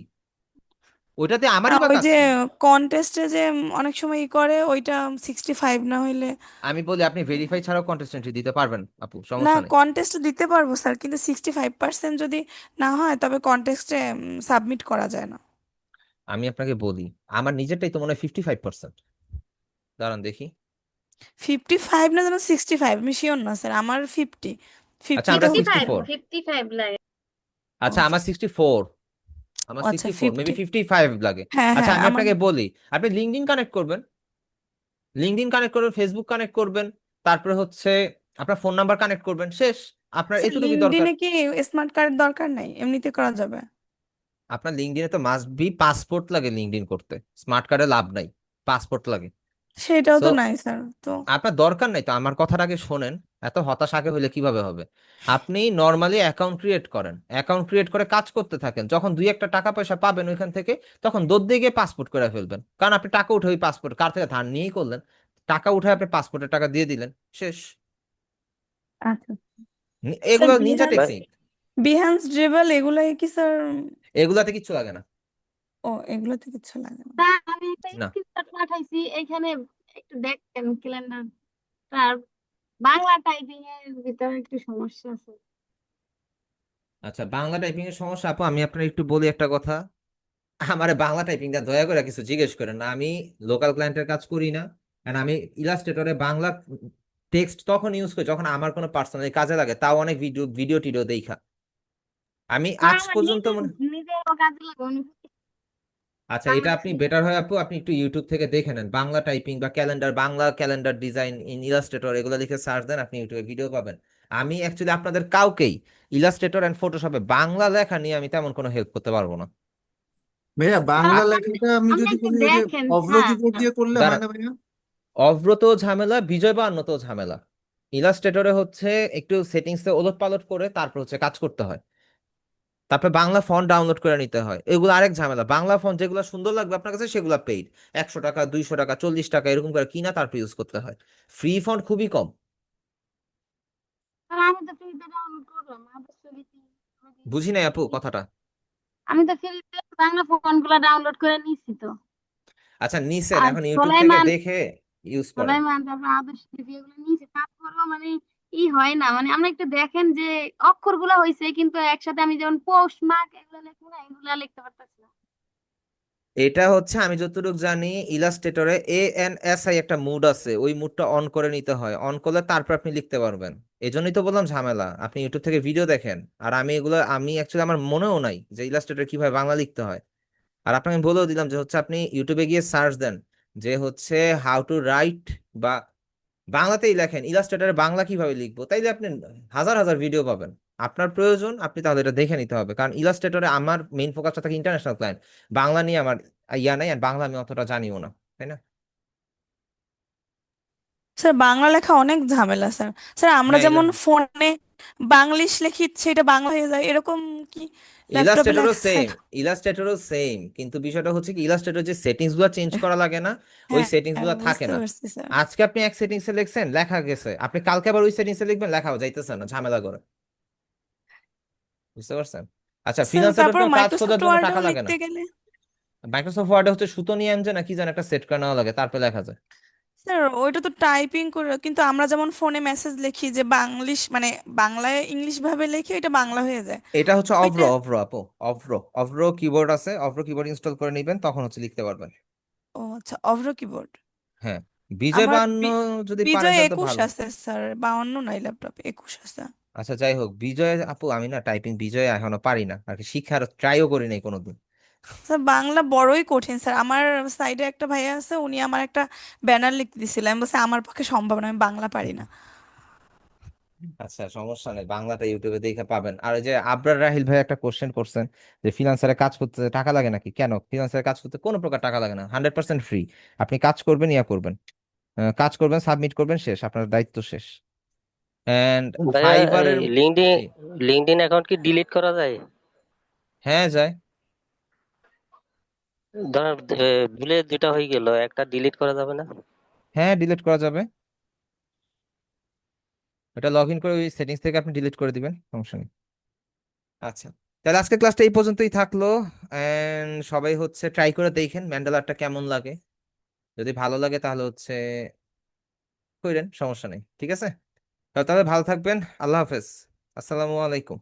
ওইটাতে আমারই বা ওই কাজ যে কি? কন্টেস্টে যে অনেক সময় ই করে ওইটা 65 না হইলে। আমি বলি আপনি ভেরিফাই ছাড়াও কন্টেস্ট এন্ট্রি দিতে পারবেন আপু, না, সমস্যা নেই। কন্টেস্ট দিতে পারবো স্যার, কিন্তু 65% যদি না হয় তবে কন্টেস্টে সাবমিট করা যায় না। আমি আপনাকে বলি, আমার নিজেরটাই তো মনে হয় 55%। দাঁড়ান দেখি। 55 না যেন 65, আমি শিওর না স্যার, আমার 50, আচ্ছা, 50 আমরা টা ফিফটি হচ্ছে। ফাইভ 64। 55 লাগে। আচ্ছা, আমার 64। আমার আচ্ছা 64, মেবি 50। 55 লাগে। হ্যাঁ আচ্ছা, হ্যাঁ আমি আমার। আপনাকে বলি, আপনি লিঙ্কডইন কানেক্ট করবেন, লিঙ্কডইন কানেক্ট করবেন, ফেসবুক কানেক্ট করবেন, তারপরে হচ্ছে আপনার ফোন নাম্বার কানেক্ট করবেন, শেষ। আপনার স্যার এতটুকুই দরকার। লিঙ্কডইনে কি স্মার্ট কার্ড দরকার নাই, এমনিতে করা যাবে? আপনার লিঙ্কডইনে তো মাস্ট বি পাসপোর্ট লাগে লিঙ্কডইন করতে, স্মার্ট কার্ডে লাভ নাই, পাসপোর্ট লাগে। সেটাও সো তো নাই স্যার তো। আপনার দরকার নাই তো, আমার কথার আগে শোনেন। এত হতাশ আগে হলে কিভাবে হবে? আপনি নর্মালি অ্যাকাউন্ট ক্রিয়েট করেন, অ্যাকাউন্ট ক্রিয়েট করে কাজ করতে থাকেন, যখন দুই একটা টাকা পয়সা পাবেন ওইখান থেকে, তখন দৌড় দিয়ে গিয়ে পাসপোর্ট করে ফেলবেন। কারণ আপনি টাকা উঠে ওই পাসপোর্ট কার থেকে ধার নিয়েই করলেন, টাকা উঠে আপনি পাসপোর্টের টাকা দিয়ে দিলেন, শেষ। আচ্ছা স্যার, এগুলো নিনজা বিহান্স, ভাই টেকনিক। ড্রিবল এগুলাই কি স্যার? এগুলাতে কিচ্ছু লাগে না। ও, এগুলোতে কিছু লাগে না। তা আমি একটা না, স্ক্রিনশট পাঠাইছি, এখানে একটু দেখেন ক্যালেন্ডার। তার বাংলা টাইপিং এর ভিতরে একটু সমস্যা আছে। আচ্ছা, বাংলা টাইপিং এর সমস্যা আপু, আমি আপনার একটু বলি একটা কথা। আমারে বাংলা টাইপিংটা দয়া করে কিছু জিজ্ঞেস করেন না, আমি লোকাল ক্লায়েন্টের কাজ করি না। কারণ আমি ইলাস্ট্রেটরে বাংলা টেক্সট তখন ইউজ করি যখন আমার কোনো পার্সোনালি কাজে লাগে, তাও অনেক ভিডিও টিডিও দেখা। আমি না আজ আমার পর্যন্ত মনে নিজেরও কাজে লাগে অনুভূতি আচ্ছা, এটা আপনি বাংলাদেশে বেটার হয় আপু, আপনি একটু ইউটিউব থেকে দেখে নেন বাংলা টাইপিং বা calendar, Bangla calendar design in Illustrator, এগুলো লিখে সার্চ দেন, আপনি ইউটিউবে ভিডিও পাবেন। আমি অ্যাকচুয়ালি আপনাদের কাউকেই ইলাস্ট্রেটর এন্ড ফটোশপে বাংলা লেখা নিয়ে আমি তেমন কোনো হেল্প করতে পারবো না। ভাইয়া বাংলা আপনি লেখাটা আমি আপনি যদি একটু বলি ওই যে দেখেন, অভ্র হ্যাঁ কিবোর্ড দিয়ে করলে হয় দাঁড়ান, না ভাইয়া? অব্রতেও ঝামেলা, বিজয় বায়ান্নতেও ঝামেলা। ইলাস্ট্রেটরে হচ্ছে একটু সেটিংসে ওলট পালট করে তারপর হচ্ছে কাজ করতে হয়, তারপরে বাংলা ফন্ট ডাউনলোড করে নিতে হয়, এগুলো আরেক ঝামেলা। বাংলা ফন্ট যেগুলো সুন্দর লাগবে আপনার কাছে সেগুলো পেইড, 100 টাকা 200 টাকা 40 টাকা এরকম করে কিনা তারপর ইউজ করতে হয়। ফ্রি ফন্ট খুবই কম। আর আমি তো ফ্রিতে ডাউনলোড করলাম অবশ্যই বুঝি নাই আপু কথাটা। আমি তো ফ্রিতে বাংলা ফোন গুলা ডাউনলোড করে নিয়েছি তো। আচ্ছা নিছেন, আর এখন ইউটিউব থেকে সোলাইমান দেখে ইউজ করেন। সোলাইমান তারপর আদর্শ লিপি এগুলো নিয়েছি, তারপরেও মানে ই হয় না, মানে আমরা একটু দেখেন যে অক্ষরগুলা হয়েছে কিন্তু একসাথে আমি যেমন পোস্ট মার্ক এগুলো লিখবো না, এগুলা লিখতে পারতেছি না। এটা হচ্ছে আমি যতটুকু জানি ইলাস্ট্রেটরে ANSI একটা মুড আছে, ওই মুডটা অন করে নিতে হয়, অন করলে তারপর আপনি লিখতে পারবেন। এজন্যই তো বললাম ঝামেলা, আপনি ইউটিউব থেকে ভিডিও দেখেন। আর আমি অ্যাকচুয়ালি আমার মনেও নাই যে ইলাস্ট্রেটর কিভাবে বাংলা লিখতে হয়। আর আপনাকে আমি বলেও দিলাম যে হচ্ছে আপনি ইউটিউবে গিয়ে সার্চ দেন যে হচ্ছে হাউ টু রাইট, বা বাংলাতেই লেখেন ইলাস্ট্রেটরে বাংলা কিভাবে লিখবো, তাইলে আপনি হাজার হাজার ভিডিও পাবেন। আপনার প্রয়োজন আপনি তাহলে এটা দেখে নিতে হবে, কারণ ইলাস্ট্রেটরে আমার মেইন ফোকাসটা থাকে ইন্টারন্যাশনাল ক্লায়েন্ট। বাংলা নিয়ে আমার ইয়া নাই, আর বাংলা আমি অতটা জানিও না, তাই না? স্যার বাংলা লেখা অনেক ঝামেলা স্যার। স্যার আমরা হ্যাঁ, যেমন ফোনে বাংলিশ লিখি সেটা বাংলা হয়ে যায়, এরকম কি ল্যাপটপে ইলাস্ট্রেটরও লেখা সেম, স্যার? ইলাস্ট্রেটরও সেম, কিন্তু বিষয়টা হচ্ছে কি ইলাস্ট্রেটর যে সেটিংস গুলো চেঞ্জ করা লাগে না, ওই হ্যাঁ সেটিংস হ্যাঁ, গুলো থাকে বুঝতে না। পারছি স্যার। আজকে আপনি এক সেটিংসে লিখছেন, লেখা গেছে, আপনি কালকে আবার ওই সেটিংসে লিখবেন, লেখাও যাইতেছে না, ঝামেলা করে। বুঝতে পারছেন? আচ্ছা, স্যার ফ্রিল্যান্সার ডট তারপর কম কাজ মাইক্রোসফট খোঁজার জন্য টাকা ওয়ার্ডেও লাগে না। লিখতে গেলে মাইক্রোসফট ওয়ার্ডে হচ্ছে সুতো নিয়ে আনছে না কি যেন একটা সেট করে নেওয়া লাগে, তারপরে লেখা যায়। স্যার ওইটা তো টাইপিং করে, কিন্তু আমরা যেমন ফোনে মেসেজ লিখি যে বাংলিশ মানে বাংলায় ইংলিশ ভাবে লিখি, এটা বাংলা হয়ে যায় এটা হচ্ছে অভ্র, ওইটা। অভ্র আপু, অভ্র। অভ্র কিবোর্ড আছে, অভ্র কিবোর্ড ইনস্টল করে নিবেন, তখন হচ্ছে লিখতে পারবেন। ও আচ্ছা, অভ্র কিবোর্ড। হ্যাঁ, বিজয় আমার বায়ান্ন যদি পারেন বিজয় তাহলে তো 21 ভালো। আছে স্যার, 52 নাই, ল্যাপটপ 21 আছে। আচ্ছা যাই হোক, বিজয় আপু আমি না টাইপিং বিজয় এখনো পারি না আর কি, শিখার ট্রাইও করি নাই কোনোদিন। স্যার বাংলা বড়ই কঠিন স্যার। আমার সাইডে একটা ভাইয়া আছে, উনি আমার একটা ব্যানার লিখতে দিছিল, আমি বলছি আমার পক্ষে সম্ভব না, আমি বাংলা পারি না। আচ্ছা সমস্যা নেই, বাংলাটা ইউটিউবে দেখে পাবেন। আর ওই যে আবরার রাহিল ভাই একটা কোশ্চেন করছেন যে ফ্রিল্যান্সারে কাজ করতে টাকা লাগে নাকি, কেন? ফ্রিল্যান্সারে কাজ করতে কোনো প্রকার টাকা লাগে না, 100% ফ্রি। আপনি কাজ করবেন, করবেন, কাজ করবেন, সাবমিট করবেন, শেষ, আপনার দায়িত্ব শেষ। এন্ড ভাইয়া এই ফাইবারের, লিঙ্কডইন জি, লিঙ্কডইন অ্যাকাউন্ট কি ডিলিট করা যায়? হ্যাঁ যায়। ধর ভুলে দুটা হয়ে গেল, একটা ডিলিট করা যাবে না? হ্যাঁ ডিলিট করা যাবে, এটা লগ ইন করে ওই সেটিংস থেকে আপনি ডিলিট করে দিবেন, সমস্যা নেই। আচ্ছা, তাহলে আজকে ক্লাসটা এই পর্যন্তই থাকলো। এন্ড সবাই হচ্ছে ট্রাই করে দেখেন ম্যান্ডেলারটা কেমন লাগে, যদি ভালো লাগে তাহলে হচ্ছে কইরেন, সমস্যা নেই, ঠিক আছে? তাহলে ভালো থাকবেন, আল্লাহ হাফেজ, আসসালামু আলাইকুম।